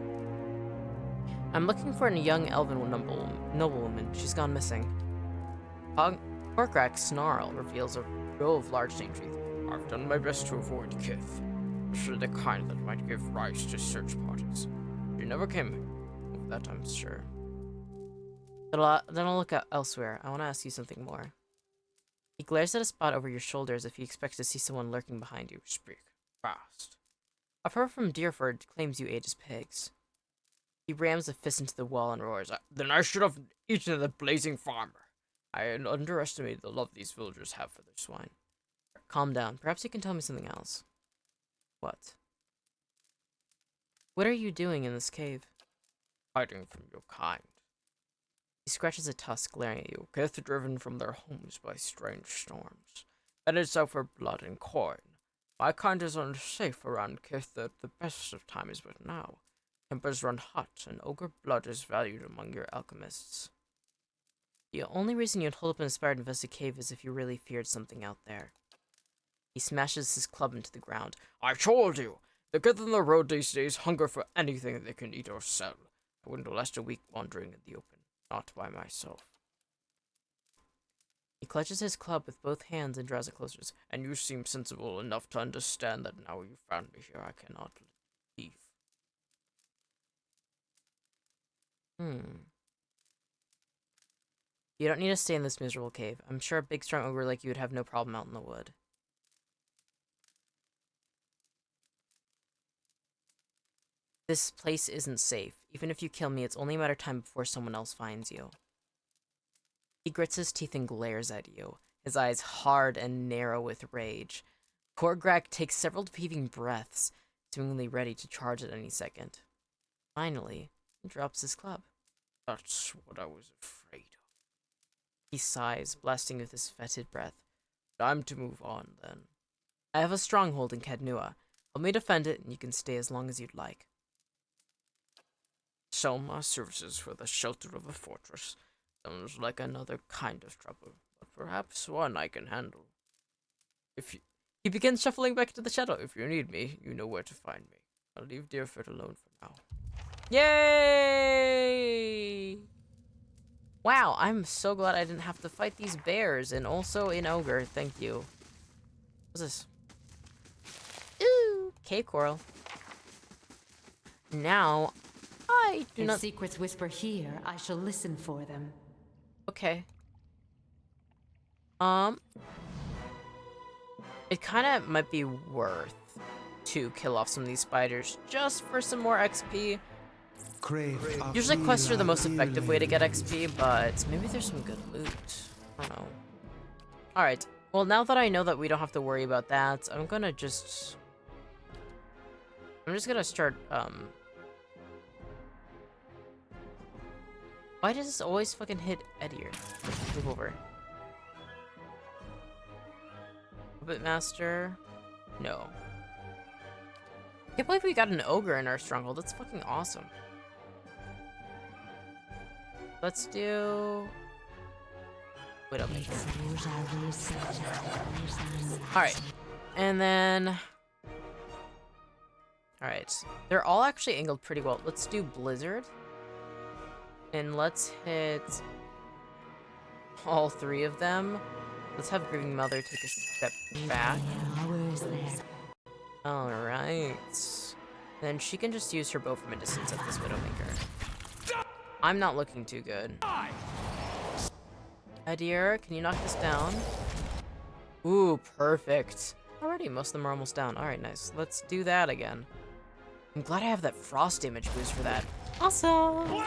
[SPEAKER 1] I'm looking for a young elven noblewoman. She's gone missing. Horkrak's snarl reveals a row of large stained teeth. I've done my best to avoid kith. Especially the kind that might give rise to search parties. She never came of that, I'm sure. Then I'll look elsewhere. I want to ask you something more. He glares at a spot over your shoulder as if he expects to see someone lurking behind you. Speak fast. A fur from Deerford claims you ate his pigs. He rams a fist into the wall and roars, Then I should have eaten the blazing farmer. I underestimated the love these villagers have for their swine. Calm down. Perhaps you can tell me something else. What? What are you doing in this cave? Hiding from your kind. He scratches a tusk, glaring at you. Kith driven from their homes by strange storms. Headed out for blood and coin. My kind is unsafe around Kith at the best of times, but now tempers run hot, and ogre blood is valued among your alchemists. The only reason you'd hold up an inspired invested cave is if you really feared something out there. He smashes his club into the ground. I told you! The Kith on the road these days hunger for anything they can eat or sell. I wouldn't last a week wandering in the open, not by myself. He clutches his club with both hands and draws it closer. And you seem sensible enough to understand that now you found me here, I cannot leave. You don't need to stay in this miserable cave. I'm sure a big strong ogre like you would have no problem out in the wood. This place isn't safe. Even if you kill me, it's only a matter of time before someone else finds you. He grits his teeth and glares at you, his eyes hard and narrow with rage. Horkrak takes several heaving breaths, seemingly ready to charge at any second. Finally, he drops his club. That's what I was afraid of. He sighs, blasting with his fetid breath. Time to move on, then. I have a stronghold in Kednua. Help me defend it, and you can stay as long as you'd like. Sell my services for the shelter of a fortress. Sounds like another kind of trouble, but perhaps one I can handle. He begins shuffling back to the shadow. If you need me, you know where to find me. I'll leave Deerford alone for now. Yay! Wow, I'm so glad I didn't have to fight these bears, and also an ogre. Thank you. What's this? Ooh, cave coral. Now, I do
[SPEAKER 7] If
[SPEAKER 1] not...
[SPEAKER 7] secrets whisper here, I shall listen for them.
[SPEAKER 1] Okay. It kind of might be worth to kill off some of these spiders just for some more XP. Usually quests are the most effective way to get XP, but maybe there's some good loot. I don't know. Alright, well now that I know that we don't have to worry about that, I'm gonna just... I'm just gonna start, why does this always fucking hit Edir? Move over. Puppet Master? No. Can't believe we got an ogre in our stronghold. That's fucking awesome. Let's do... Widowmaker. Alright. And then... Alright. They're all actually angled pretty well. Let's do Blizzard. And let's hit all 3 of them. Let's have Grieving Mother take a step back. Alright. Then she can just use her bow from a distance at this Widowmaker. I'm not looking too good. Edir, can you knock this down? Ooh, perfect. Alrighty, most of them are almost down. Alright, nice. Let's do that again. I'm glad I have that frost damage boost for that. Awesome!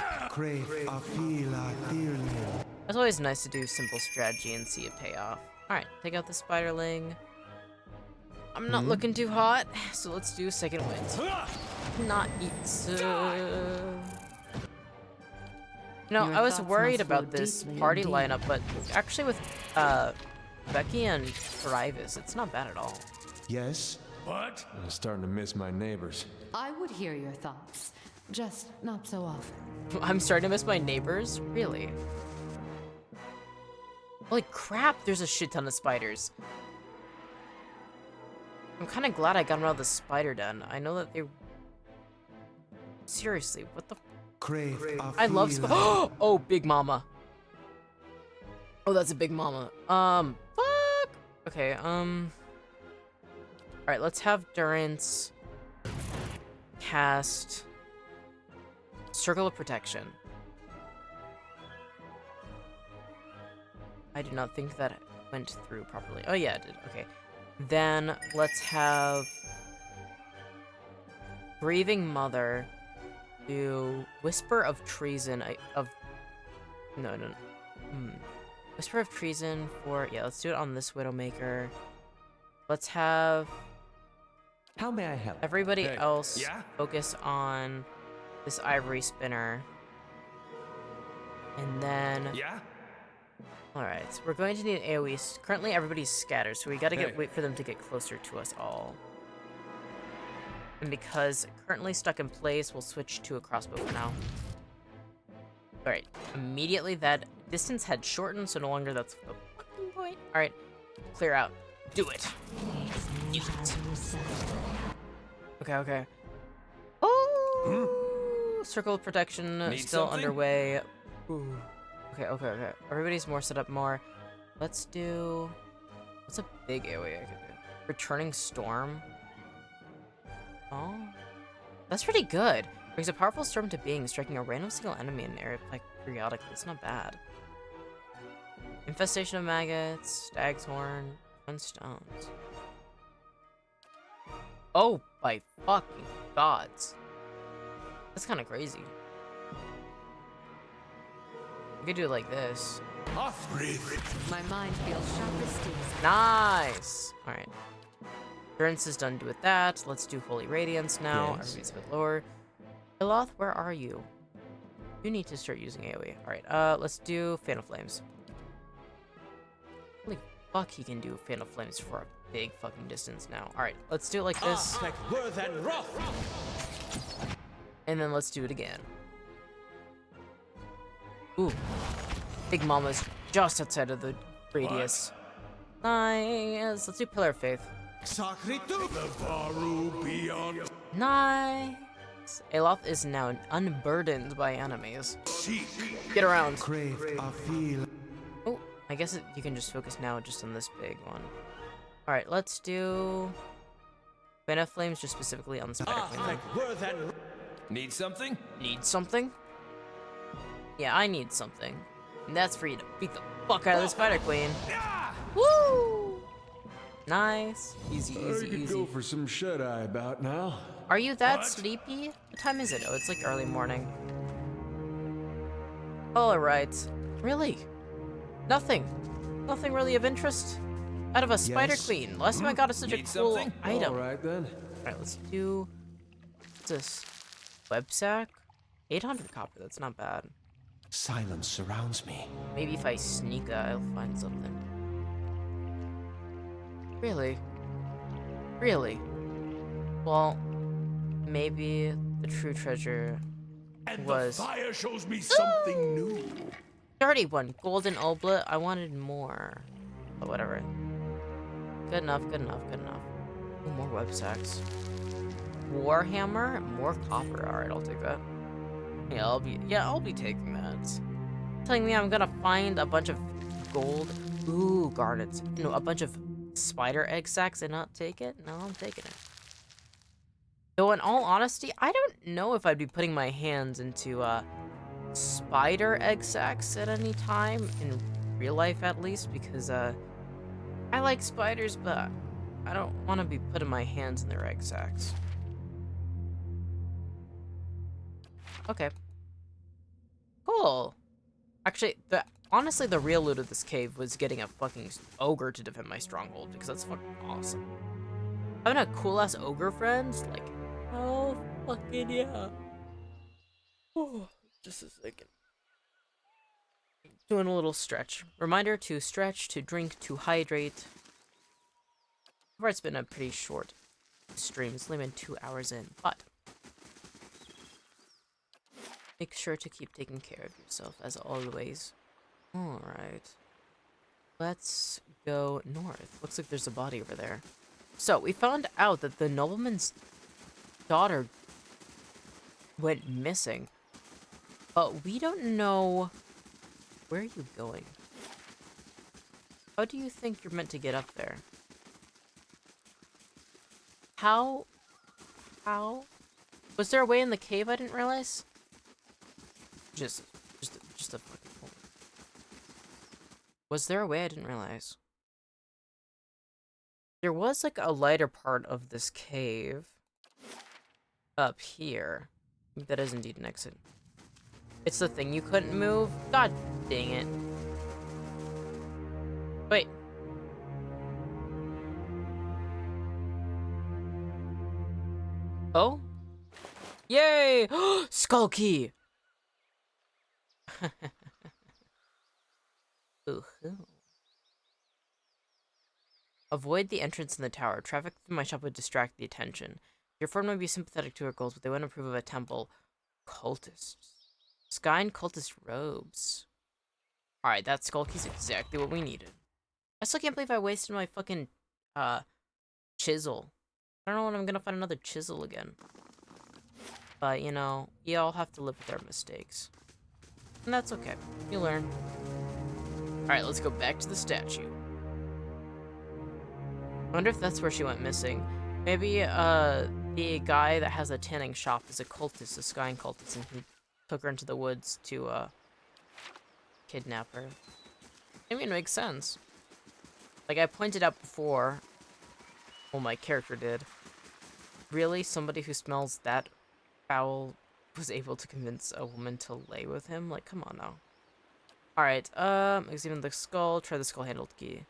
[SPEAKER 1] It's always nice to do simple strategy and see it pay off. Alright, take out the Spiderling. I'm not looking too hot, so let's do Second Wind. Not eat. You know, I was worried about this party lineup, but actually with Becky and Rivis, it's not bad at all.
[SPEAKER 3] Yes?
[SPEAKER 2] What?
[SPEAKER 3] I'm starting to miss my neighbors.
[SPEAKER 7] I would hear your thoughts, just not so often.
[SPEAKER 1] I'm starting to miss my neighbors? Really? Holy crap, there's a shit ton of spiders. I'm kind of glad I got around the spider den. I know that they... Seriously, what the... I love spiders. Oh, Big Mama. Oh, that's a Big Mama. Fuck! Okay, Alright, let's have Durance cast Circle of Protection. I do not think that went through properly. Oh yeah, it did. Okay. Then let's have Grieving Mother do Whisper of Treason. No. Whisper of Treason for... Yeah, let's do it on this Widowmaker. Let's have...
[SPEAKER 3] How may I help?
[SPEAKER 1] Everybody else focus on this Ivory Spinner. And then... Alright, we're going to need AoE. Currently, everybody's scattered, so we gotta wait for them to get closer to us all. And because currently stuck in place, we'll switch to a crossbow for now. Alright, immediately that distance had shortened, so no longer that's the fucking point. Alright, clear out. Do it. Okay. Oh! Circle of Protection still underway. Ooh. Okay. Everybody's more set up more. Let's do... What's a big AoE I could do? Returning Storm. Oh. That's pretty good. Brings a powerful storm to being, striking a random single enemy in an area like periodically. It's not bad. Infestation of Maggots, Stag's Horn, 1 stones. Oh, by fucking gods. That's kind of crazy. We could do it like this.
[SPEAKER 7] My mind feels sharp as steel.
[SPEAKER 1] Nice! Alright. Durance is done with that. Let's do Holy Radiance now. Everybody's a bit lower. Eloth, where are you? You need to start using AoE. Alright, let's do Fan of Flames. Holy fuck, he can do Fan of Flames for a big fucking distance now. Alright, let's do it like this. And then let's do it again. Ooh. Big Mama's just outside of the radius. Nice. Let's do Pillar of Faith. Nice. Aloth is now unburdened by enemies. Get around. Oh, I guess you can just focus now just on this big one. Alright, let's do Fan of Flames just specifically on the Spider Queen.
[SPEAKER 2] Need something?
[SPEAKER 1] Need something? Yeah, I need something. And that's for you to beat the fuck out of the Spider Queen. Woo! Nice. Easy.
[SPEAKER 3] Go for some shut-eye about now.
[SPEAKER 1] Are you that sleepy? What time is it? Oh, it's like early morning. Alright. Really? Nothing really of interest? Out of a Spider Queen. Last time I got such a cool item.
[SPEAKER 3] Alright then.
[SPEAKER 1] Alright, let's do this? Web sack? 800 copper, that's not bad.
[SPEAKER 3] Silence surrounds me.
[SPEAKER 1] Maybe if I sneak, I'll find something. Really? Really? Well, maybe the true treasure was...
[SPEAKER 12] The fire shows me something new.
[SPEAKER 1] 31 golden oblet. I wanted more. But whatever. Good enough, good enough, good enough. Ooh, more web sacks. Warhammer? More copper. Alright, I'll take that. Yeah, I'll be taking that. Telling me I'm gonna find a bunch of gold. Ooh, garnets. No, a bunch of spider egg sacks and not take it? No, I'm taking it. Though in all honesty, I don't know if I'd be putting my hands into spider egg sacks at any time, in real life at least, because I like spiders, but I don't want to be putting my hands in their egg sacks. Okay. Cool. Actually, honestly, the real loot of this cave was getting a fucking ogre to defend my stronghold, because that's fucking awesome. Having a cool-ass ogre friend, like, oh, fucking yeah. Oh, just a second. Doing a little stretch. Reminder to stretch, to drink, to hydrate. It's been a pretty short stream. It's only been 2 hours in, but make sure to keep taking care of yourself, as always. Alright. Let's go north. Looks like there's a body over there. So, we found out that the nobleman's daughter went missing. But we don't know... Where are you going? How do you think you're meant to get up there? How? Was there a way in the cave I didn't realize? Just a fucking hole. Was there a way I didn't realize? There was like a lighter part of this cave up here. That is indeed an exit. It's the thing you couldn't move? God dang it. Wait. Oh? Yay! Skull key! Ooh-hoo. Avoid the entrance in the tower. Traffic through my shop would distract the attention. Your friend might be sympathetic to her goals, but they wouldn't approve of a temple. Cultists. Sky and cultist robes. Alright, that skull key's exactly what we needed. I still can't believe I wasted my fucking, chisel. I don't know when I'm gonna find another chisel again. But, you know, you all have to live with our mistakes. And that's okay. You learn. Alright, let's go back to the statue. I wonder if that's where she went missing. Maybe, the guy that has a tanning shop is a cultist, a Sky cultist, and he took her into the woods to, kidnap her. I mean, it makes sense. Like I pointed out before, well, my character did. Really? Somebody who smells that foul was able to convince a woman to lay with him? Like, come on now. Alright, examine the skull, try the skull-handled key.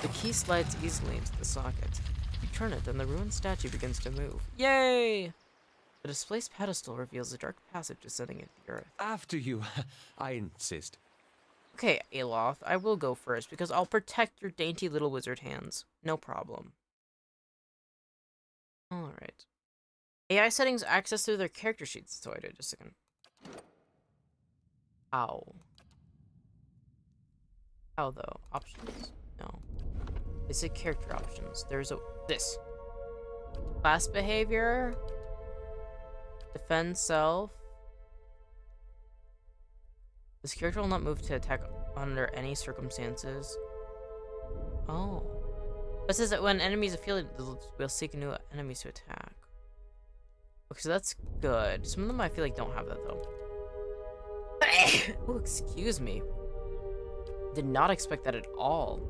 [SPEAKER 1] The key slides easily into the socket. You turn it, then the ruined statue begins to move. Yay! The displaced pedestal reveals a dark passage descending into the earth.
[SPEAKER 3] After you, I insist.
[SPEAKER 1] Okay, Aloth, I will go first, because I'll protect your dainty little wizard hands. No problem. Alright. AI settings access through their character sheets. So I did just a second. Ow. How though? Options? No. Basic character options. There's this. Class behavior. Defend self. This character will not move to attack under any circumstances. Oh. It says that when enemies are fielded, we'll seek new enemies to attack. Okay, so that's good. Some of them I feel like don't have that though. Oh, excuse me. Did not expect that at all.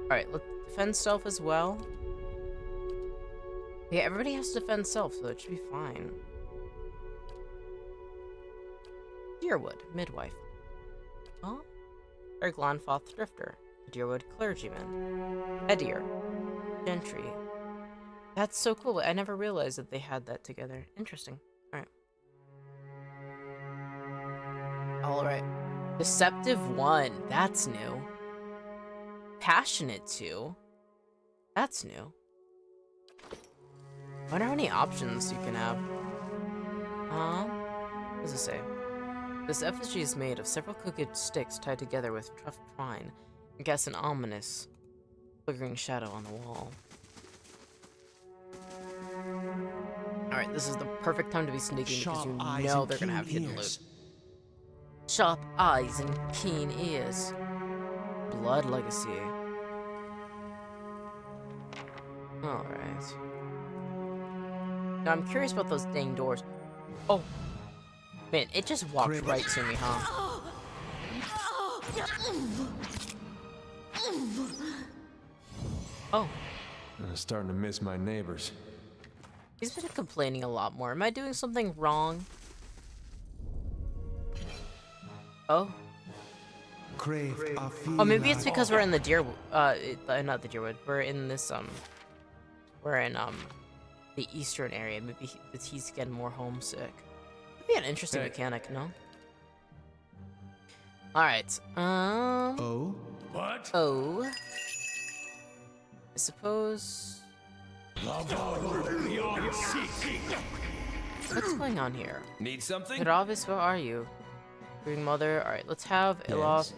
[SPEAKER 1] Alright, let's defend self as well. Yeah, everybody has to defend self, so it should be fine. Deerwood, midwife. Oh? Eric Lanfoth, drifter. Deerwood, clergyman. Edir, gentry. That's so cool. I never realized that they had that together. Interesting. Alright. Alright. Deceptive 1. That's new. Passionate 2. That's new. I wonder how many options you can have. What does it say? This effigy is made of several crooked sticks tied together with tough twine and casts an ominous, flickering shadow on the wall. Alright, this is the perfect time to be sneaking because you know they're gonna have hidden loot. Sharp eyes and keen ears. Blood Legacy. Alright. Now I'm curious about those dang doors. Oh. Man, it just walked right to me, huh? Oh.
[SPEAKER 3] I'm starting to miss my neighbors.
[SPEAKER 1] He's been complaining a lot more. Am I doing something wrong? Oh. Oh, maybe it's because we're in the deer, not the Deerwood. We're in this, we're in, the eastern area. Maybe he's getting more homesick. That'd be an interesting mechanic, no? Alright,
[SPEAKER 5] Oh?
[SPEAKER 2] What?
[SPEAKER 1] Oh. I suppose... What's going on here?
[SPEAKER 2] Need something?
[SPEAKER 1] Gravis, where are you? Green Mother. Alright, let's have Iloth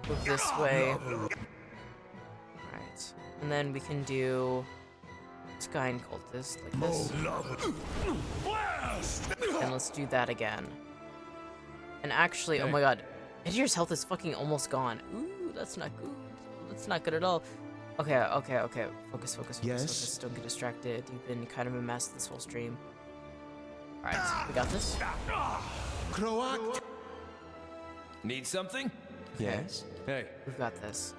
[SPEAKER 1] move this way. Alright. And then we can do Sky and Cultist like this. And let's do that again. And actually, oh my god. Edier's health is fucking almost gone. Ooh, that's not good. That's not good at all. Okay, okay, okay. Focus, focus, focus, focus. Don't get distracted. You've been kind of a mess this whole stream. Alright, we got this.
[SPEAKER 2] Need something?
[SPEAKER 3] Yes. Hey.
[SPEAKER 1] We've got this.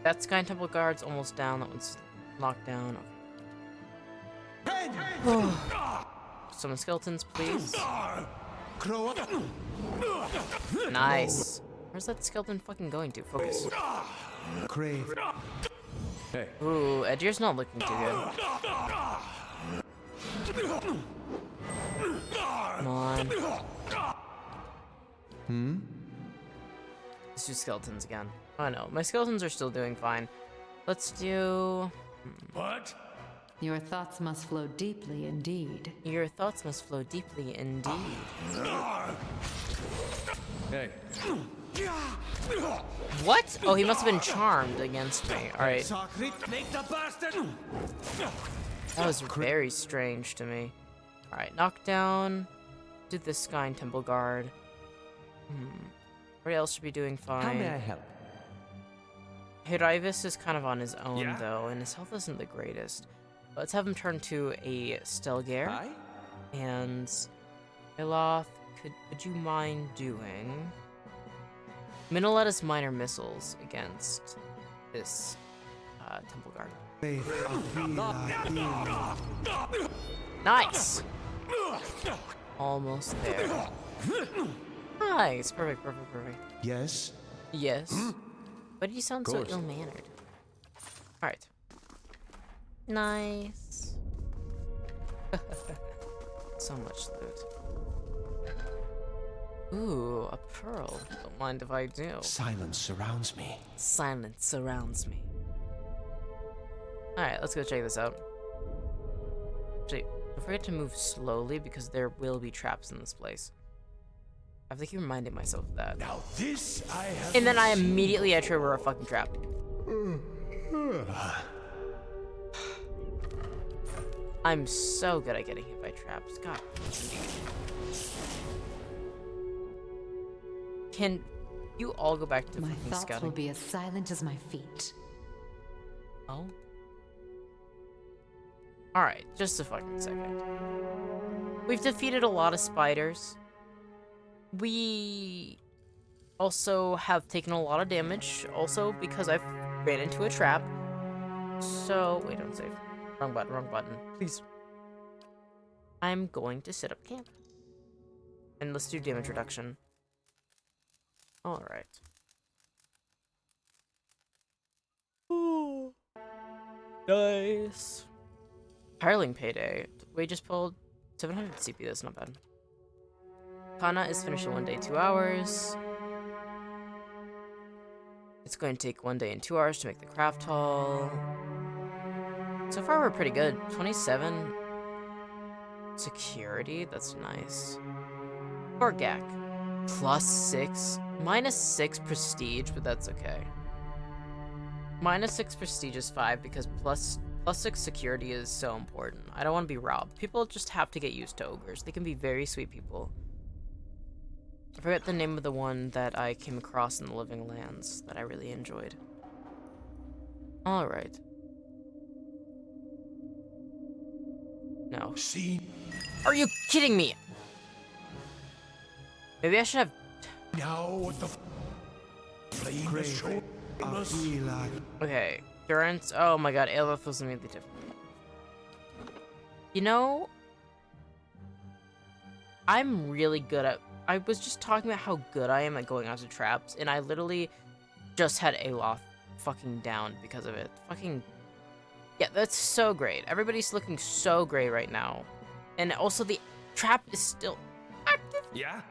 [SPEAKER 1] That Sky Temple guard's almost down. That one's locked down. Okay. Summon skeletons, please. Nice. Where's that skeleton fucking going to? Focus.
[SPEAKER 3] Hey.
[SPEAKER 1] Ooh, Edier's not looking too good. Come on. Let's do skeletons again. Oh no, my skeletons are still doing fine. Let's do...
[SPEAKER 2] What?
[SPEAKER 7] Your thoughts must flow deeply indeed.
[SPEAKER 1] Your thoughts must flow deeply indeed.
[SPEAKER 3] Hey.
[SPEAKER 1] What? Oh, he must have been charmed against me. Alright. That was very strange to me. Alright, knockdown. Do this Sky and Temple Guard. Everybody else should be doing fine.
[SPEAKER 8] How may I help?
[SPEAKER 1] Hiravis is kind of on his own, though, and his health isn't the greatest. Let's have him turn to a Stelgare.
[SPEAKER 8] Hi?
[SPEAKER 1] And Iloth, would you mind doing Minoletta's minor missiles against this Temple Guard? Nice! Almost there. Nice, perfect, perfect, perfect.
[SPEAKER 9] Yes?
[SPEAKER 1] Yes. Why do you sound so ill-mannered? Alright. Nice. So much loot. Ooh, a pearl. Don't mind if I do.
[SPEAKER 9] Silence surrounds me.
[SPEAKER 1] Silence surrounds me. Alright, let's go check this out. Actually, don't forget to move slowly because there will be traps in this place. I have to keep reminding myself of that.
[SPEAKER 9] Now this I have.
[SPEAKER 1] And then I immediately trigger a fucking trap. I'm so good at getting hit by traps. God. Can you all go back to
[SPEAKER 7] My
[SPEAKER 1] fucking
[SPEAKER 7] thoughts
[SPEAKER 1] scouting?
[SPEAKER 7] will be as silent as my feet.
[SPEAKER 1] Oh. Alright, just a fucking second. We've defeated a lot of spiders. We also have taken a lot of damage, also because I've ran into a trap. So, wait, don't save. Wrong button, please. I'm going to set up camp. And let's do damage reduction. Alright. Nice. Hireling payday. Wages pulled 700 CP. That's not bad. Kana is finished in 1 day, 2 hours. It's going to take 1 day and 2 hours to make the craft hall. So far, we're pretty good. 27 security. That's nice. Orgak. +6. -6 prestige, but that's okay. -6 prestige is 5 because +6 security is so important. I don't want to be robbed. People just have to get used to ogres. They can be very sweet people. I forget the name of the one that I came across in the Living Lands that I really enjoyed. Alright. No.
[SPEAKER 9] See?
[SPEAKER 1] Are you kidding me? Maybe I should have...
[SPEAKER 9] Now what the playing the show?
[SPEAKER 1] Okay. Durance. Oh my god, Ayla feels immediately different. You know... I'm really good at... I was just talking about how good I am at going onto traps, and I literally just had Aloth fucking down because of it. Fucking... Yeah, that's so great. Everybody's looking so great right now. And also the trap is still active.
[SPEAKER 2] Yeah?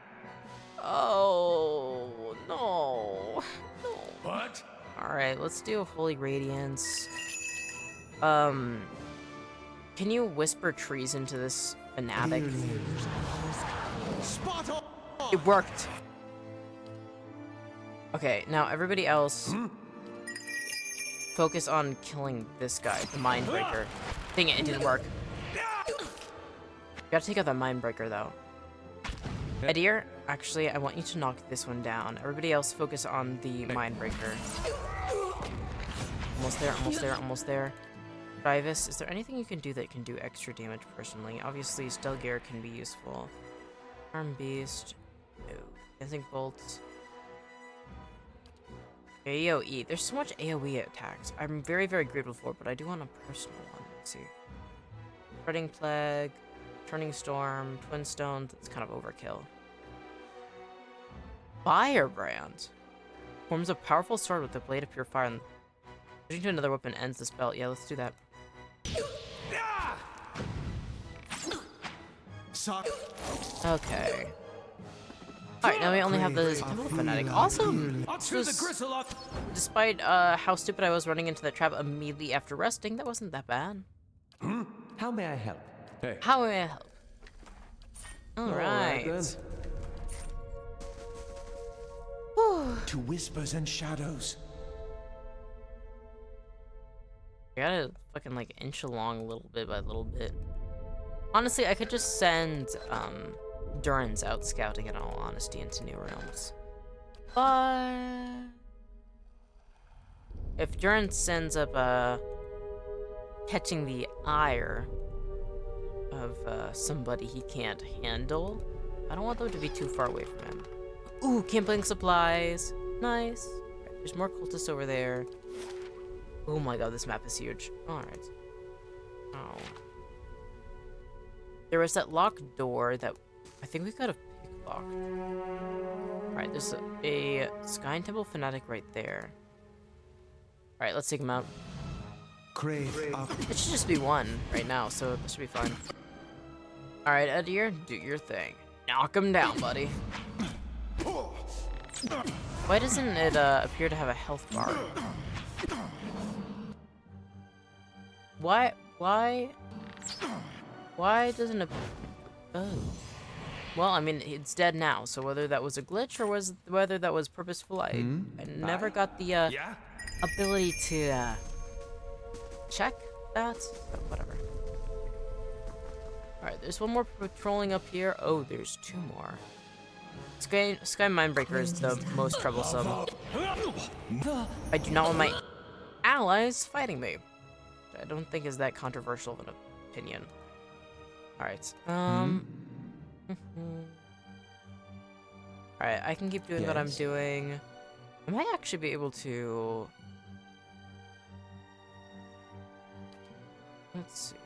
[SPEAKER 1] Oh, no. No.
[SPEAKER 2] What?
[SPEAKER 1] Alright, let's do Holy Radiance. Can you whisper trees into this fanatic?
[SPEAKER 9] Spot on!
[SPEAKER 1] It worked. Okay, now everybody else focus on killing this guy, the Mindbreaker. Dang it, it didn't work. Gotta take out that Mindbreaker though. Edir, actually, I want you to knock this one down. Everybody else focus on the Mindbreaker. Almost there, almost there, almost there. Rivus, is there anything you can do that can do extra damage personally? Obviously, Stelgare can be useful. Arm Beast. No. Dancing Bolts. AoE. There's so much AoE attacks. I'm very, very grateful for it, but I do want a personal one. Let's see. Spreading Plague. Turning Storm. Twin Stones. That's kind of overkill. Firebrand. Forms a powerful sword with a blade of pure fire and switching to another weapon ends the spell. Yeah, let's do that. Okay. Alright, now we only have the Temple Fanatic. Also, despite how stupid I was running into the trap immediately after resting, that wasn't that bad.
[SPEAKER 3] How may I help? Hey.
[SPEAKER 1] How may I help? Alright.
[SPEAKER 9] To whispers and shadows.
[SPEAKER 1] I gotta fucking like inch along a little bit by little bit. Honestly, I could just send Durance out scouting in all honesty into New Realms. But if Durance ends up catching the ire of somebody he can't handle, I don't want them to be too far away from him. Ooh, camping supplies. Nice. Right, there's more cultists over there. Oh my god, this map is huge. Alright. Oh. There was that locked door that I think we could have picklocked. Alright, there's a Sky and Temple Fanatic right there. Alright, let's take him out. It should just be one right now, so this should be fine. Alright, Edir, do your thing. Knock him down, buddy. Why doesn't it appear to have a health bar? Why doesn't it... Oh. Well, I mean, it's dead now, so whether that was a glitch or whether that was purposeful, I never got the ability to check that. So whatever. Alright, there's one more patrolling up here. Oh, there's two more. Sky Mindbreaker is the most troublesome. I do not want my allies fighting me. I don't think is that controversial of an opinion. Alright, Alright, I can keep doing what I'm doing. I might actually be able to... Let's see.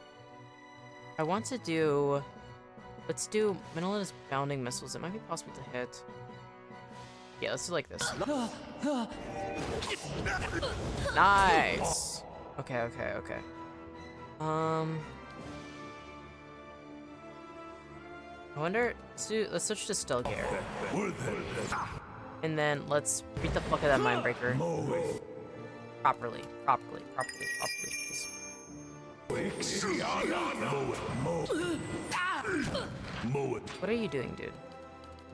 [SPEAKER 1] I want to do... Let's do Menela's Bounding Missiles. It might be possible to hit. Yeah, let's do like this. Nice! Okay. I wonder. Let's switch to Stelgare. And then let's beat the fuck out of that Mindbreaker. Properly. Please. What are you doing, dude? Did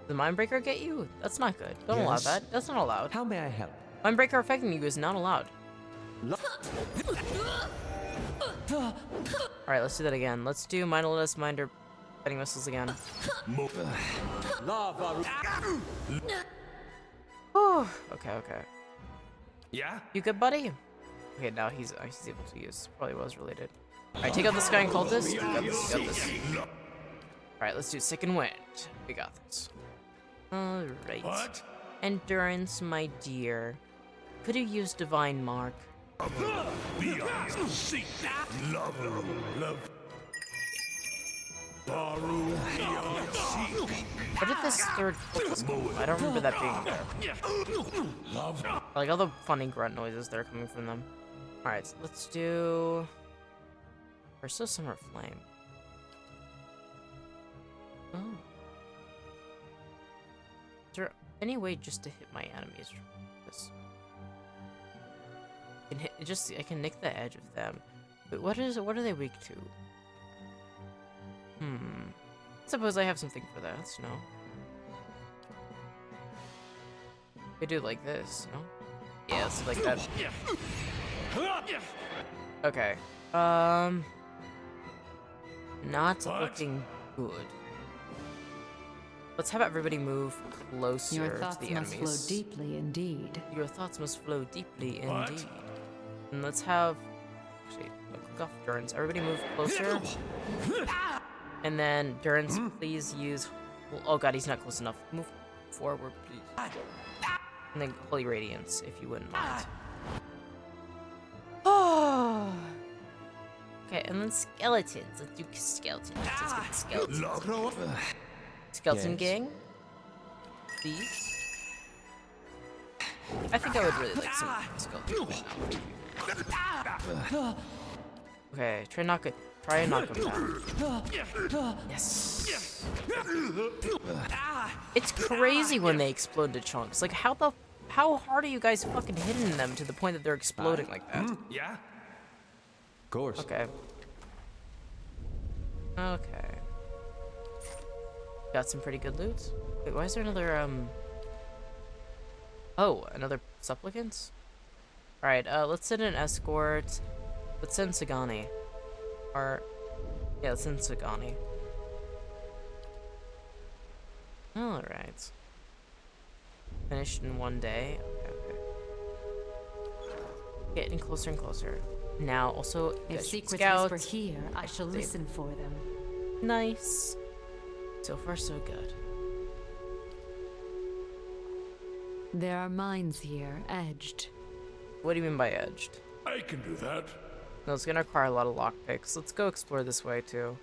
[SPEAKER 1] the Mindbreaker get you? That's not good. Don't allow that. That's not allowed.
[SPEAKER 3] How may I help?
[SPEAKER 1] Mindbreaker affecting you is not allowed. Alright, let's do that again. Let's do Mindless Minder fighting missiles again. Whew. Okay.
[SPEAKER 2] Yeah?
[SPEAKER 1] You good, buddy? Okay, now he's able to use. Probably was related. Alright, take out the Sky and Cultist. You got this. Alright, let's do Second Wind. We got this. Alright.
[SPEAKER 2] What?
[SPEAKER 1] Endurance, my dear. Could you use Divine Mark? Where did this third focus come from? I don't remember that being there. Like all the funny grunt noises that are coming from them. Alright, so let's do... Where's still Summer Flame? Oh. Is there any way just to hit my enemies from this? I can nick the edge of them. But what are they weak to? Suppose I have something for that, no? I do like this, no? Yeah, it's like that. Okay. Not looking good. Let's have everybody move closer
[SPEAKER 7] Your
[SPEAKER 1] to
[SPEAKER 7] thoughts
[SPEAKER 1] the
[SPEAKER 7] must
[SPEAKER 1] enemies.
[SPEAKER 7] flow deeply indeed.
[SPEAKER 1] Your thoughts must flow deeply indeed. And let's have... Actually, click off Durance. Everybody move closer. And then, Durance, please use... Oh god, he's not close enough. Move forward, please. And then Holy Radiance, if you wouldn't mind. Oh. Okay, and then skeletons. Let's do skeletons. Let's get the skeletons. Skeleton gang, please. I think I would really like some skeletons right now. Okay, try and knock him down. Yes. It's crazy when they explode to chunks. Like how hard are you guys fucking hitting them to the point that they're exploding like that?
[SPEAKER 2] Yeah?
[SPEAKER 3] Of course.
[SPEAKER 1] Okay. Got some pretty good loot. Wait, why is there another, Oh, another supplicants? Alright, let's send an escort. Let's send Sagani. Yeah, let's send Sagani. Alright. Finished in one day. Okay. Getting closer and closer. Now, also,
[SPEAKER 7] If secrets
[SPEAKER 1] scout.
[SPEAKER 7] whisper here, I shall listen for them.
[SPEAKER 1] Nice. So far, so good.
[SPEAKER 7] There are mines here, edged.
[SPEAKER 1] What do you mean by edged?
[SPEAKER 2] I can do that.
[SPEAKER 1] No, it's gonna require a lot of lockpicks. Let's go explore this way, too.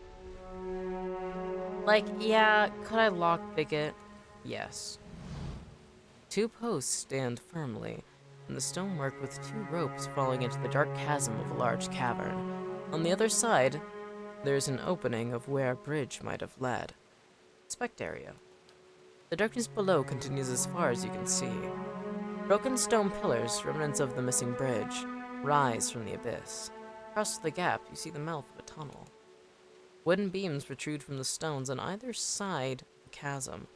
[SPEAKER 1] Like, yeah, could I lockpick it? Yes. 2 posts stand firmly in the stonework with 2 ropes falling into the dark chasm of a large cavern. On the other side, there's an opening of where a bridge might have led. Inspect area. The darkness below continues as far as you can see. Broken stone pillars, remnants of the missing bridge, rise from the abyss. Across the gap, you see the mouth of a tunnel. Wooden beams protrude from the stones on either side of the chasm.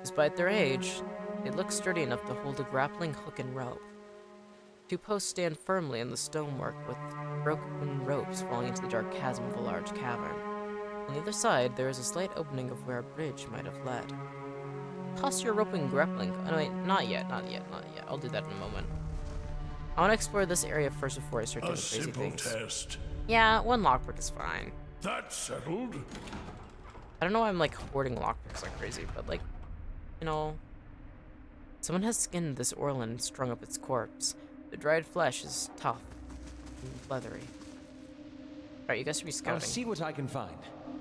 [SPEAKER 1] Despite their age, they look sturdy enough to hold a grappling hook and rope. 2 posts stand firmly in the stonework with broken ropes falling into the dark chasm of a large cavern. On the other side, there is a slight opening of where a bridge might have led. Toss your rope and grappling. Oh, wait, not yet. I'll do that in a moment. I want to explore this area first before I start doing crazy things.
[SPEAKER 2] Test.
[SPEAKER 1] Yeah, 1 lockpick is fine.
[SPEAKER 2] That's settled.
[SPEAKER 1] I don't know why I'm like hoarding lockpicks like crazy, but like, you know, someone has skinned this Orlin and strung up its corpse. The dried flesh is tough and leathery. Alright, you guys should be scouting.
[SPEAKER 3] I'll see what I can find.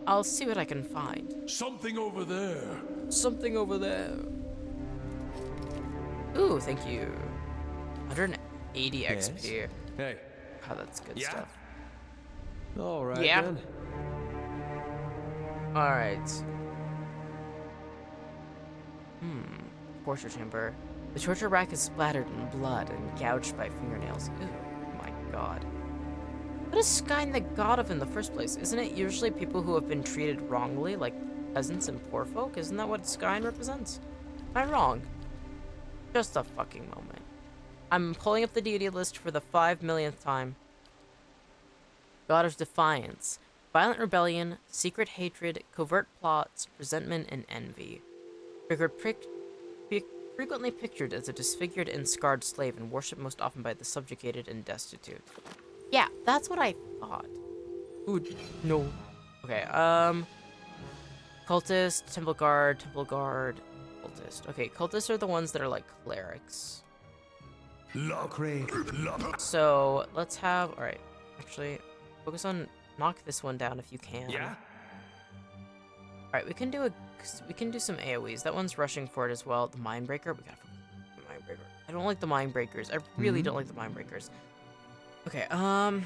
[SPEAKER 1] I'll see what I can find.
[SPEAKER 2] Something over there.
[SPEAKER 1] Something over there. Ooh, thank you. 180
[SPEAKER 3] Yes?
[SPEAKER 1] XP.
[SPEAKER 3] Hey.
[SPEAKER 1] Wow, that's good
[SPEAKER 2] Yeah?
[SPEAKER 1] stuff.
[SPEAKER 3] All right,
[SPEAKER 1] Yeah.
[SPEAKER 3] then.
[SPEAKER 1] Alright. Torture chamber. The torture rack is splattered in blood and gouged by fingernails. Ew, my god. What is Skyne the god of in the first place? Isn't it usually people who have been treated wrongly, like peasants and poor folk? Isn't that what Skyne represents? Am I wrong? Just a fucking moment. I'm pulling up the deity list for the 5 millionth time. God of defiance, violent rebellion, secret hatred, covert plots, resentment, and envy. Frequently pictured as a disfigured and scarred slave and worshipped most often by the subjugated and destitute. Yeah, that's what I thought. Ooh, no. Okay, cultist, temple guard, cultist. Okay, cultists are the ones that are like clerics. So, let's have, alright, actually, focus on, knock this one down if you can.
[SPEAKER 2] Yeah?
[SPEAKER 1] Alright, we can do some AoEs. That one's rushing for it as well. The Mindbreaker, we gotta focus on the Mindbreaker. I don't like the Mindbreakers. I really don't like the Mindbreakers. Okay, what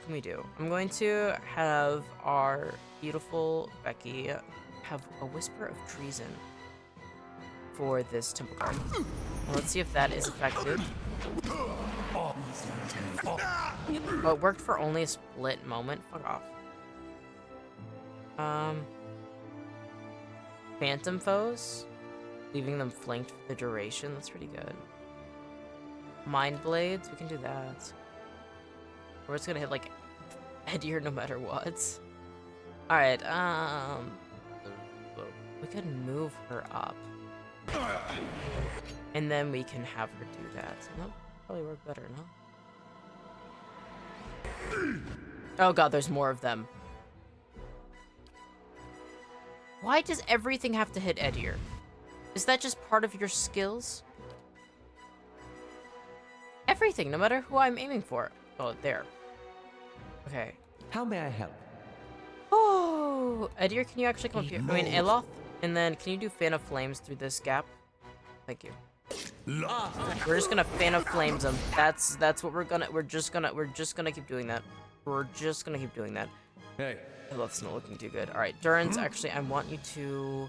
[SPEAKER 1] can we do? I'm going to have our beautiful Becky have a Whisper of Treason for this temple guard. Now let's see if that is effective. Oh, it worked for only a split moment. Fuck off. Phantom foes, leaving them flanked for the duration. That's pretty good. Mind blades, we can do that. We're just gonna hit like Edier no matter what. All right. We could move her up, and then we can have her do that. That would probably work better, no? Oh god, there's more of them. Why does everything have to hit Edier? Is that just part of your skills? Everything, no matter who I'm aiming for. Oh, there. Okay.
[SPEAKER 3] How may I help?
[SPEAKER 1] Oh, Edier, can you actually come up here? I mean, Eloth, and then can you do Fan of Flames through this gap? Thank you. We're just gonna Fan of Flames him. That's what we're just gonna keep doing that. We're just gonna keep doing that.
[SPEAKER 3] Hey.
[SPEAKER 1] Eloth's not looking too good. All right, Durance, actually, I want you to.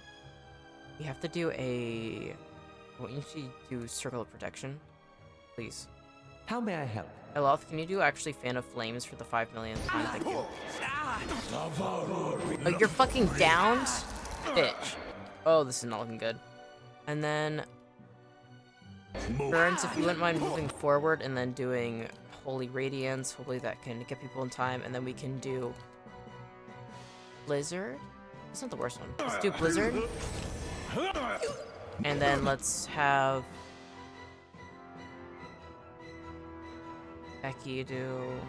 [SPEAKER 1] We have to do a. I want you to do Circle of Protection, please.
[SPEAKER 3] How may I help?
[SPEAKER 1] Eloth, can you do actually Fan of Flames for the 5 millionth time? Thank you. Oh, you're fucking downed? Bitch. Oh, this is not looking good. And then... Durance, if you wouldn't mind moving forward and then doing Holy Radiance, hopefully that can get people in time, and then we can do... Blizzard? That's not the worst one. Let's do Blizzard. And then let's have... Becky do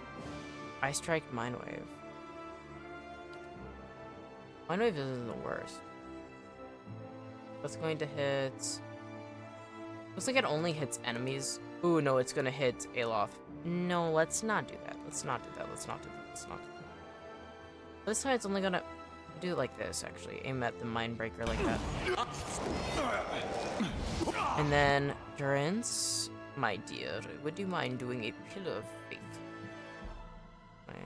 [SPEAKER 1] Ice Strike, Mind Wave. Mind Wave isn't the worst. That's going to hit. Looks like it only hits enemies. Ooh, no, it's gonna hit Aloth. No, let's not do that. Let's not do that. Let's not do that. Let's not do that. This time it's only gonna do it like this, actually. Aim at the Mindbreaker like that. And then Durance. My dear, would you mind doing a Pillar of Faith? Right.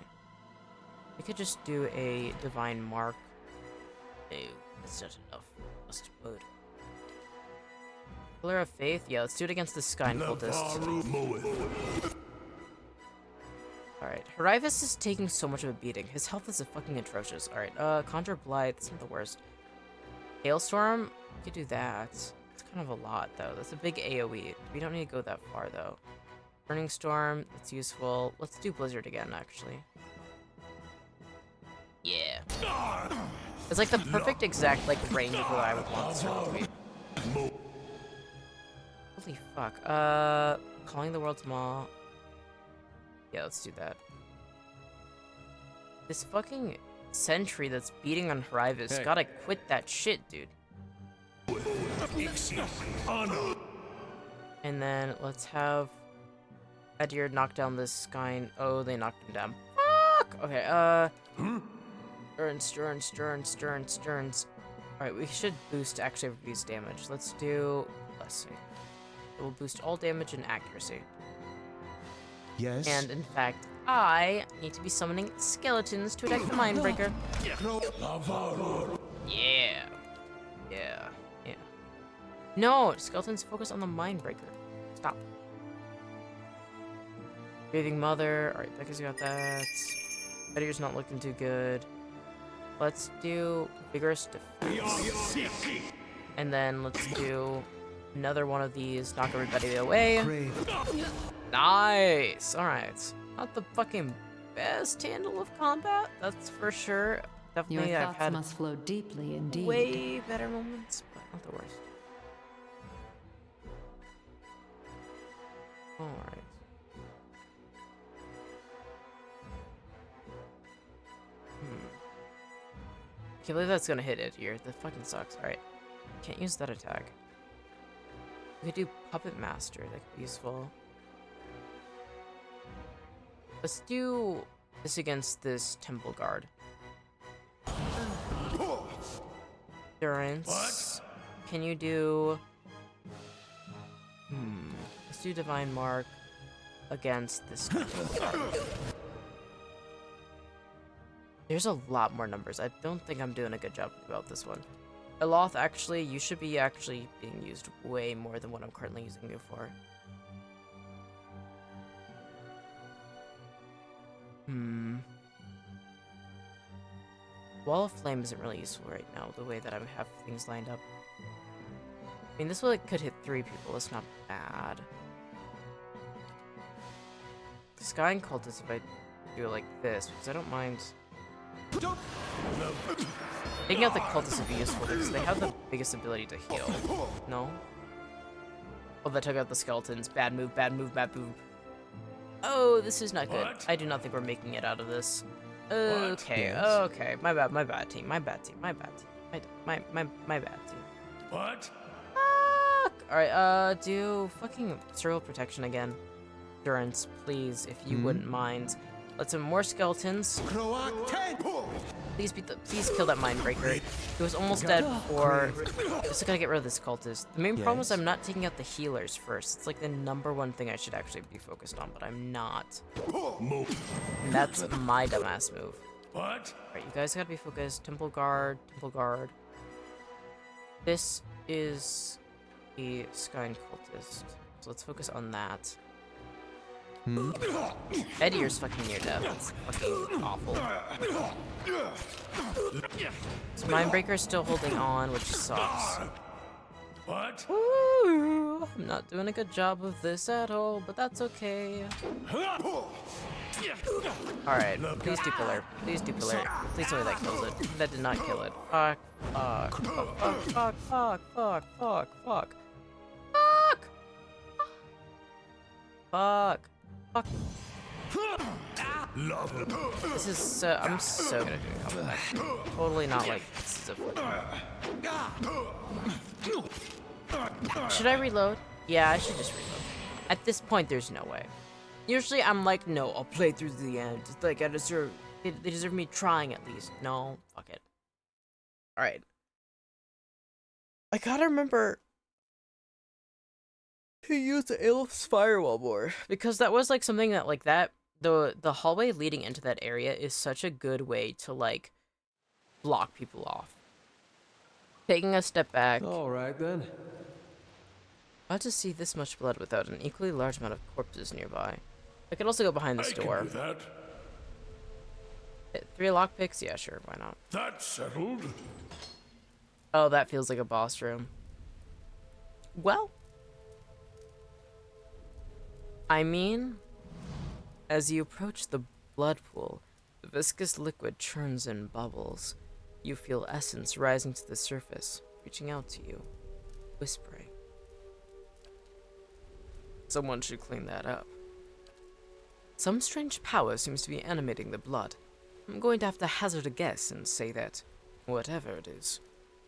[SPEAKER 1] We could just do a Divine Mark. No, that's not enough. Must murder. Pillar of Faith? Yeah, let's do it against the Skyne cultist. Alright, Harivas is taking so much of a beating. His health is fucking atrocious. Alright, Conjure Blight, that's not the worst. Hailstorm? We could do that. Kind of a lot though. That's a big AoE. We don't need to go that far though. Burning Storm, that's useful. Let's do Blizzard again, actually. Yeah. It's like the perfect exact like range of what I would want this to be. Holy fuck. Calling the World's Maw. Yeah, let's do that. This fucking sentry that's beating on Harivas gotta quit that shit, dude. And then let's have Edier knock down this Skyne. Oh, they knocked him down. Fuck! Okay, Stearns. Alright, we should boost actually reduce damage. Let's do Blessing. It will boost all damage and accuracy.
[SPEAKER 12] Yes?
[SPEAKER 11] And in fact, I need to be summoning skeletons to attack the Mindbreaker. Yeah. Yeah. Yeah. No, skeletons focus on the Mindbreaker. Stop. Breathing Mother. Alright, Becca's got that. Edgar's not looking too good. Let's do Vigorous Defense. And then let's do another one of these. Knock everybody away. Nice! Alright. Not the fucking best handle of combat, that's for sure. Definitely,
[SPEAKER 7] Your
[SPEAKER 11] I've
[SPEAKER 7] thoughts
[SPEAKER 11] had
[SPEAKER 7] must flow deeply indeed.
[SPEAKER 11] way better moments, but not the worst. Alright. Can't believe that's gonna hit it here. That fucking sucks. Alright. Can't use that attack. We could do Puppet Master. That could be useful. Let's do this against this Temple Guard. Endurance. What? Can you do... Let's do Divine Mark against this Temple Guard. There's a lot more numbers. I don't think I'm doing a good job about this one. Eloth, actually, you should be actually being used way more than what I'm currently using you for. Wall of Flame isn't really useful right now, the way that I have things lined up. I mean, this one could hit 3 people. That's not bad. The Sky and Cultist, if I do it like this, because I don't mind... Taking out the Cultists would be useful because they have the biggest ability to heal. No? Oh, that took out the Skeletons. Bad move, bad move, bad move. Oh, this is not good. I do not think we're making it out of this. Okay,
[SPEAKER 12] Yes.
[SPEAKER 11] okay. My bad team, my bad team, my bad team. My bad team.
[SPEAKER 2] What?
[SPEAKER 11] Alright, do fucking Cerebral Protection again. Endurance, please, if you wouldn't mind. Let's have more skeletons. Please kill that Mindbreaker. He was almost dead before. Just gotta get rid of this cultist. The main problem is I'm not taking out the healers first. It's like the #1 thing I should actually be focused on, but I'm not. And that's my dumbass move.
[SPEAKER 2] What?
[SPEAKER 11] Alright, you guys gotta be focused. Temple Guard, Temple Guard. This is a Sky Cultist. So let's focus on that. Edier's fucking near death. That's fucking awful. This Mindbreaker's still holding on, which sucks.
[SPEAKER 2] What?
[SPEAKER 11] Ooh, I'm not doing a good job of this at all, but that's okay. Alright, please do pillar. Please do pillar. Please tell me that kills it. That did not kill it. Fuck. Fuck. Fuck. Fuck. Fuck. Fuck. Fuck. Fuck. Fuck. Fuck. Fuck. This is I'm so good at doing combat. Totally not like this is a Should I reload? Yeah, I should just reload. At this point, there's no way. Usually I'm like, no, I'll play through to the end. It's like, they deserve me trying at least. No, fuck it. Alright. I gotta remember to use the Elf's Firewall more. Because that was like something that like that, the hallway leading into that area is such a good way to like block people off. Taking a step back.
[SPEAKER 3] Alright then.
[SPEAKER 11] About to see this much blood without an equally large amount of corpses nearby. I could also go behind this door.
[SPEAKER 2] Can do that.
[SPEAKER 11] 3 lockpicks? Yeah, sure, why not?
[SPEAKER 2] That's settled.
[SPEAKER 11] Oh, that feels like a boss room. Well, I mean, as you approach the blood pool, the viscous liquid churns and bubbles. You feel essence rising to the surface, reaching out to you, whispering. Someone should clean that up. Some strange power seems to be animating the blood. I'm going to have to hazard a guess and say that, whatever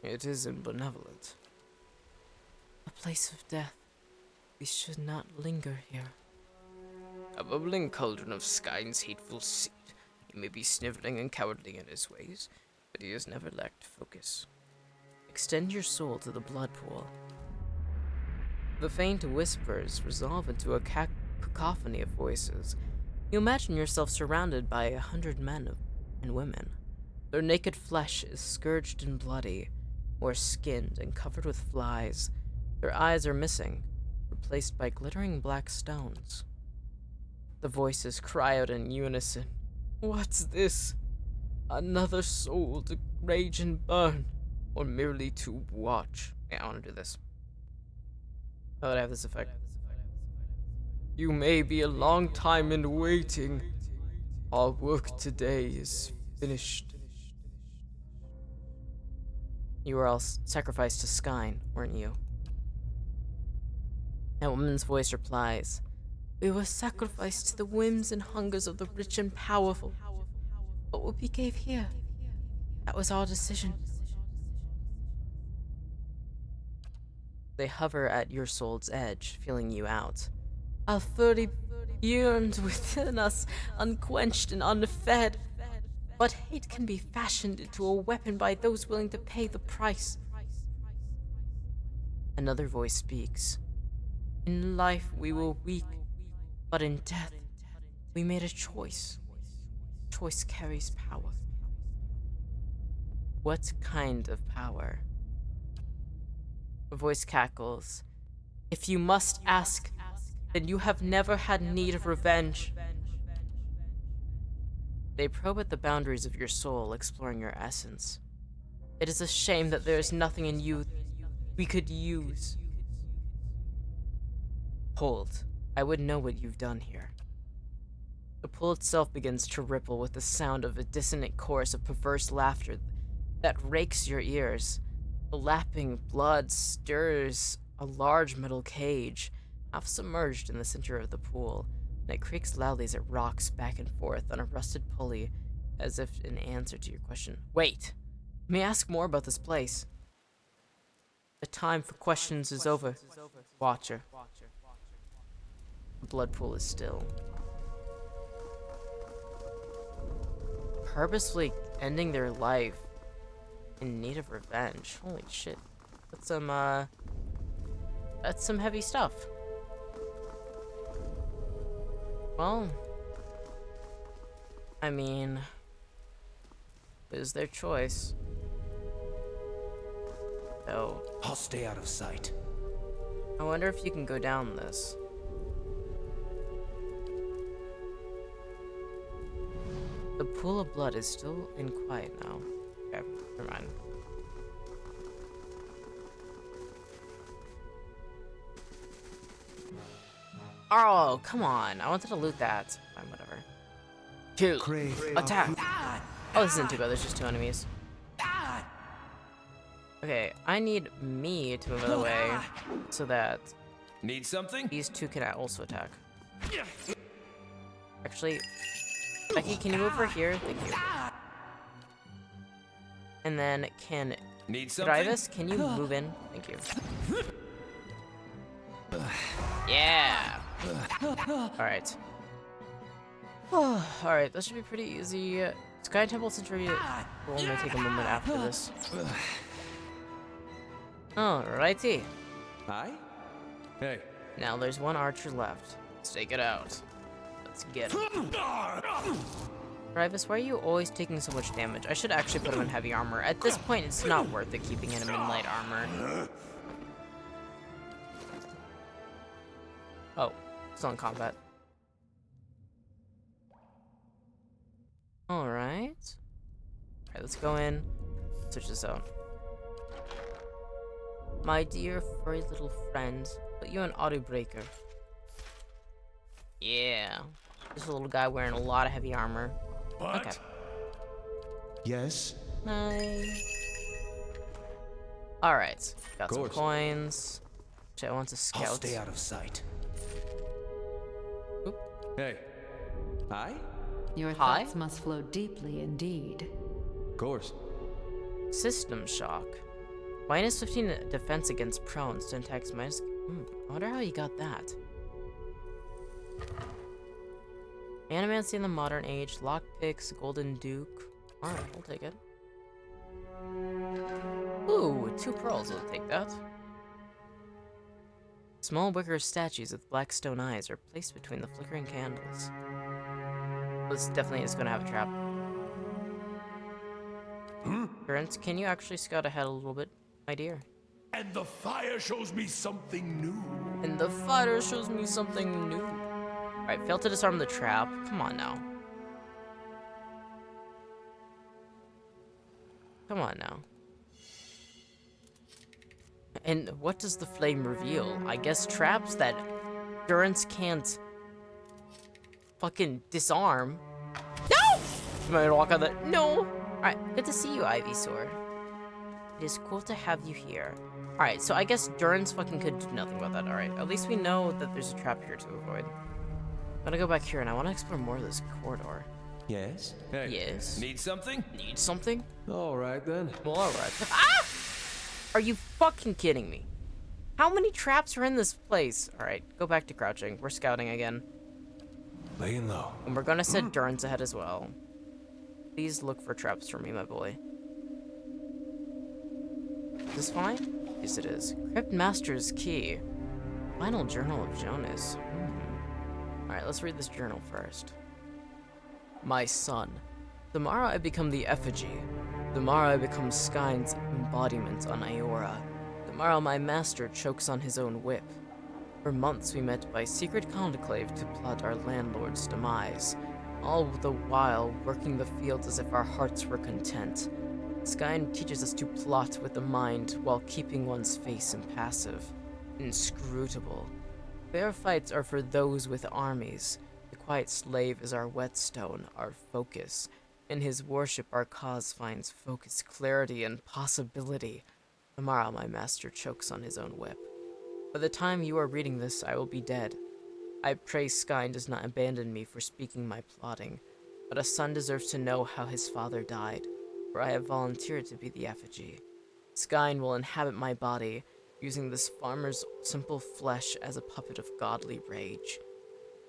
[SPEAKER 11] it isn't benevolent. A place of death. We should not linger here. A bubbling cauldron of Skyne's hateful seed. He may be sniveling and cowardly in his ways, but he has never lacked focus. Extend your soul to the blood pool. The faint whispers resolve into a
[SPEAKER 1] cacophony of voices. You imagine yourself surrounded by 100 men and women. Their naked flesh is scourged and bloody, or skinned and covered with flies. Their eyes are missing, replaced by glittering black stones. The voices cry out in unison. What's this? Another soul to rage and burn, or merely to watch? Yeah, I want to do this. How would I have this effect? You may be a long time in waiting. Our work today is finished. You were all sacrificed to Skyn, weren't you? A woman's voice replies, We were sacrificed to the whims and hungers of the rich and powerful. But what we gave here, that was our decision. They hover at your soul's edge, feeling you out. Our fury yearned within us, unquenched and unfed. But hate can be fashioned into a weapon by those willing to pay the price. Another voice speaks. In life we were weak, but in death we made a choice. Choice carries power. What kind of power? A voice cackles. If you must ask, then you have never had need of revenge. They probe at the boundaries of your soul, exploring your essence. It is a shame that there is nothing in you we could use. Hold. I would know what you've done here. The pool itself begins to ripple with the sound of a dissonant chorus of perverse laughter that rakes your ears. The lapping blood stirs a large metal cage, half submerged in the center of the pool, and it creaks loudly as it rocks back and forth on a rusted pulley, as if in answer to your question. Wait! Let me ask more about this place. The time for questions is over, Watcher. The blood pool is still. Purposefully ending their life in need of revenge. Holy shit. That's some heavy stuff. Well, I mean, it was their choice. So,
[SPEAKER 2] I'll stay out of sight.
[SPEAKER 1] I wonder if you can go down this. The pool of blood is still in quiet now. Okay, never mind. Oh, come on. I wanted to loot that. Fine, whatever. Kill. Attack. Oh, this isn't too bad. There's just 2 enemies. Okay, I need me to move out of the way so that
[SPEAKER 2] Need something?
[SPEAKER 1] these 2 can also attack. Actually, Becky, can you move over here? Thank you. And then can
[SPEAKER 2] Need something?
[SPEAKER 1] Travis, can you move in? Thank you. Yeah. Alright. Alright, that should be pretty easy. Sky Temple Century will only take a moment after this. Alrighty.
[SPEAKER 3] Hi? Hey.
[SPEAKER 1] Now there's 1 archer left. Let's take it out. Let's get him. Travis, why are you always taking so much damage? I should actually put him in heavy armor. At this point, it's not worth it keeping him in light armor. Oh, still in combat. Alright. Alright, let's go in. Switch this out. My dear furry little friend, put you an auto breaker. Yeah. Just a little guy wearing a lot of heavy armor.
[SPEAKER 12] What?
[SPEAKER 1] Okay.
[SPEAKER 12] Yes?
[SPEAKER 1] Nice. Alright. Got some coins. Actually, I want to scout.
[SPEAKER 2] I'll stay out of sight.
[SPEAKER 1] Oop.
[SPEAKER 3] Hey. Hi?
[SPEAKER 7] Your
[SPEAKER 1] Hi?
[SPEAKER 7] thoughts must flow deeply indeed.
[SPEAKER 3] Of course.
[SPEAKER 1] System shock. Minus 15 defense against prone. Stun attacks minus. I wonder how you got that. Animancy in the modern age. Lockpicks. Golden Duke. Alright, I'll take it. Ooh, 2 pearls. I'll take that. Small wicker statues with black stone eyes are placed between the flickering candles. This definitely is going to have a trap. Durance, can you actually scout ahead a little bit, my dear?
[SPEAKER 12] And the fire shows me something new.
[SPEAKER 1] And the fire shows me something new. Alright, fail to disarm the trap. Come on now. Come on now. And what does the flame reveal? I guess traps that Durance can't fucking disarm. No! Am I gonna walk on that? No! Alright, good to see you, Ivysaur. It is cool to have you here. Alright, so I guess Durance fucking could do nothing about that. Alright, at least we know that there's a trap here to avoid. I'm gonna go back here and I want to explore more of this corridor.
[SPEAKER 3] Yes?
[SPEAKER 2] Hey,
[SPEAKER 1] Yes.
[SPEAKER 2] need something?
[SPEAKER 1] Need something?
[SPEAKER 3] All right, then.
[SPEAKER 1] Well, alright. Ah! Are you fucking kidding me? How many traps are in this place? Alright, go back to crouching. We're scouting again.
[SPEAKER 12] Laying low.
[SPEAKER 1] And we're gonna set Durance ahead as well. Please look for traps for me, my boy. Is this fine? Yes, it is. Crypt Master's Key. Final Journal of Jonas. Alright, let's read this journal first. My son. Tomorrow I become the effigy. Tomorrow I become Skyne's embodiment on Iora. Tomorrow my master chokes on his own whip. For months we met by secret conclave to plot our landlord's demise, all the while working the fields as if our hearts were content. Skyne teaches us to plot with the mind while keeping one's face impassive, inscrutable. Fair fights are for those with armies. The quiet slave is our whetstone, our focus. In his worship our cause finds focus, clarity, and possibility. Tomorrow my master chokes on his own whip. By the time you are reading this, I will be dead. I pray Skyne does not abandon me for speaking my plotting, but a son deserves to know how his father died, for I have volunteered to be the effigy. Skyne will inhabit my body, using this farmer's simple flesh as a puppet of godly rage.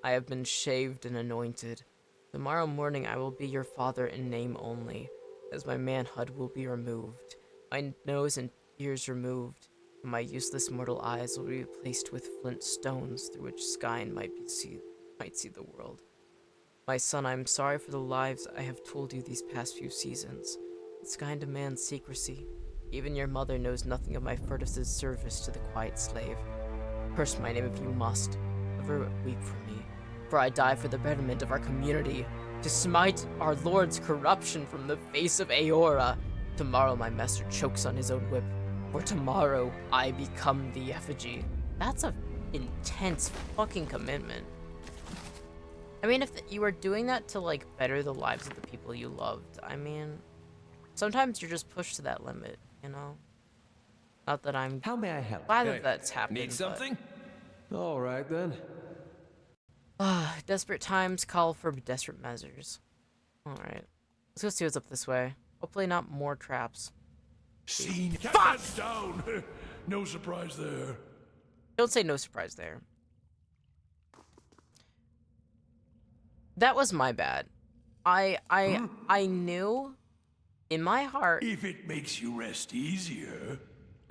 [SPEAKER 1] I have been shaved and anointed. Tomorrow morning I will be your father in name only, as my manhood will be removed, my nose and ears removed, and my useless mortal eyes will be replaced with flint stones through which Skyne might see the world. My son, I am sorry for the lies I have told you these past few seasons. Skyne demands secrecy. Even your mother knows nothing of my furtive service to the quiet slave. Curse my name if you must. Never weep for me, for I die for the betterment of our community, to smite our lord's corruption from the face of Aora. Tomorrow my master chokes on his own whip, for tomorrow I become the effigy. That's a intense fucking commitment. I mean, if you were doing that to, like, better the lives of the people you loved, I mean, sometimes you're just pushed to that limit, you know? Not that I'm
[SPEAKER 3] How may I help?
[SPEAKER 1] glad that that's happening.
[SPEAKER 2] Need something?
[SPEAKER 3] All right, then.
[SPEAKER 1] Desperate times call for desperate measures. Alright. Let's go see what's up this way. Hopefully not more traps.
[SPEAKER 12] Seen. Fuck! Down. No surprise there.
[SPEAKER 1] Don't say no surprise there. That was my bad. I knew in my heart.
[SPEAKER 12] If it makes you rest easier.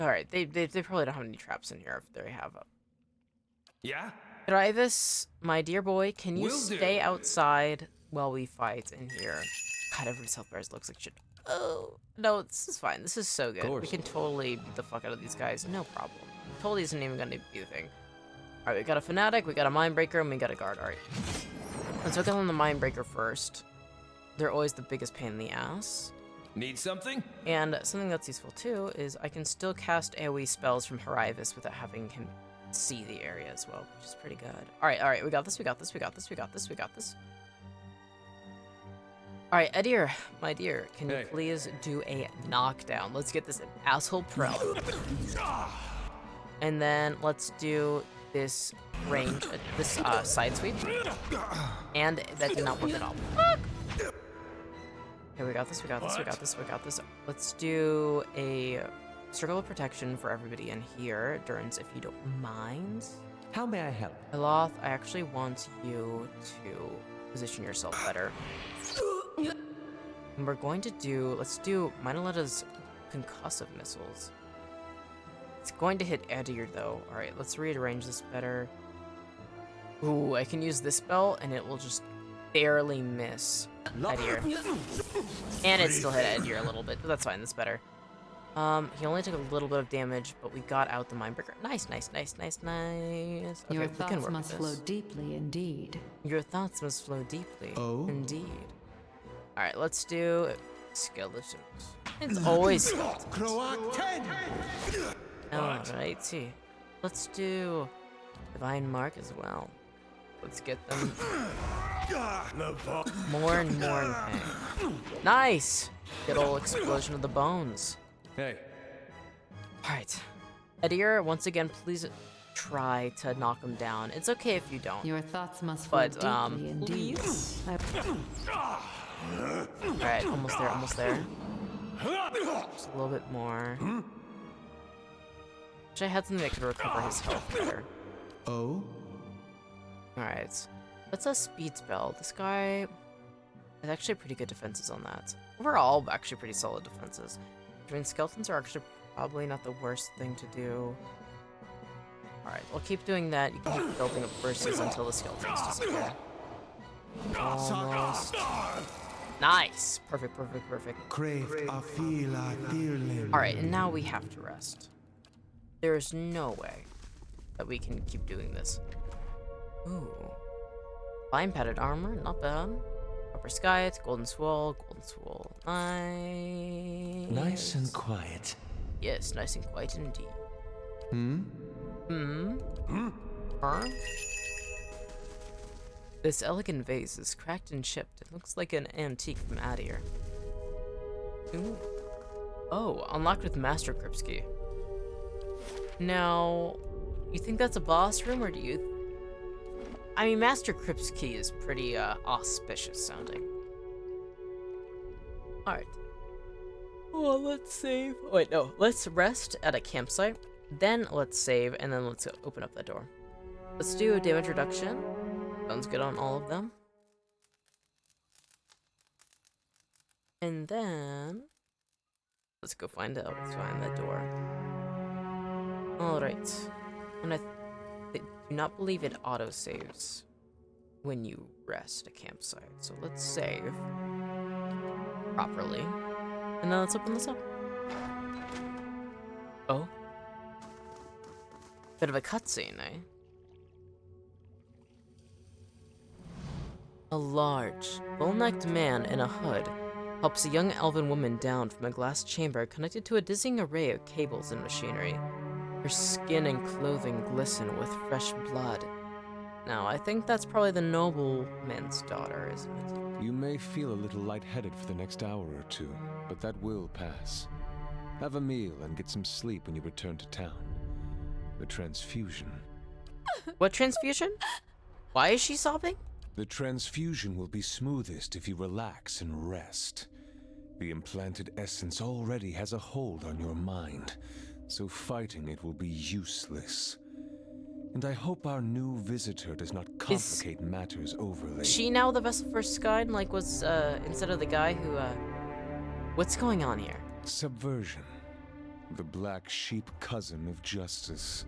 [SPEAKER 1] Alright, they probably don't have any traps in here if they have a.
[SPEAKER 2] Yeah?
[SPEAKER 1] Travis, my dear boy, can you
[SPEAKER 2] Will
[SPEAKER 1] stay
[SPEAKER 2] do.
[SPEAKER 1] outside while we fight in here? God, every self bears looks like shit. Oh, no, this is fine. This is so good. We can totally beat the fuck out of these guys. No problem. Totally isn't even gonna be the thing. Alright, we got a Fanatic, we got a Mindbreaker, and we got a Guard. Alright. Let's look on the Mindbreaker first. They're always the biggest pain in the ass.
[SPEAKER 2] Need something?
[SPEAKER 1] And something that's useful too is I can still cast AoE spells from Horivis without having him see the area as well, which is pretty good. Alright, we got this. Alright, Edir, my dear, can you please do a knockdown? Let's get this asshole prone. And then let's do this range, this side sweep. And that did not work at all. Fuck! Okay, we got this. Let's do a circle of protection for everybody in here. Durance, if you don't mind.
[SPEAKER 3] How may I help?
[SPEAKER 1] Eloth, I actually want you to position yourself better. And we're going to do, let's do Minoleta's concussive missiles. It's going to hit Edir, though. Alright, let's rearrange this better. Ooh, I can use this spell, and it will just barely miss Edir. And it still hit Edir a little bit, but that's fine, that's better. He only took a little bit of damage, but we got out the Mindbreaker. Nice, nice, nice, nice, nice. Okay,
[SPEAKER 7] Your
[SPEAKER 1] we can
[SPEAKER 7] thoughts
[SPEAKER 1] work
[SPEAKER 7] must
[SPEAKER 1] with
[SPEAKER 7] flow
[SPEAKER 1] this.
[SPEAKER 7] deeply indeed.
[SPEAKER 1] Your thoughts must flow deeply.
[SPEAKER 10] Oh?
[SPEAKER 1] Indeed. Alright, let's do skeletons. It's always skeletons. Alrighty. Let's do Divine Mark as well. Let's get them more and more in pain. Nice! Good old explosion of the bones.
[SPEAKER 3] Hey,
[SPEAKER 1] Alright. Edir, once again, please try to knock him down. It's okay if you don't.
[SPEAKER 7] Your thoughts must flow
[SPEAKER 1] But,
[SPEAKER 7] deeply indeed.
[SPEAKER 1] please.
[SPEAKER 7] I-
[SPEAKER 1] Alright, almost there, almost there. Just a little bit more. Wish I had something that could recover his health better.
[SPEAKER 10] Oh?
[SPEAKER 1] Alright. That's a speed spell. This guy has actually pretty good defenses on that. Overall, actually pretty solid defenses. I mean, skeletons are actually probably not the worst thing to do. Alright, we'll keep doing that. You can keep building up verses until the skeletons disappear. Almost. Nice! Perfect, perfect, perfect. Alright, and now we have to rest. There's no way that we can keep doing this. Ooh. Fine padded armor, not bad. Upper sky, it's golden swole, Nice.
[SPEAKER 3] nice and quiet.
[SPEAKER 1] Yes, nice and quiet indeed. Huh? This elegant vase is cracked and chipped. It looks like an antique from Adir. Ooh. Oh, unlocked with Master Kripsky. Now, you think that's a boss room, or do you... I mean, Master Kripsky is pretty, auspicious sounding. Alright. Oh, let's save. Oh, wait, no. Let's rest at a campsite. Then let's save, and then let's open up that door. Let's do a damage reduction. Sounds good on all of them. And then... let's go find out what's behind that door. Alright. And I do not believe it auto-saves when you rest a campsite. So let's save properly. And then let's open this up. Oh. Bit of a cutscene, eh? A large, bull-necked man in a hood helps a young elven woman down from a glass chamber connected to a dizzying array of cables and machinery. Her skin and clothing glisten with fresh blood. Now, I think that's probably the nobleman's daughter, isn't it?
[SPEAKER 3] You may feel a little lightheaded for the next hour or two, but that will pass. Have a meal and get some sleep when you return to town. The transfusion.
[SPEAKER 1] What transfusion? Why is she sobbing?
[SPEAKER 3] The transfusion will be smoothest if you relax and rest. The implanted essence already has a hold on your mind, so fighting it will be useless. And I hope our new visitor does not complicate matters overly.
[SPEAKER 1] Is she now the vessel for Skyne, like was, instead of the guy who, what's going on here?
[SPEAKER 3] Subversion. The black sheep cousin of justice.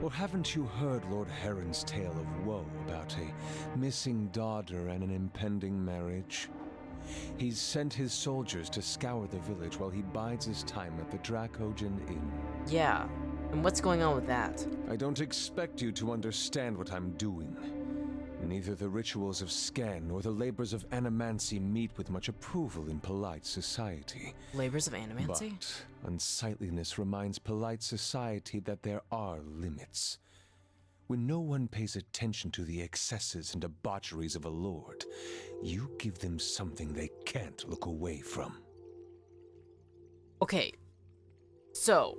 [SPEAKER 3] Or haven't you heard Lord Heron's tale of woe about a missing daughter and an impending marriage? He's sent his soldiers to scour the village while he bides his time at the Dracogen Inn.
[SPEAKER 1] Yeah, and what's going on with that?
[SPEAKER 3] I don't expect you to understand what I'm doing. Neither the rituals of Scan nor the labors of animancy meet with much approval in polite society.
[SPEAKER 1] Labors of animancy?
[SPEAKER 3] But unsightliness reminds polite society that there are limits. When no one pays attention to the excesses and debaucheries of a lord, you give them something they can't look away from.
[SPEAKER 1] Okay, so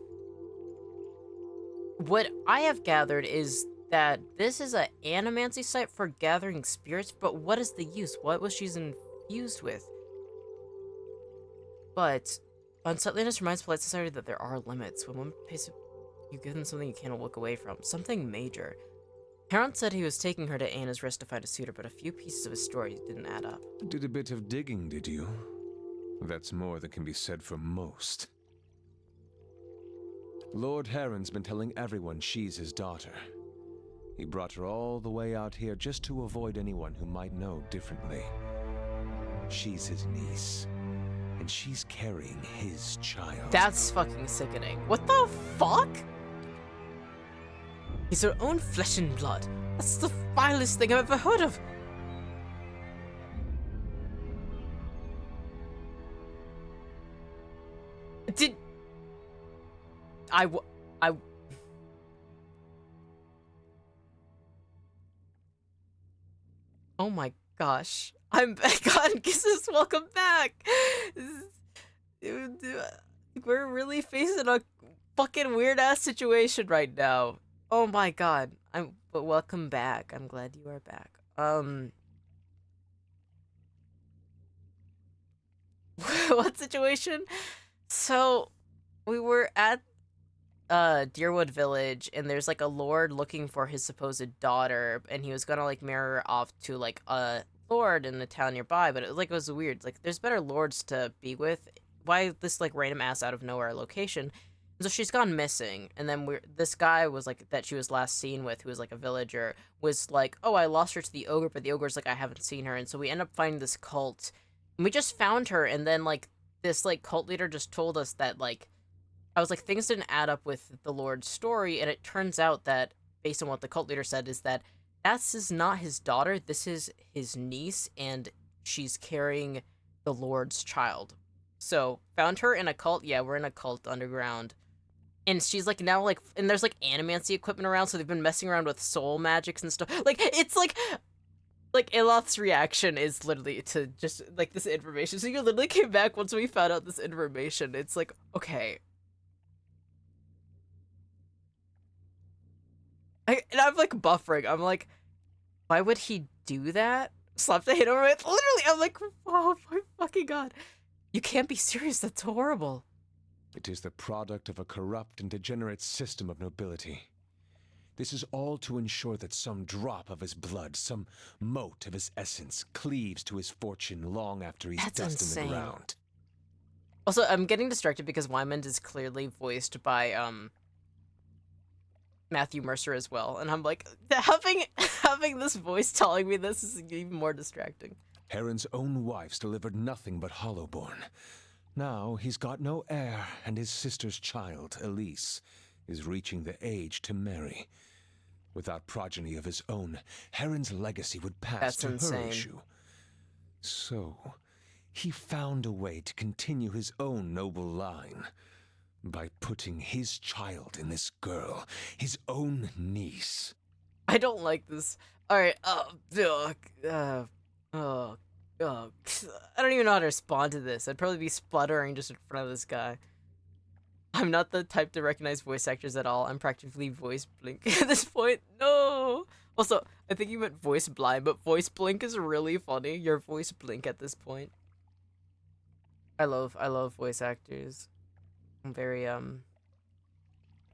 [SPEAKER 1] what I have gathered is that this is an animancy site for gathering spirits, but what is the use? What was she infused with? But unsightliness reminds polite society that there are limits. When one pays, you give them something you can't look away from. Something major. Heron said he was taking her to Anna's rest to find a suitor, but a few pieces of his story didn't add up.
[SPEAKER 3] Did a bit of digging, did you? That's more than can be said for most. Lord Heron's been telling everyone she's his daughter. He brought her all the way out here just to avoid anyone who might know differently. She's his niece, and she's carrying his child.
[SPEAKER 1] That's fucking sickening. What the fuck? He's her own flesh and blood. That's the vilest thing I've ever heard of. Did... I... Oh my gosh. I'm back on Kisses. Welcome back. We're really facing a fucking weird ass situation right now. Oh my god. But welcome back. I'm glad you are back. What situation? So we were at Deerwood Village, and there's like a lord looking for his supposed daughter, and he was gonna like marry her off to like a lord in the town nearby, but it was weird. Like, there's better lords to be with. Why this like random ass out of nowhere location? And so she's gone missing, and then this guy was like that she was last seen with, who was like a villager, was like, oh, I lost her to the ogre, but the ogre's like, I haven't seen her, and so we end up finding this cult, and we just found her, and then like this like cult leader just told us that like, I was like, things didn't add up with the Lord's story, and it turns out that, based on what the cult leader said, is that this is not his daughter, this is his niece, and she's carrying the Lord's child. So, found her in a cult, yeah, we're in a cult underground, and she's like, now like, and there's like animancy equipment around, so they've been messing around with soul magics and stuff, like, it's like Iloth's reaction is literally to just, like, this information, so you literally came back once we found out this information. It's like, okay. And I'm like buffering. I'm like, why would he do that? Slap the hit over it. Literally, I'm like, oh my fucking god. You can't be serious. That's horrible.
[SPEAKER 3] It is the product of a corrupt and degenerate system of nobility. This is all to ensure that some drop of his blood, some mote of his essence, cleaves to his fortune long after he's dust in the ground.
[SPEAKER 1] Also, I'm getting distracted because Wymond is clearly voiced by Matthew Mercer as well, and I'm like, having this voice telling me this is even more distracting.
[SPEAKER 3] Heron's own wife's delivered nothing but hollowborn. Now he's got no heir, and his sister's child, Elise, is reaching the age to marry. Without progeny of his own, Heron's legacy would pass to her issue. So, he found a way to continue his own noble line. By putting his child in this girl, his own niece.
[SPEAKER 1] I don't like this. Alright, I don't even know how to respond to this. I'd probably be sputtering just in front of this guy. I'm not the type to recognize voice actors at all. I'm practically voice blink at this point. No! Also, I think you meant voice blind, but voice blink is really funny. Your voice blink at this point. I love voice actors. I'm very,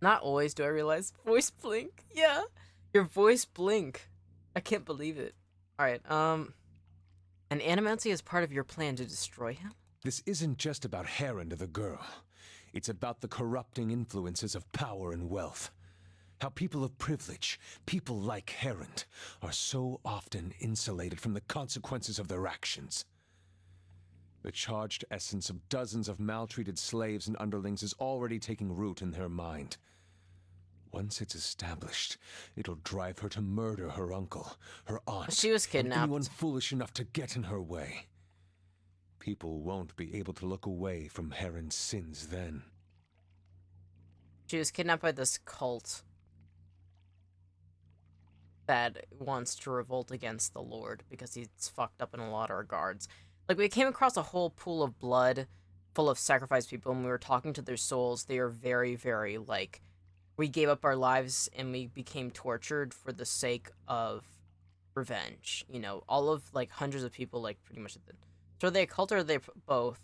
[SPEAKER 1] not always do I realize voice blink. Yeah, your voice blink. I can't believe it. Alright, an animancy is part of your plan to destroy him?
[SPEAKER 3] This isn't just about Heron to the girl. It's about the corrupting influences of power and wealth. How people of privilege, people like Heron, are so often insulated from the consequences of their actions. The charged essence of dozens of maltreated slaves and underlings is already taking root in her mind. Once it's established, it'll drive her to murder her uncle, her aunt,
[SPEAKER 1] she was kidnapped.
[SPEAKER 3] And anyone foolish enough to get in her way. People won't be able to look away from Heron's sins then.
[SPEAKER 1] She was kidnapped by this cult that wants to revolt against the Lord because he's fucked up in a lot of regards. Like, we came across a whole pool of blood full of sacrificed people, and we were talking to their souls. They are very, very, like, we gave up our lives and we became tortured for the sake of revenge. You know, all of, like, hundreds of people, like, pretty much. So are they a cult or are they both?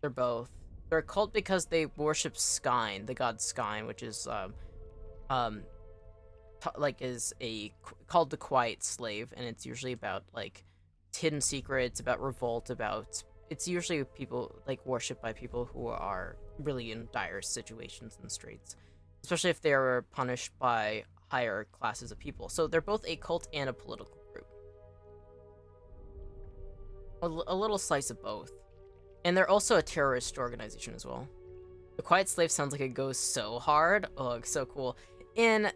[SPEAKER 1] They're both. They're a cult because they worship Skyn, the god Skyn, which is, called the Quiet Slave, and it's usually about, like, hidden secrets, about revolt, about it's usually people like worshipped by people who are really in dire situations in the streets, especially if they are punished by higher classes of people. So they're both a cult and a political group. A little slice of both. And they're also a terrorist organization as well. The Quiet Slave sounds like it goes so hard. Oh, so cool. In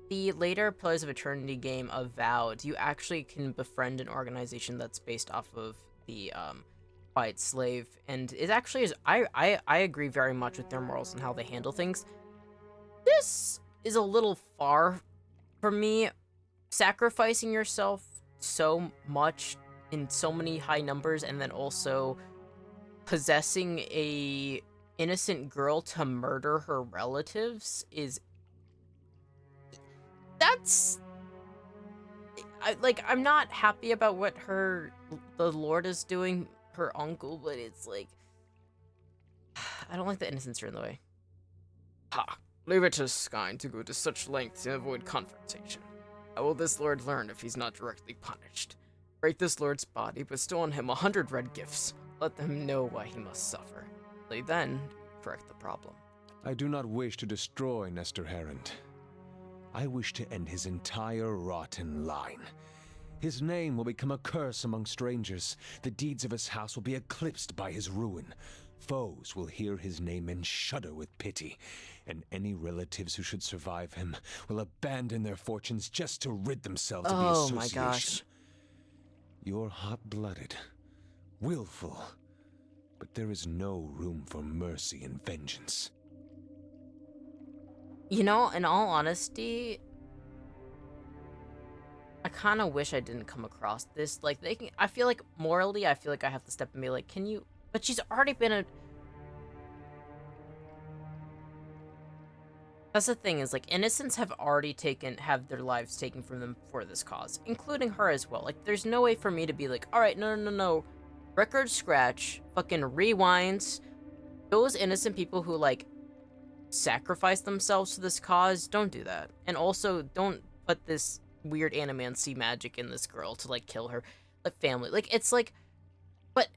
[SPEAKER 1] the later Pillars of Eternity game Avowed, you actually can befriend an organization that's based off of the Quiet Slave, and it actually is. I agree very much with their morals and how they handle things. This is a little far for me. Sacrificing yourself so much in so many high numbers, and then also possessing a innocent girl to murder her relatives is... That's... I'm not happy about what the Lord is doing, her uncle, but it's like... I don't like the innocents are in the way. Ha! Leave it to Skyne to go to such lengths to avoid confrontation. How will this lord learn if he's not directly punished? Break this lord's body, bestow on him 100 red gifts. Let them know why he must suffer. Only then, correct the problem.
[SPEAKER 3] I do not wish to destroy Nestor Herond. I wish to end his entire rotten line. His name will become a curse among strangers. The deeds of his house will be eclipsed by his ruin. Foes will hear his name and shudder with pity, and any relatives who should survive him will abandon their fortunes just to rid themselves of the association.
[SPEAKER 1] Oh my gosh.
[SPEAKER 3] You're hot-blooded, willful, but there is no room for mercy and vengeance.
[SPEAKER 1] You know, in all honesty, I kind of wish I didn't come across this. Like, I feel like morally, I feel like I have to step and be like, can you... But she's already been a... That's the thing, is like, innocents have already have their lives taken from them for this cause, including her as well. Like, there's no way for me to be like, alright, no. Record scratch, fucking rewinds. Those innocent people who, like, sacrifice themselves to this cause, don't do that. And also, don't put this weird animancy magic in this girl to, like, kill her, like, family. Like, it's like... But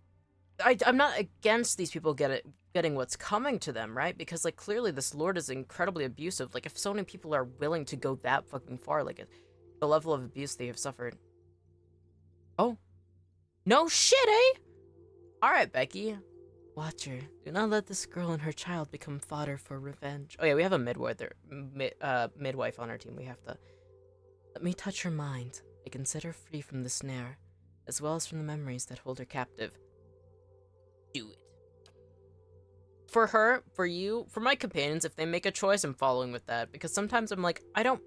[SPEAKER 1] I'm not against these people getting what's coming to them, right? Because, like, clearly this lord is incredibly abusive. Like, if so many people are willing to go that fucking far, like, the level of abuse they have suffered. Oh. No shit, eh? Alright, Becky. Watcher, do not let this girl and her child become fodder for revenge. Oh yeah, we have a midwife on our team. We have to... Let me touch her mind. I can set her free from the snare, as well as from the memories that hold her captive. Do it. For her, for you, for my companions, if they make a choice, I'm following with that. Because sometimes I'm like, I don't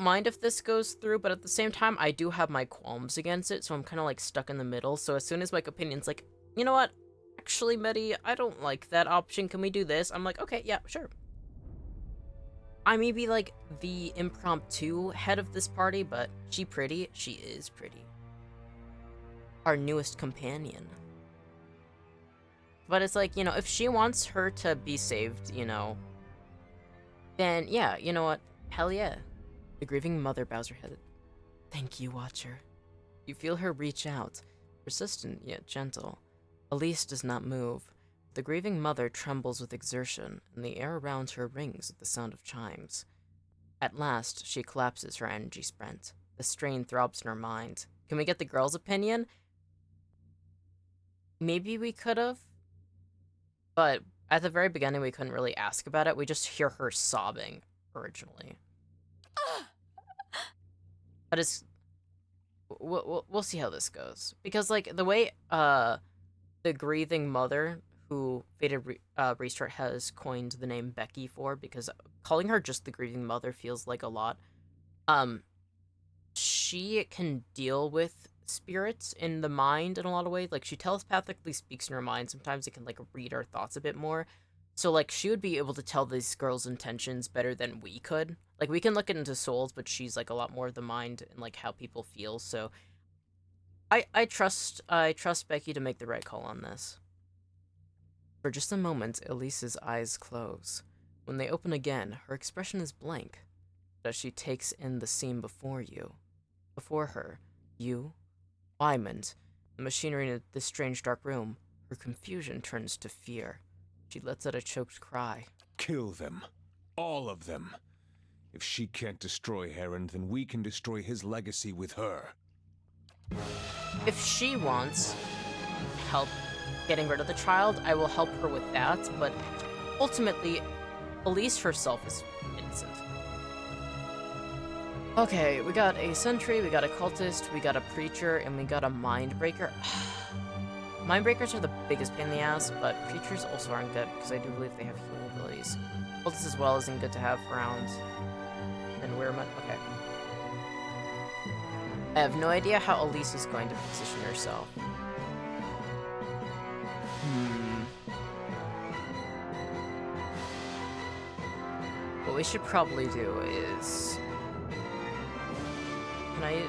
[SPEAKER 1] mind if this goes through, but at the same time, I do have my qualms against it, so I'm kind of like stuck in the middle. So as soon as my companion's like, you know what? Actually, Mettie, I don't like that option. Can we do this? I'm like, okay, yeah, sure. I may be like the impromptu head of this party, but she pretty? She is pretty. Our newest companion. But it's like, you know, if she wants her to be saved, you know, then yeah, you know what? Hell yeah. The grieving mother bows her head. Thank you, Watcher. You feel her reach out, persistent yet gentle. Elise does not move. The grieving mother trembles with exertion, and the air around her rings with the sound of chimes. At last, she collapses, her energy spent. The strain throbs in her mind. Can we get the girl's opinion? Maybe we could have. But at the very beginning, we couldn't really ask about it. We just hear her sobbing originally. But it's... We'll see how this goes. Because, like, the way the grieving mother, who Fated Restart has coined the name Becky for, because calling her just the grieving mother feels like a lot. She can deal with spirits in the mind in a lot of ways. Like, she telepathically speaks in her mind. Sometimes it can, like, read our thoughts a bit more. So, like, she would be able to tell these girls' intentions better than we could. Like, we can look into souls, but she's, like, a lot more of the mind and, like, how people feel. So, I trust Becky to make the right call on this. For just a moment, Elise's eyes close. When they open again, her expression is blank, as she takes in the scene before you. Before her, you, Wymond, The machinery in this strange dark room. Her confusion turns to fear. She lets out a choked cry.
[SPEAKER 3] Kill them. All of them. If she can't destroy Heron, then we can destroy his legacy with her.
[SPEAKER 1] If she wants help getting rid of the child, I will help her with that, but ultimately, Elise herself is innocent. Okay, we got a sentry, we got a cultist, we got a preacher, and we got a mindbreaker. Mindbreakers are the biggest pain in the ass, but preachers also aren't good because I do believe they have healing abilities. Cultists as well isn't good to have around. And where am I? Okay. I have no idea how Elise is going to position herself. What we should probably do is... Can I...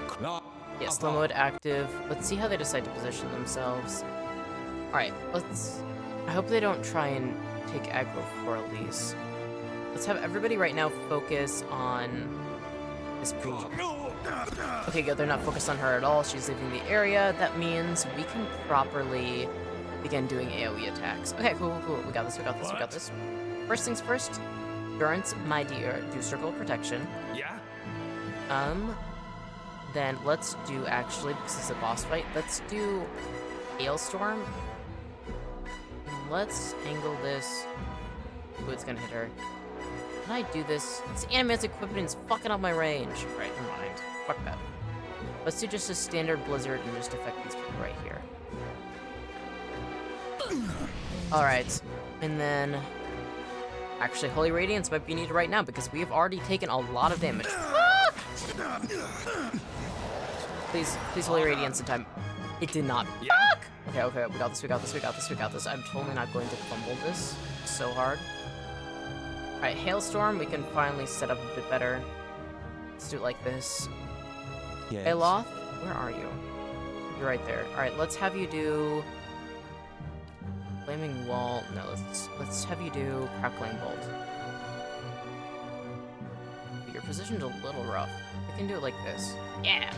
[SPEAKER 1] Yes, slow mode active. Let's see how they decide to position themselves. Alright, let's... I hope they don't try and take aggro for Elise. Let's have everybody right now focus on this preacher. Okay, good, they're not focused on her at all. She's leaving the area. That means we can properly begin doing AoE attacks. Okay, cool. We got this. First things first, Durance, my dear, do circle of protection.
[SPEAKER 2] Yeah?
[SPEAKER 1] Then let's do, actually, because it's a boss fight, let's do Hailstorm. Let's angle this. Ooh, it's gonna hit her. Can I do this? This animate's equipment is fucking up my range. Right, never mind. Fuck that. Let's do just a standard blizzard and just affect these people right here. Alright, and then... Actually, Holy Radiance might be needed right now because we have already taken a lot of damage. Fuck! Please, Holy Radiance in time. It did not. Fuck! Okay, we got this. I'm totally not going to fumble this so hard. Alright, Hailstorm, we can finally set up a bit better. Let's do it like this.
[SPEAKER 3] Yes.
[SPEAKER 1] Aloth, where are you? You're right there. Alright, let's have you do... Flaming Wall. No, let's have you do Crackling Bolt. Your position's a little rough. We can do it like this. Yeah!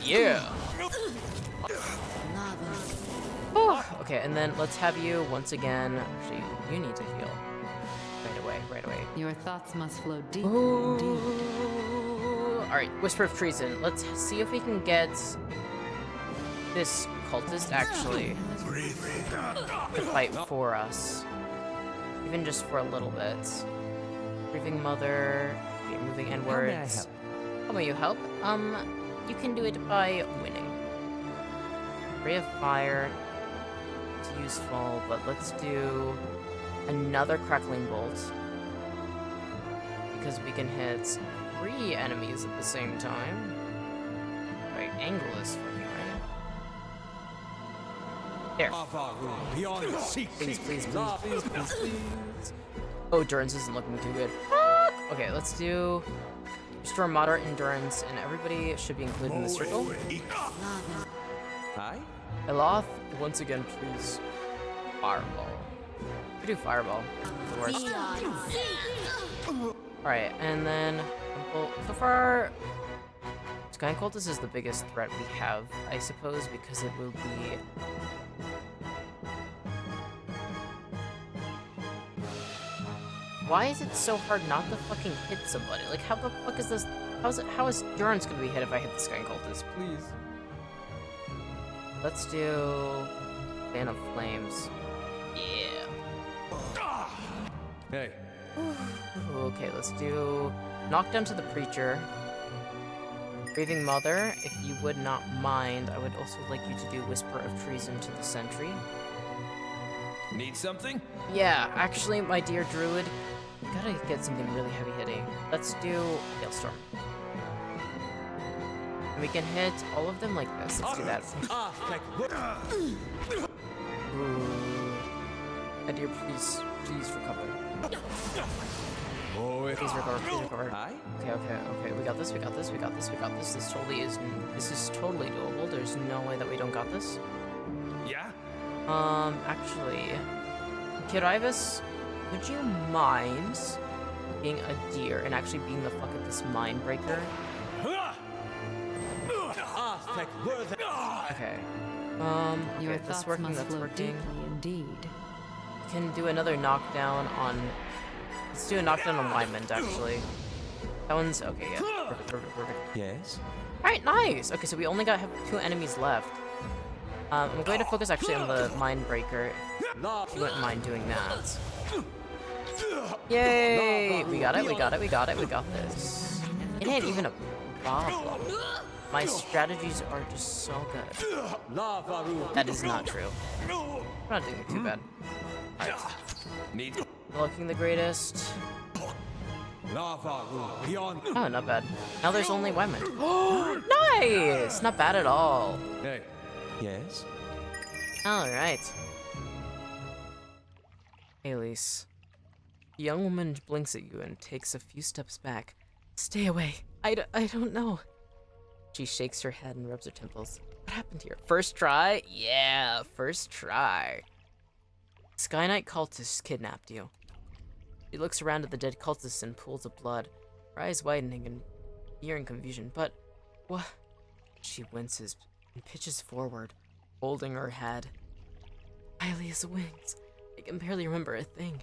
[SPEAKER 1] Yeah! Okay, and then let's have you, once again... Actually, you need to heal. Right away.
[SPEAKER 7] Your thoughts must flow deep
[SPEAKER 1] Ooh.
[SPEAKER 7] indeed.
[SPEAKER 1] Alright, Whisper of Treason. Let's see if we can get this cultist, actually, to fight for us. Even just for a little bit. Grieving Mother, okay, moving inwards. How may you help? You can do it by winning. Ray of Fire, it's useful, but let's do another Crackling Bolt. Because we can hit 3 enemies at the same time. Right, angle is fucking right. Here. Please. Oh, Durance isn't looking too good. Okay, let's do Restore Moderate Endurance, and everybody should be included in the circle.
[SPEAKER 3] Hi?
[SPEAKER 1] Aloth, once again, please. Fireball. We do Fireball. The worst. Alright, and then, well, so far, Sky Cultist is the biggest threat we have, I suppose, because it will be... Why is it so hard not to fucking hit somebody? Like, how the fuck is this? How is Durance gonna be hit if I hit the Sky Cultist? Please. Let's do Fan of Flames. Yeah.
[SPEAKER 3] Hey.
[SPEAKER 1] Okay, let's do Knockdown to the Preacher. Grieving Mother, if you would not mind, I would also like you to do Whisper of Treason to the Sentry.
[SPEAKER 2] Need something?
[SPEAKER 1] Yeah, actually, my dear druid, you gotta get something really heavy hitting. Let's do Hailstorm. And we can hit all of them like this. Let's do that. Ooh. My dear, please recover. Please recover.
[SPEAKER 3] Hi?
[SPEAKER 1] Okay. We got this. This is totally doable. There's no way that we don't got this.
[SPEAKER 2] Yeah?
[SPEAKER 1] Actually, Kirivus, would you mind being a deer and actually being the fuck of this Mindbreaker? Okay.
[SPEAKER 7] Your
[SPEAKER 1] Okay, that's
[SPEAKER 7] thoughts
[SPEAKER 1] working,
[SPEAKER 7] must
[SPEAKER 1] that's
[SPEAKER 7] flow
[SPEAKER 1] working.
[SPEAKER 7] deeply indeed.
[SPEAKER 1] Can do another knockdown on... Let's do a knockdown on Wyman, actually. That one's... Okay, yeah. Perfect, perfect, perfect.
[SPEAKER 3] Yes?
[SPEAKER 1] Alright, nice! Okay, so we only have 2 enemies left. I'm going to focus actually on the Mind Breaker. If you wouldn't mind doing that. Yay! We got it, we got it, we got it, we got this. It ain't even a problem. My strategies are just so good. That is not true. I'm not doing too bad. Alright. Looking the greatest. Oh, not bad. Now there's only Wyman. Oh, nice! Not bad at all.
[SPEAKER 3] Hey. Yes?
[SPEAKER 1] Alright. Elise. The young woman blinks at you and takes a few steps back. Stay away. I don't know. She shakes her head and rubs her temples. What happened here? First try? Yeah, first try. Sky Knight cultists kidnapped you. She looks around at the dead cultists in pools of blood, her eyes widening in fear and confusion. But what? She winces and pitches forward, holding her head. Hylia's wings. I can barely remember a thing.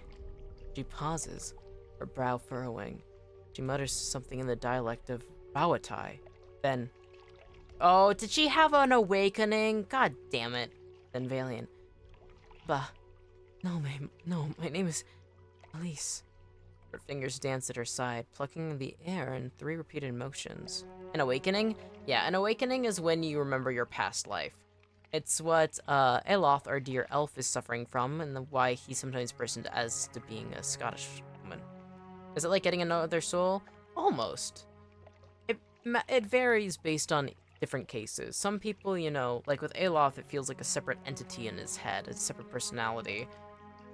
[SPEAKER 1] She pauses, her brow furrowing. She mutters something in the dialect of Bawatai. Then, oh, did she have an awakening? God damn it. Then Valiant. No, my name is Elise. Her fingers dance at her side, plucking the air in 3 repeated motions. An awakening? Yeah, an awakening is when you remember your past life. It's what Eloth, our dear elf, is suffering from, and why he's sometimes personed as to being a Scottish woman. Is it like getting another soul? Almost. It varies based on different cases. Some people, you know, like with Eloth, it feels like a separate entity in his head, a separate personality.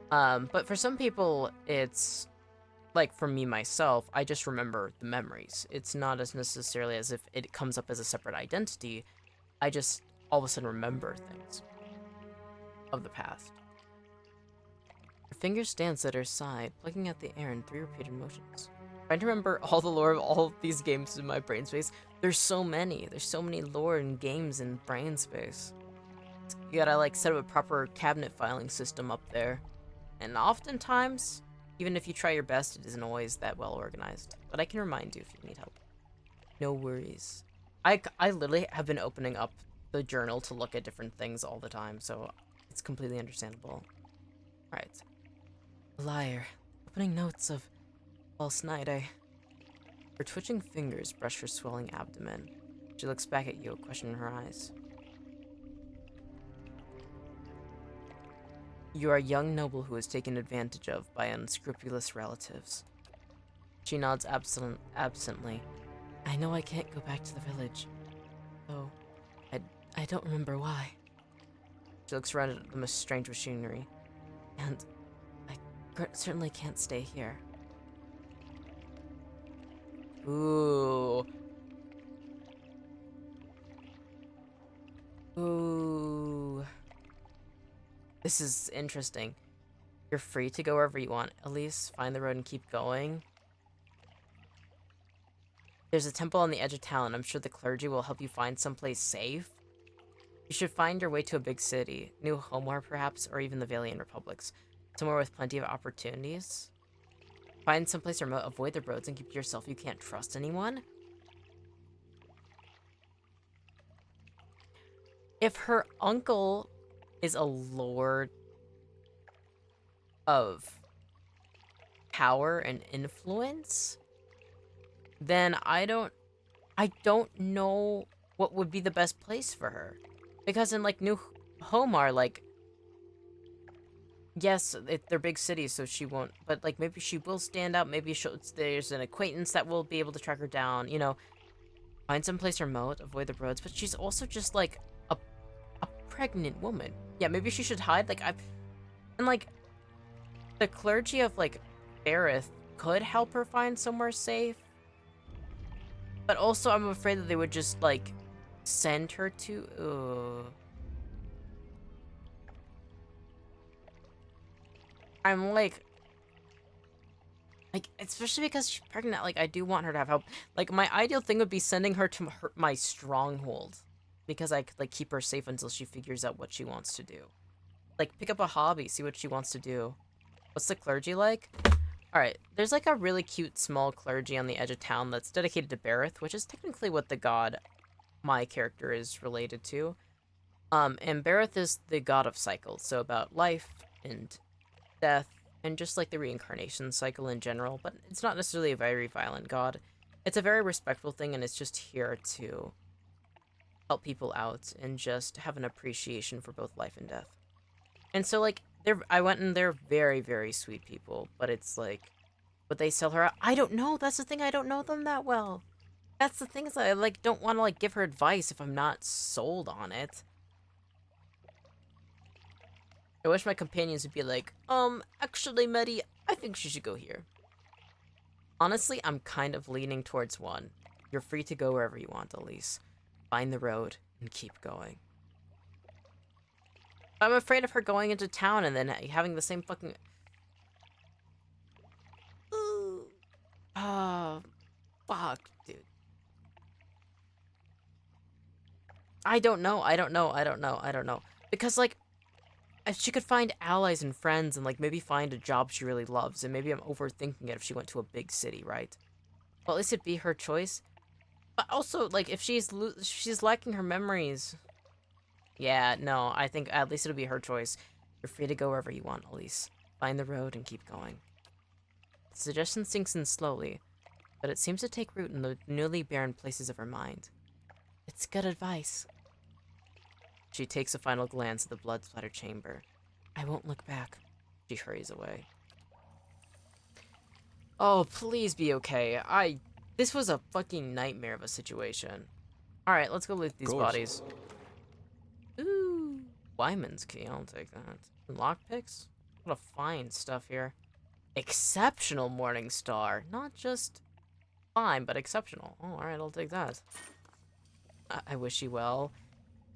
[SPEAKER 1] But for some people, it's like for me myself, I just remember the memories. It's not as necessarily as if it comes up as a separate identity. I just all of a sudden remember things of the past. Her fingers dance at her side, plucking at the air in 3 repeated motions. Trying to remember all the lore of all of these games in my brain space. There's so many. There's so many lore and games in brain space. You gotta like set up a proper cabinet filing system up there. And oftentimes, even if you try your best, it isn't always that well organized. But I can remind you if you need help. No worries. I literally have been opening up the journal to look at different things all the time, so it's completely understandable. Alright. Liar. Opening notes of false night, Her twitching fingers brush her swelling abdomen. She looks back at you, a question in her eyes. You are a young noble who is taken advantage of by unscrupulous relatives. She nods absently. I know I can't go back to the village, though I don't remember why. She looks around at the strange machinery, and I certainly can't stay here. Ooh. Ooh. This is interesting. You're free to go wherever you want, Elise. Find the road and keep going. There's a temple on the edge of town. I'm sure the clergy will help you find someplace safe. You should find your way to a big city. New Homar, perhaps, or even the Valiant Republics. Somewhere with plenty of opportunities. Find someplace remote, avoid the roads, and keep to yourself. You can't trust anyone. If her uncle is a lord of power and influence, then I don't know what would be the best place for her. Because in, like, New Homar, like, yes, they're big cities, so she won't, but, like, maybe she will stand out, maybe there's an acquaintance that will be able to track her down, you know. Find someplace remote, avoid the roads, but she's also just, like, a pregnant woman. Yeah, maybe she should hide, like, and, like, the clergy of, like, Aerith could help her find somewhere safe. But also, I'm afraid that they would just, like, send her to... I'm like, especially because she's pregnant, like, I do want her to have help. Like, my ideal thing would be sending her to my stronghold. because I could, like, keep her safe until she figures out what she wants to do. Like, pick up a hobby, see what she wants to do. What's the clergy like? Alright, there's, like, a really cute small clergy on the edge of town that's dedicated to Bareth, which is technically what the god my character is related to. And Bareth is the god of cycles, so about life and death, and just, like, the reincarnation cycle in general, but it's not necessarily a very violent god. It's a very respectful thing, and it's just here to help people out and just have an appreciation for both life and death. And so, like, I went and they're very, very sweet people, but it's like, would they sell her out? I don't know. That's the thing. I don't know them that well. That's the thing is I, like, don't want to, like, give her advice if I'm not sold on it. I wish my companions would be like, actually, Mettie, I think she should go here. Honestly, I'm kind of leaning towards one. You're free to go wherever you want, Elise. Find the road and keep going. I'm afraid of her going into town and then having the same fucking... Ooh. Oh, fuck, dude. I don't know. Because, like, if she could find allies and friends and, like, maybe find a job she really loves, and maybe I'm overthinking it if she went to a big city, right? Well, at least it'd be her choice. But also, like, if she's lacking her memories... Yeah, no, I think at least it'll be her choice. You're free to go wherever you want, Elise. Find the road and keep going. The suggestion sinks in slowly, but it seems to take root in the newly barren places of her mind. It's good advice. She takes a final glance at the blood-splattered chamber. I won't look back. She hurries away. Oh, please be okay. This was a fucking nightmare of a situation. Alright, let's go loot these bodies. Ooh, Wyman's key. I'll take that. Lockpicks? What a fine stuff here. Exceptional Morning Star. Not just fine, but exceptional. Oh, alright, I'll take that. I wish you well.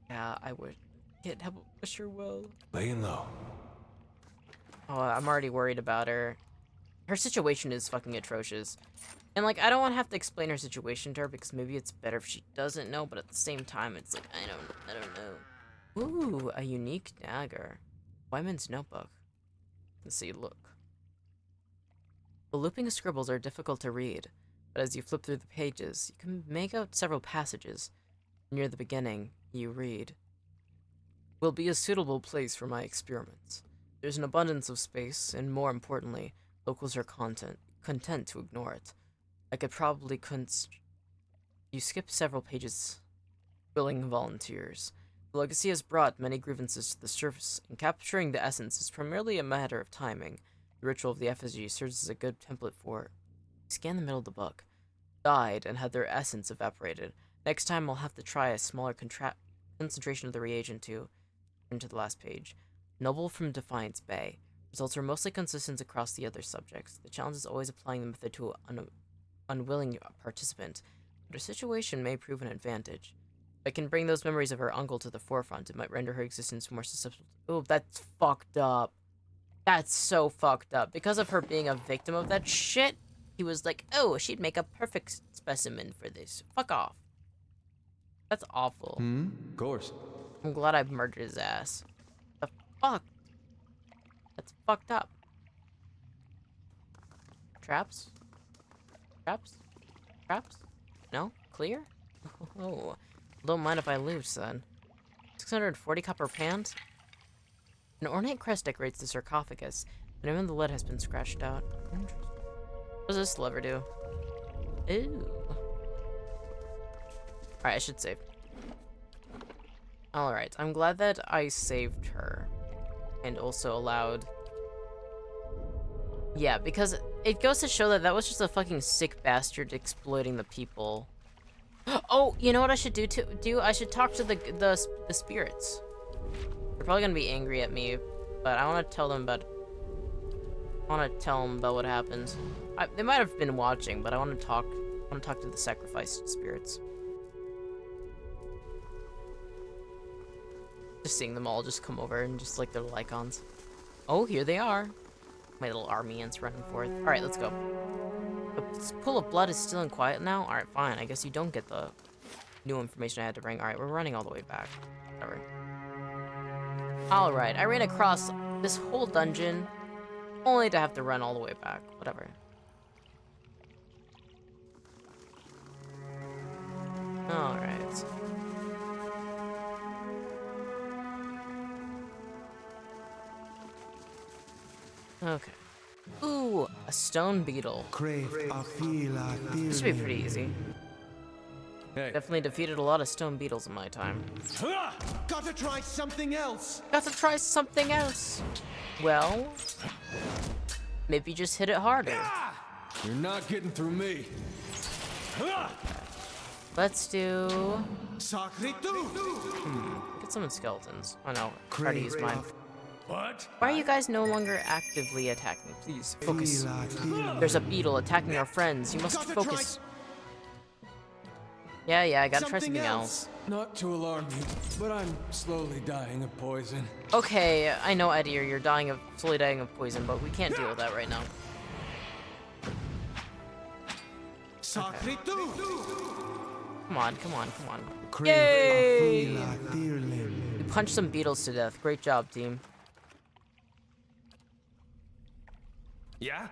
[SPEAKER 1] Yeah, I would. Can't help but wish her well.
[SPEAKER 12] Laying low.
[SPEAKER 1] Oh, I'm already worried about her. Her situation is fucking atrocious. And, like, I don't want to have to explain her situation to her because maybe it's better if she doesn't know, but at the same time, it's like, I don't know. Ooh, a unique dagger. Wyman's notebook. Let's see, look. The looping scribbles are difficult to read, but as you flip through the pages, you can make out several passages. Near the beginning, you read, will be a suitable place for my experiments. There's an abundance of space, and more importantly, locals are content to ignore it. I could probably You skip several pages, willing volunteers. The legacy has brought many grievances to the surface, and capturing the essence is primarily a matter of timing. The ritual of the effigy serves as a good template for it. Scan the middle of the book. Died and had their essence evaporated. Next time I'll have to try a smaller concentration of the reagent to turn to the last page. Noble from Defiance Bay. Results are mostly consistent across the other subjects. The challenge is always applying the method to an unwilling participant, but her situation may prove an advantage. If I can bring those memories of her uncle to the forefront, it might render her existence more susceptible. Oh, that's fucked up. That's so fucked up. Because of her being a victim of that shit, he was like, oh, she'd make a perfect specimen for this. Fuck off. That's awful.
[SPEAKER 3] Of course.
[SPEAKER 1] I'm glad I murdered his ass. The fuck? That's fucked up. Traps? Traps? Traps? No? Clear? Oh. Don't mind if I lose, then. 640 copper pans? An ornate crest decorates the sarcophagus, and even the lid has been scratched out. Interesting. What does this lever do? Ew. Alright, I should save. Alright, I'm glad that I saved her. And also allowed... Yeah, because it goes to show that that was just a fucking sick bastard exploiting the people. Oh, you know what I should do? I should talk to the spirits. They're probably gonna be angry at me, but I want to tell them about... what happened. They might have been watching, but I want to talk to the sacrificed spirits. Just seeing them all just come over and just like their icons. Oh, here they are. My little army ants running forth. Alright, let's go. The pool of blood is still and quiet now? Alright, fine. I guess you don't get the new information I had to bring. Alright, we're running all the way back. Whatever. Alright, I ran across this whole dungeon, only to have to run all the way back. Whatever. Alright. Okay. Ooh, a stone beetle. This should be pretty easy.
[SPEAKER 3] Hey.
[SPEAKER 1] Definitely defeated a lot of stone beetles in my time.
[SPEAKER 9] Gotta try something else.
[SPEAKER 1] Got to try something else. Well, maybe just hit it harder.
[SPEAKER 3] You're not getting through me.
[SPEAKER 1] Let's do...
[SPEAKER 9] Sakritu.
[SPEAKER 1] Get some skeletons. Oh no, I already used mine.
[SPEAKER 2] What?
[SPEAKER 1] Why are you guys no longer actively attacking? Please, focus. There's a beetle attacking our friends. You must focus. Yeah, I gotta try something else.
[SPEAKER 3] Not to alarm you, but I'm slowly dying of poison.
[SPEAKER 1] Okay, I know, Eddie, you're slowly dying of poison, but we can't deal with that right now. Okay. Come on. Yay! We punched some beetles to death. Great job, team.
[SPEAKER 2] Yeah?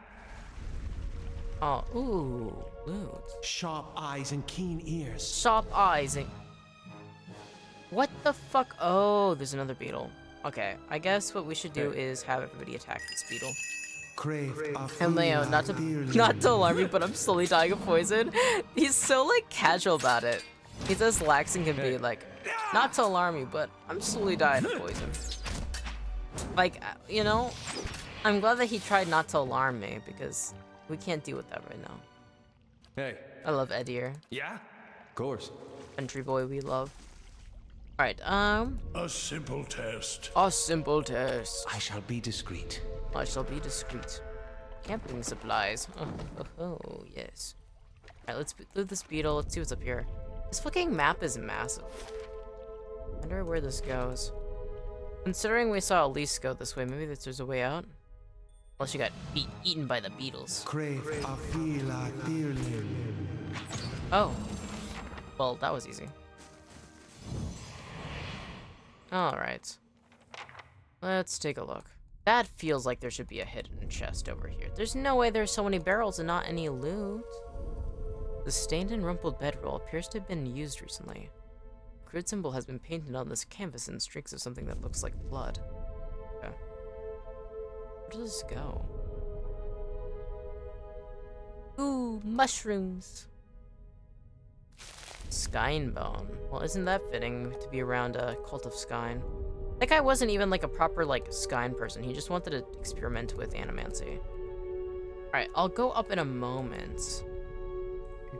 [SPEAKER 1] Oh, ooh, loot.
[SPEAKER 9] Sharp eyes and keen ears.
[SPEAKER 1] Sharp eyes and... What the fuck? Oh, there's another beetle. Okay, I guess what we should do is have everybody attack this beetle. And Leo, not to alarm you, but I'm slowly dying of poison. He's so, like, casual about it. He's as lax and can be, like, not to alarm you, but I'm slowly dying of poison. Like, you know, I'm glad that he tried not to alarm me, because we can't deal with that right now.
[SPEAKER 3] Hey.
[SPEAKER 1] I love Edier.
[SPEAKER 2] Yeah?
[SPEAKER 3] Of course.
[SPEAKER 1] Country boy we love. Alright,
[SPEAKER 12] A simple test.
[SPEAKER 1] a simple test.
[SPEAKER 9] I shall be discreet.
[SPEAKER 1] I shall be discreet. Camping supplies. Oh, yes. Alright, let's loot this beetle. Let's see what's up here. This fucking map is massive. Wonder where this goes. Considering we saw Elise go this way, maybe there's a way out? Unless you got eaten by the beetles. Oh. Well, that was easy. Alright. Let's take a look. That feels like there should be a hidden chest over here. There's no way there's so many barrels and not any loot. The stained and rumpled bedroll appears to have been used recently. A crude symbol has been painted on this canvas in streaks of something that looks like blood. Okay. Where does this go? Ooh, mushrooms! Skynbone. Well, isn't that fitting to be around a cult of Skyn? That guy wasn't even like a proper like Skyn person. He just wanted to experiment with animancy. Alright, I'll go up in a moment.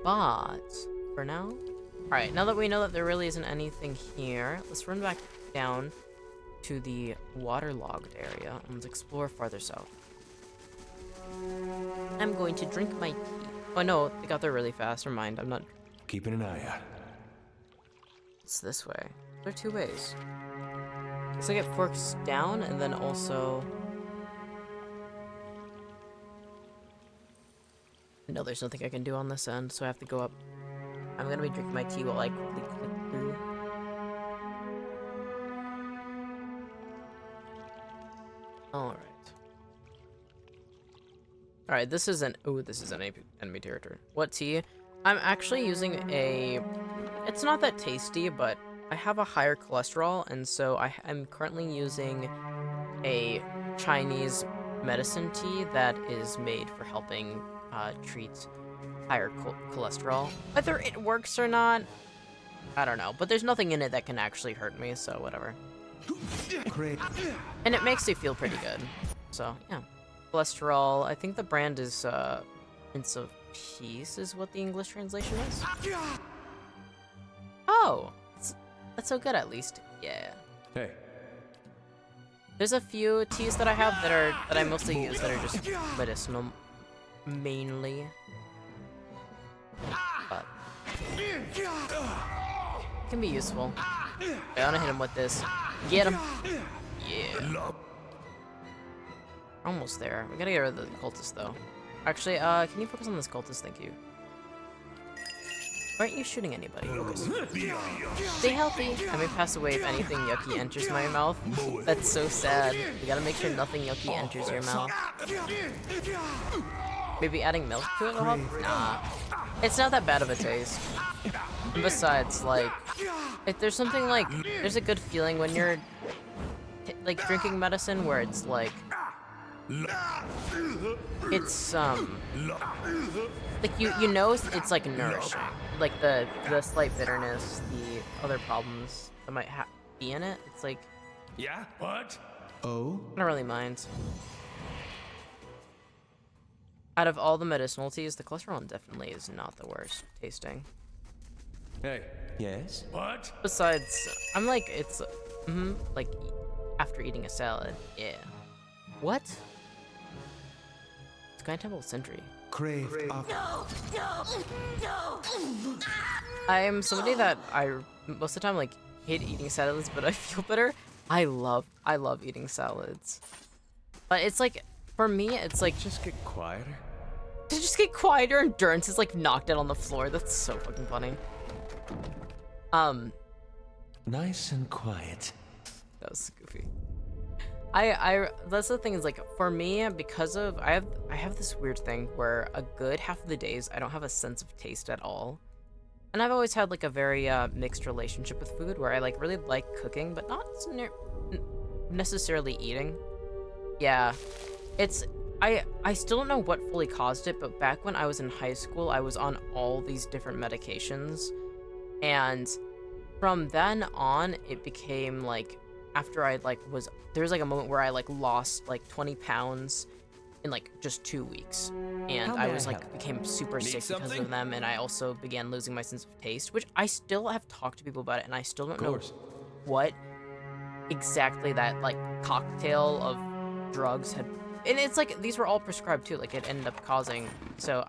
[SPEAKER 1] But for now. Alright, now that we know that there really isn't anything here, let's run back down to the waterlogged area and let's explore farther south. I'm going to drink my tea. Oh no, they got there really fast. Never mind, I'm not.
[SPEAKER 3] Keeping an eye out.
[SPEAKER 1] It's this way. There are two ways. Looks like it forks down and then also... No, there's nothing I can do on this end, so I have to go up. I'm gonna be drinking my tea while I quickly click through. Alright. Alright, this is an... Ooh, this is an enemy territory. What tea? I'm actually using a... It's not that tasty, but I have a higher cholesterol, and so I'm currently using a Chinese medicine tea that is made for helping treat higher cholesterol. Whether it works or not, I don't know. But there's nothing in it that can actually hurt me, so whatever. And it makes me feel pretty good. So, yeah. Cholesterol, I think the brand is Prince of Peace is what the English translation is. Oh! That's so good, at least. Yeah.
[SPEAKER 3] Hey.
[SPEAKER 1] There's a few teas that I have that I mostly use that are just medicinal, mainly. But can be useful. I wanna hit him with this. Get him. Yeah. Almost there. We gotta get rid of the cultist though. Actually, can you focus on this cultist? Thank you. aren't you shooting anybody? Focus. Stay healthy. I may pass away if anything yucky enters my mouth. That's so sad. You gotta make sure nothing yucky enters your mouth. Maybe adding milk to it will help? Nah. It's not that bad of a taste. And besides, like, if there's something like, there's a good feeling when you're, like, drinking medicine where it's like, it's, like, you know it's, like, nourishing. Like, the slight bitterness, the other problems that might be in it. It's like...
[SPEAKER 2] Yeah? What?
[SPEAKER 10] Oh?
[SPEAKER 1] I don't really mind. Out of all the medicinal teas, the cholesterol one definitely is not the worst tasting.
[SPEAKER 3] Hey.
[SPEAKER 10] Yes?
[SPEAKER 2] What?
[SPEAKER 1] Besides, I'm like, it's... like, after eating a salad, yeah. What? Sky Temple Sentry.
[SPEAKER 10] Crave of...
[SPEAKER 1] I am somebody that most of the time, like, hate eating salads, but I feel better. I love eating salads. But it's like, for me, it's like...
[SPEAKER 3] Just get quieter.
[SPEAKER 1] To just get quieter, Endurance is, like, knocked out on the floor. That's so fucking funny.
[SPEAKER 3] Nice and quiet.
[SPEAKER 1] That was goofy. That's the thing is, like, for me, because of, I have this weird thing where a good half of the days I don't have a sense of taste at all. And I've always had, like, a very mixed relationship with food where I, like, really like cooking, but not necessarily eating. Yeah. It's, I still don't know what fully caused it, but back when I was in high school, I was on all these different medications. And from then on, it became, like, after I, like, there was, like, a moment where I, like, lost, like, 20 pounds in, like, just 2 weeks. And I was, like, became super sick because of them, and I also began losing my sense of taste, which I still have talked to people about it, and I still don't know what exactly that, like, cocktail of drugs had... And it's, like, these were all prescribed, too, like, it ended up causing... So,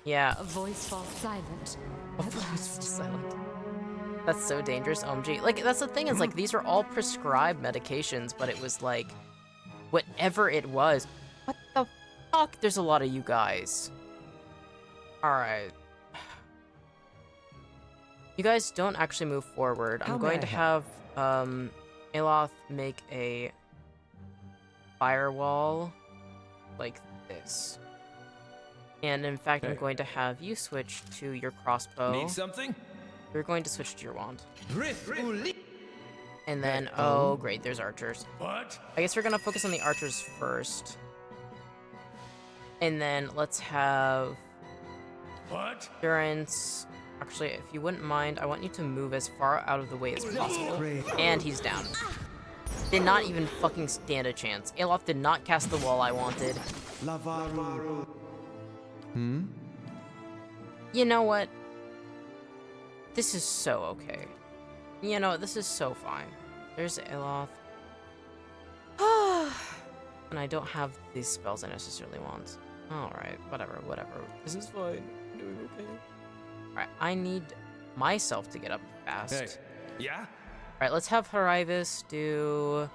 [SPEAKER 1] yeah.
[SPEAKER 7] A voice falls silent.
[SPEAKER 1] A voice falls silent. That's so dangerous, OMG. Like, that's the thing is, like, these were all prescribed medications, but it was, like, whatever it was. What the fuck? There's a lot of you guys. Alright. You guys don't actually move forward. I'm going to have, Aloth make a firewall like this. And in fact, I'm going to have you switch to your crossbow.
[SPEAKER 2] Need something?
[SPEAKER 1] You're going to switch to your wand. And then, oh great, there's archers.
[SPEAKER 2] What?
[SPEAKER 1] I guess we're gonna focus on the archers first. And then let's have...
[SPEAKER 2] What?
[SPEAKER 1] Endurance. Actually, if you wouldn't mind, I want you to move as far out of the way as possible. And he's down. Did not even fucking stand a chance. Aloth did not cast the wall I wanted. You know what? This is so okay. You know, this is so fine. There's Aloth. And I don't have these spells I necessarily want. Alright, whatever. This is fine. I'm doing okay. Alright, I need myself to get up fast.
[SPEAKER 2] Hey. Yeah?
[SPEAKER 1] Alright, let's have Harivis do...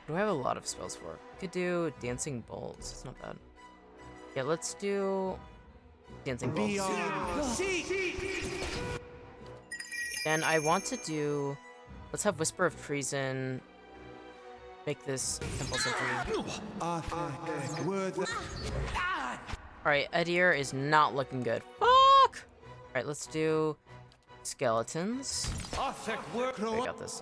[SPEAKER 1] What do I have a lot of spells for? We could do Dancing Bolts. It's not bad. Yeah, let's do... Dancing Bolts. And I want to do... Let's have Whisper of Treason. Make this Temple Sentry. Alright, Edir is not looking good. Fuck! Alright, let's do Skeletons. Okay, I got this.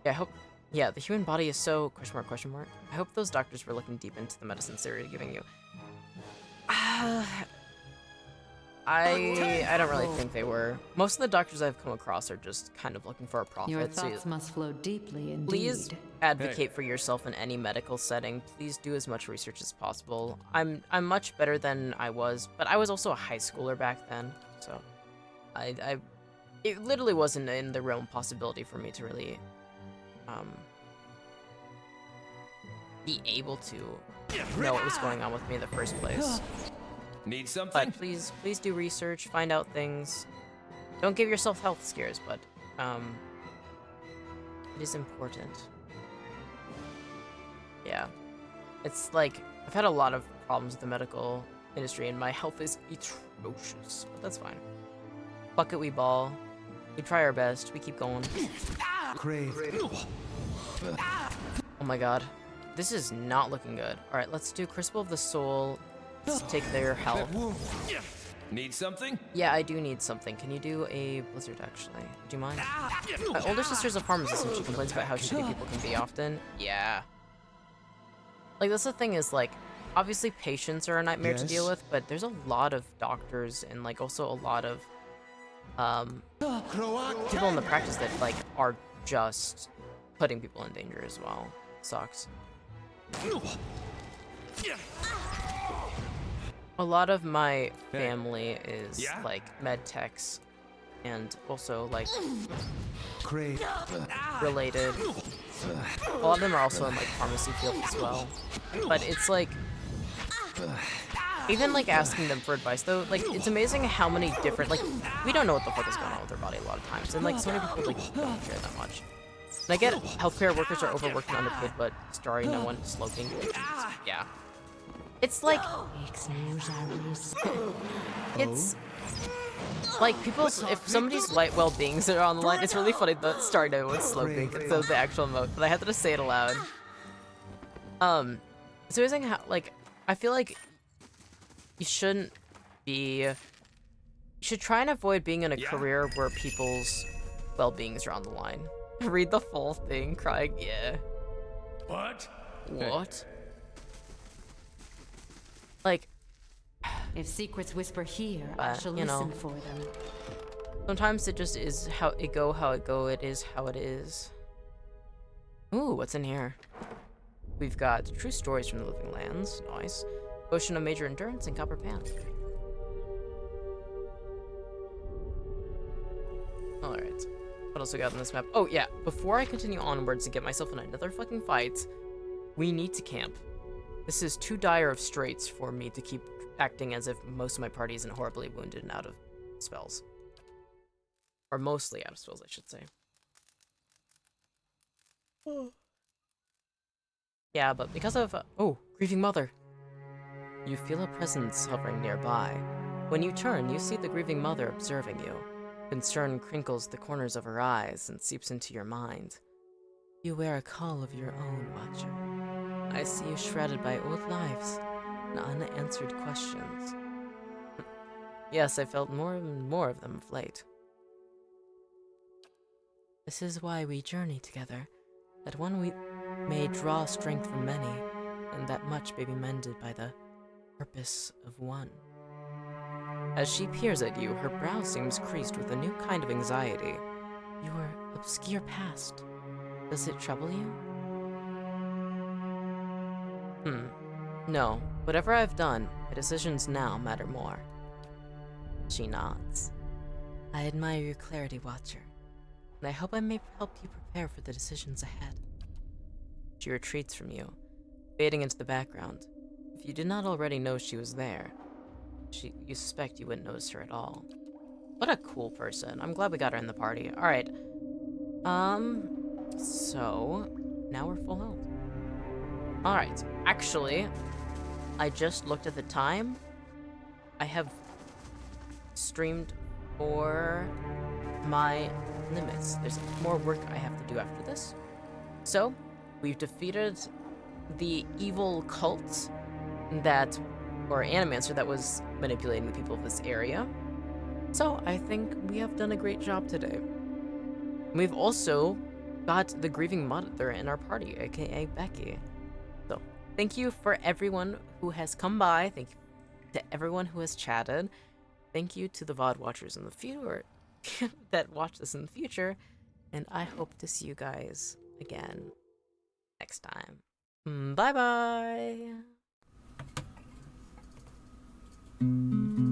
[SPEAKER 1] Yeah, I hope... Yeah, the human body is so... Question mark. I hope those doctors were looking deep into the medicines they were giving you. I don't really think they were. Most of the doctors I've come across are just kind of looking for a profit.
[SPEAKER 7] Your thoughts must flow deeply indeed.
[SPEAKER 1] Please advocate for yourself in any medical setting. Please do as much research as possible. I'm much better than I was, but I was also a high schooler back then, so it literally wasn't in the realm of possibility for me to really be able to know what was going on with me in the first place.
[SPEAKER 2] Need something?
[SPEAKER 1] But please do research, find out things. Don't give yourself health scares, but it is important. Yeah. It's like, I've had a lot of problems with the medical industry, and my health is ferocious, but that's fine. Bucket we ball. We try our best. We keep going. Oh my god. This is not looking good. Alright, let's do Crucible of the Soul. Let's take their health.
[SPEAKER 2] Need something?
[SPEAKER 1] Yeah, I do need something. Can you do a blizzard, actually? Do you mind? My older sister's a pharmacist and she complains about how shitty people can be often. Yeah. Like, that's the thing is, like, obviously patients are a nightmare to deal with, but there's a lot of doctors and, like, also a lot of, people in the practice that, like, are just putting people in danger as well. Sucks. A lot of my family is like med techs and also like related. A lot of them are also in like pharmacy field as well. But it's like even like asking them for advice though, like it's amazing how many different like we don't know what the fuck is going on with their body a lot of times. And like so many people like don't care that much. And I get healthcare workers are overworked and underpaid, but sorry, no one is looking. Yeah. It's like it's like people's if somebody's light well-beings are on the line, it's really funny that sorry no one's sloping instead of the actual emote, but I had to just say it aloud. It's amazing how like I feel like you shouldn't be you should try and avoid being in a career where people's well-beings are on the line. Read the full thing, crying, yeah.
[SPEAKER 2] What?
[SPEAKER 1] What? Like,
[SPEAKER 7] if secrets whisper here, I shall listen for them.
[SPEAKER 1] Sometimes it just is how it go, it is how it is. Ooh, what's in here? We've got True Stories from the Living Lands, nice. Potion of Major Endurance and Copper Pan. Alright. What else we got on this map? Oh yeah, before I continue onwards and get myself in another fucking fight, we need to camp. This is too dire of straits for me to keep acting as if most of my party isn't horribly wounded and out of spells. Or mostly out of spells, I should say. Yeah, but because of... oh, Grieving Mother. You feel a presence hovering nearby. When you turn, you see the Grieving Mother observing you. Concern crinkles the corners of her eyes and seeps into your mind. You wear a call of your own, Watcher. I see you shrouded by old lives and unanswered questions. Yes, I felt more and more of them of late. This is why we journey together, that one we may draw strength from many, and that much may be mended by the purpose of one. As she peers at you, her brow seems creased with a new kind of anxiety. Your obscure past, does it trouble you? No. Whatever I've done, my decisions now matter more. She nods. I admire your clarity, Watcher, and I hope I may help you prepare for the decisions ahead. She retreats from you, fading into the background. If you did not already know she was there, you suspect you wouldn't notice her at all. What a cool person. I'm glad we got her in the party. Alright. So, now we're full health. Alright, actually, I just looked at the time. I have streamed for my limits. There's more work I have to do after this. So, we've defeated the evil cult that, or animancer that was manipulating the people of this area. So, I think we have done a great job today. We've also got the Grieving Mother in our party, aka Becky. So, thank you for everyone who has come by. Thank you to everyone who has chatted. Thank you to the VOD watchers in the future that watch this in the future. And I hope to see you guys again next time. Bye-bye!
[SPEAKER 13] Mm-hmm.